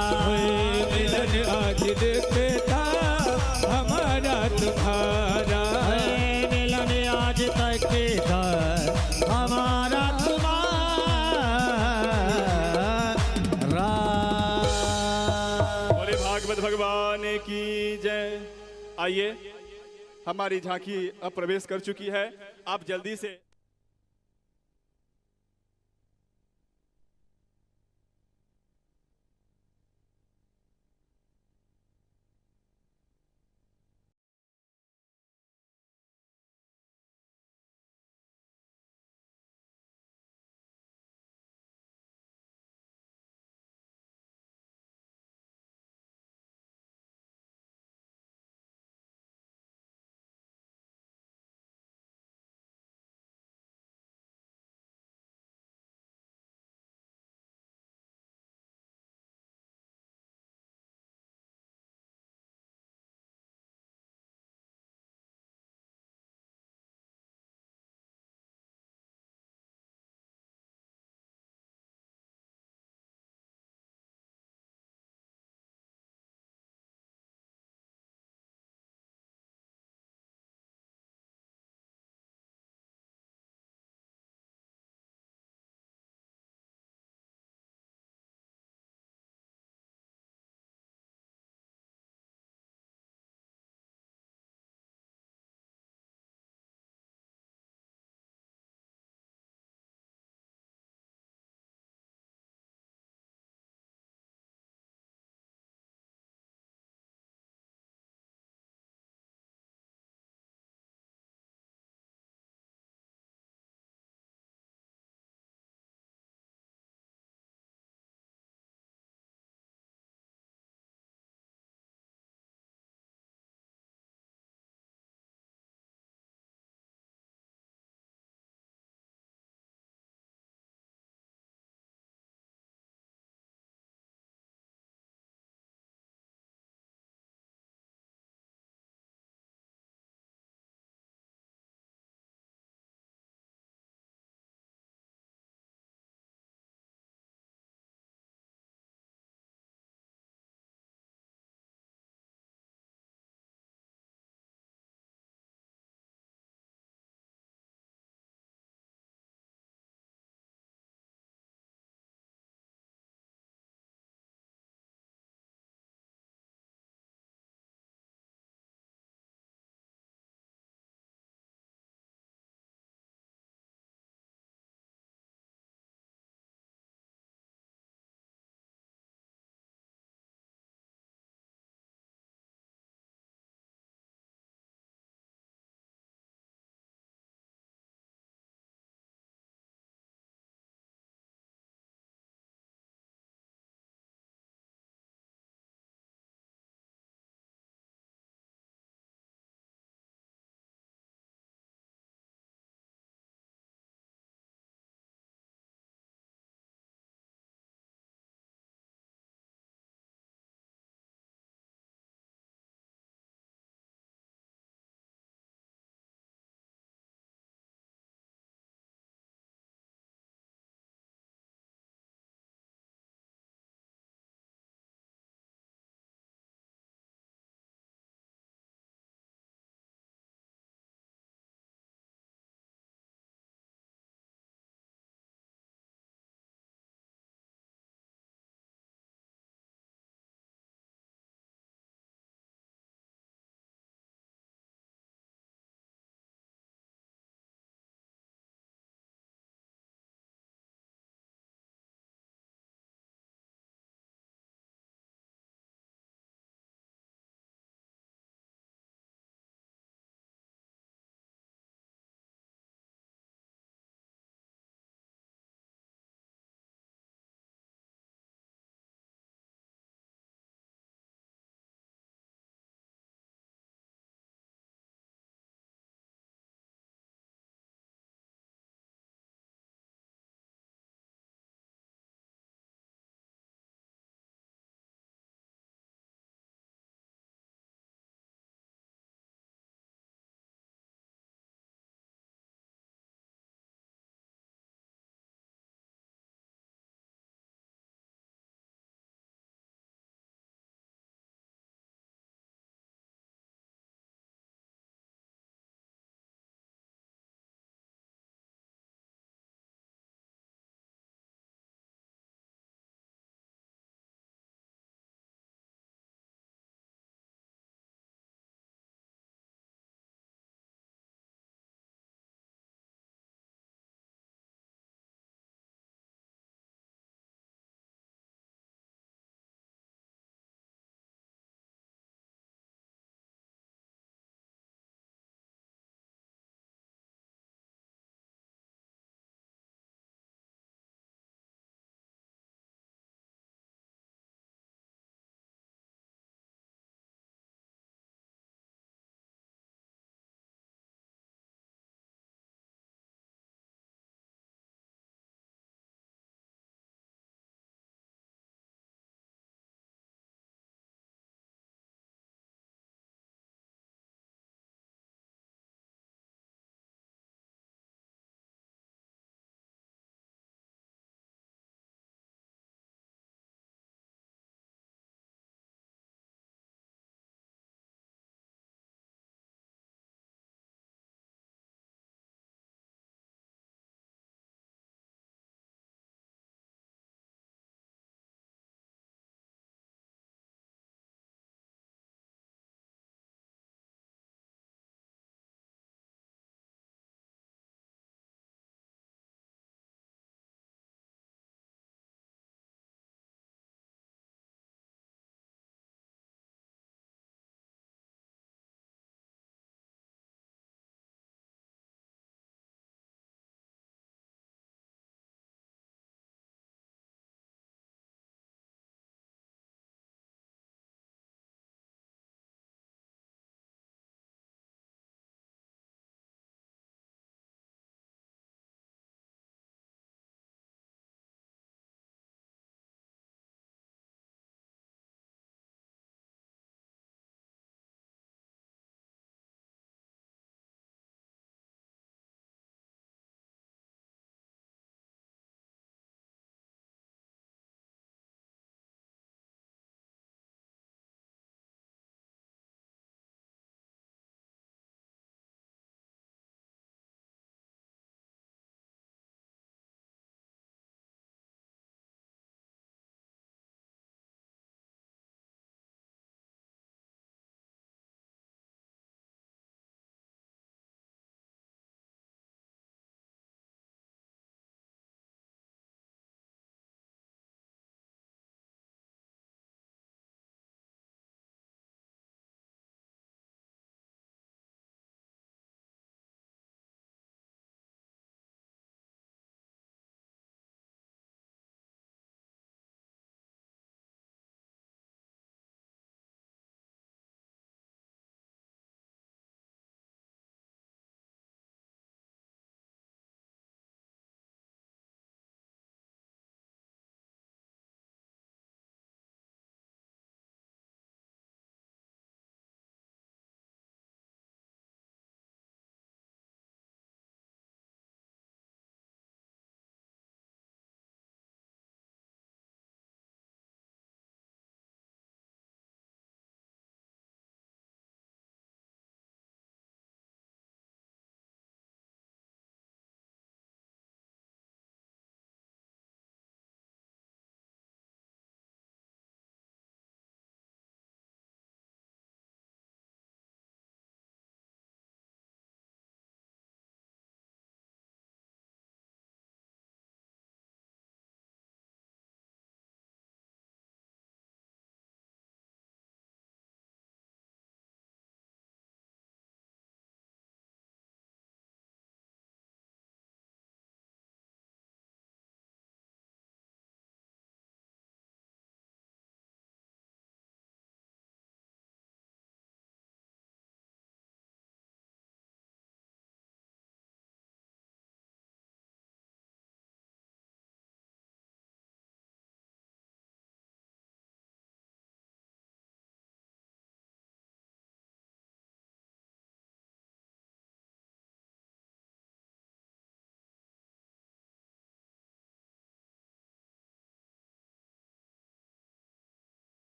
मिलन आज तक था हमारा तुम्हारा। मिलन आज तक था हमारा तुम्हारा। बोले भागवत भगवान की जय। आइए, हमारी झांकी अब प्रवेश कर चुकी है। आप जल्दी से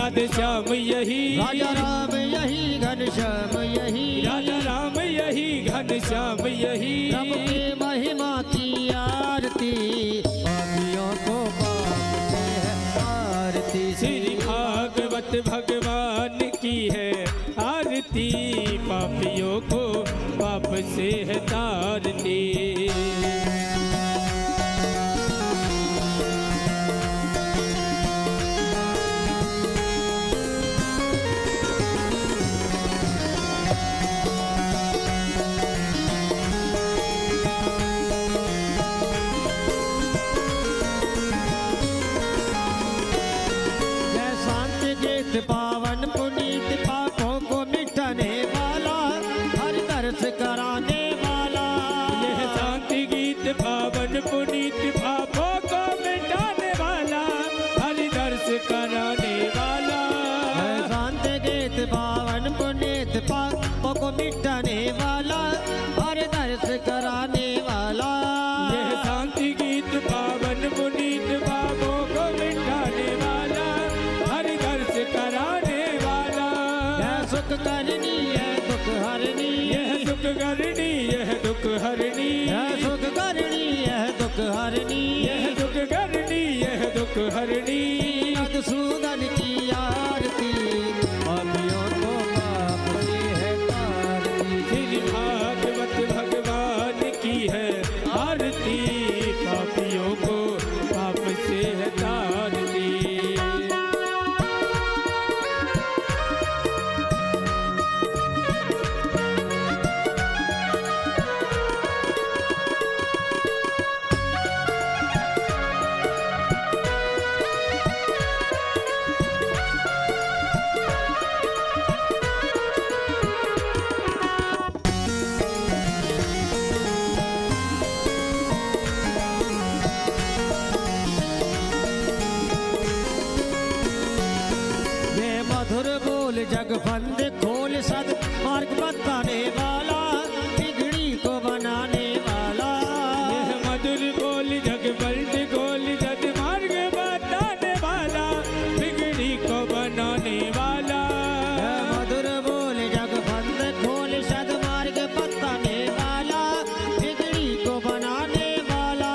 राधे श्याम यही, राजा राम यही घनश्याम यही, राजा राम यही घनश्याम यही। प्रभु की महिमा की आरती, पापियों को पाप से है आरती। श्री भागवत भगवान की है आरती, पापियों को पाप से है तारती। पावन पुनीत पापों को मिटाने वाला, हर दर्श कराने वाला। यह शांति गीत पावन पुनीत पापों को मिटाने वाला, हर दर्श कराने वाला। यह शांति गीत पावन पुनीत पापों को मिटाने वाला, हर दर्श कराने वाला। यह शांति गीत पावन पुनीत पापों को मिटाने वाला, हर दर्श कराने वाला। यह सुख करनी है दुख हरनी, यह सुख करनी यह दुख हरनी, यह सुख करनी यह दुख हरनी, यह दुख करनी यह दुख हरनी। मधुसूदन की आरती, पापियों को पाप से है तारती। श्री भागवत भगवान की है आरती, पापियों को पाप से है तारती। जग फंद खोल सद मार्ग बताने वाला, बिगड़ी को बनाने वाला। यह मधुर बोल जग बल्ट खोल सद मार्ग बताने वाला, बिगड़ी को बनाने वाला। यह मधुर बोल जग फंद खोल सद मार्ग बताने वाला, बिगड़ी को बनाने वाला।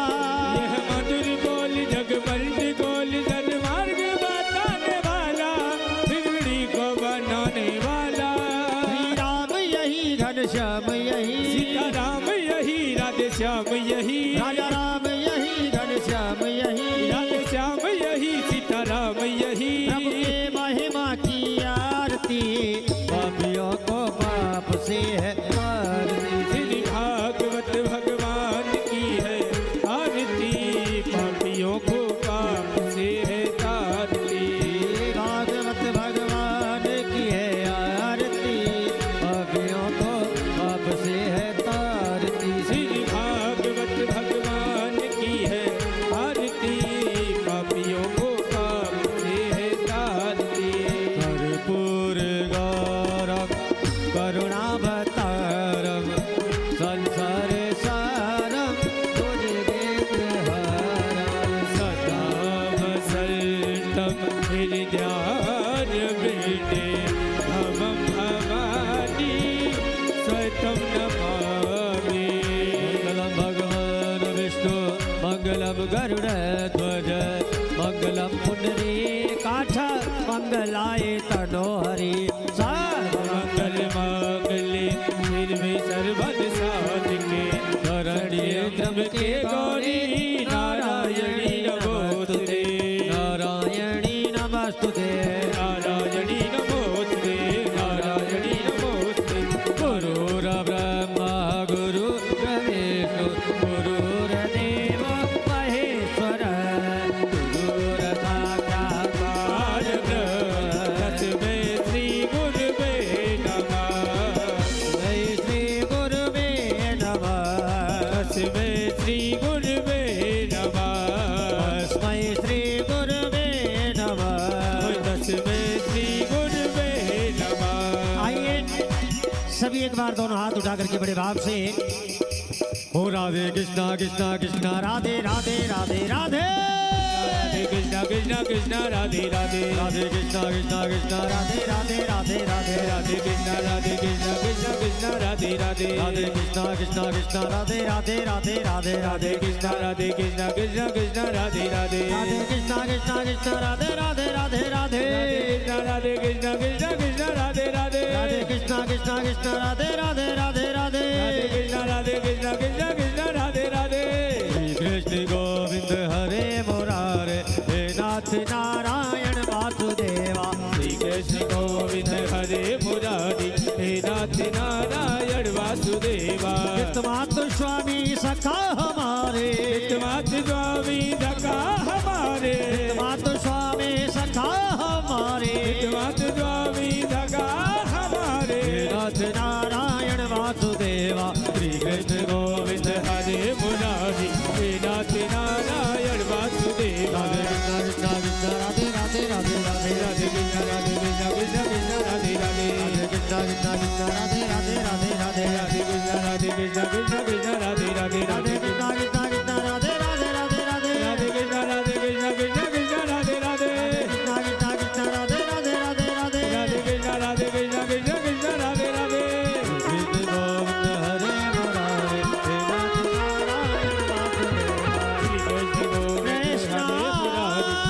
यह मधुर बोल जग बल्ट खोल सद मार्ग बताने वाला, बिगड़ी को बनाने वाला। श्री राम यही घनश्याम यही, सीता राम यही राधे श्याम यही, राजा राम यही घनश्याम यही, राधे श्याम यही सीता राम यही। प्रभु के महिमा की आरती, पापियों को पाप से है तारती। श्री भागवत भगवान की है आरती, पापियों को पाप से है तारती। भागवत भगवान की है आरती, पापियों को पाप से है तारती। श्री भागवत भगवान की है आरती, पापियों को पाप से है तारती। कर्पूर गौरव करुणावतारम, संसार सारम भुजगेन्द्रहारम। सदा वसल्टम हृदयार बिटे, भवम भवानी स्वतम नमामि। मंगलम भगवान विष्णु मंगलम गरुड़ ध्वज, मंगलम पुंडरीकाक्ष मंगलाय तनोहरि। मंगल मांगल्ये शिवे सर्वद साधिके, शरण्ये त्र्यंबके गौरी नारायणी नमोस्तुते। नारायणी नमस्तुते, नारायणी नमोस्तुते, नारायणी नमोस्तुते। गुरुर्ब्रह्मा गुरुर्विष्णु गुरुर्देव महेश्वर, गुरुर्साक्षात् परब्रह्म तस्मै श्री गुरुवे नमः। श्री गुरुवे नमः, तस्मै श्री गुरुवे नमः। तस्मै श्री गुरुवे नमः। तस्मै श्री गुरुवे नमः। आइए सभी एक बार दोनों हाथ उठा करके बड़े भाव से हो राधे कृष्णा कृष्णा कृष्णा राधे राधे राधे राधे। कृष्णा कृष्णा कृष्णा राधे राधे राधे कृष्णा कृष्णा कृष्णा राधे राधे राधे राधे राधे कृष्णा कृष्णा कृष्णा राधे राधे राधे कृष्णा कृष्णा कृष्णा राधे राधे राधे राधे राधे कृष्णा कृष्णा कृष्णा राधे राधे राधे कृष्णा कृष्णा कृष्णा राधे राधे राधे राधे राधे कृष्णा कृष्णा राधे राधे राधे कृष्णा कृष्णा कृष्णा राधे राधे राधे राधे राधे कृष्णा कृष्णा राधे राधे श्री कृष्ण गोविंद हरे मुरारे हे नाथ नारायण वासुदेवा श्री कृष्ण गोविंद हरे मुरारी हे नाथ नारायण वासुदेवा मातु स्वामी सखा हमारे मातु स्वामी सखा हमारे मातु स्वामी सखा हमारे मातु स्वामी सखा हमारे नाथ नारायण वासुदेवा श्री कृष्ण गोविंद हरे मुरारी हे नाथ नारायण वासुदेवा कृष्ण कृष्ण राधे राधे राधे राधे राधे कृष्ण कृष्ण राधे राधे कृष्ण कृष्ण कृष्ण राधे राधे राधे राधे राधे कृष्ण कृष्ण राधे राधे राधे कृष्ण कृष्ण कृष्ण राधे राधे राधे राधे राधे कृष्ण कृष्ण राधे राधे कृष्ण कृष्ण कृष्ण राधे राधे राधे राधे राधे कृष्ण कृष्ण राधे राधे कृष्ण गोविंद हरे मुरारे हे नाथ नारायण वासुदेवा श्री कृष्ण नारायण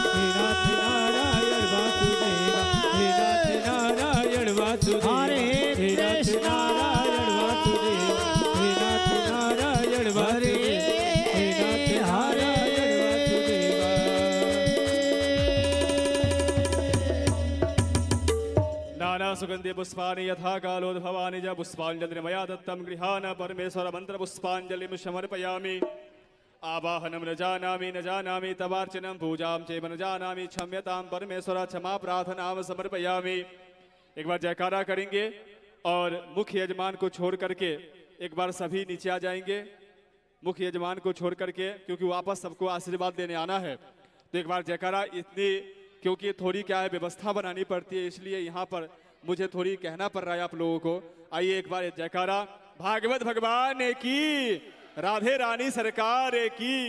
वासुदेवा हे नाथ नारायण वासुदेवा हे नाथ नारायण वासुदेवा हे नाथ नारायण वासुदेवा नाना सुगंधि पुष्पाणि यथा कालोद्भवानि च पुष्पांजलि मया दत्तं गृहाण परमेश्वर मंत्र पुष्पांजलिं समर्पयामि आवाहनं न जानामि तवार्चनं पूजां चैव न जानामि क्षम्यतां परमेश्वर क्षमा प्रार्थनां समर्पयामि। एक बार जयकारा करेंगे और मुख्य यजमान को छोड़ करके एक बार सभी नीचे आ जाएंगे। मुख्य यजमान को छोड़ करके, क्योंकि वापस सबको आशीर्वाद देने आना है, तो एक बार जयकारा इतनी, क्योंकि थोड़ी क्या है व्यवस्था बनानी पड़ती है, इसलिए यहाँ पर मुझे थोड़ी कहना पड़ रहा है आप लोगों को। आइए एक बार जयकारा भागवत भगवान की, राधे रानी सरकार की।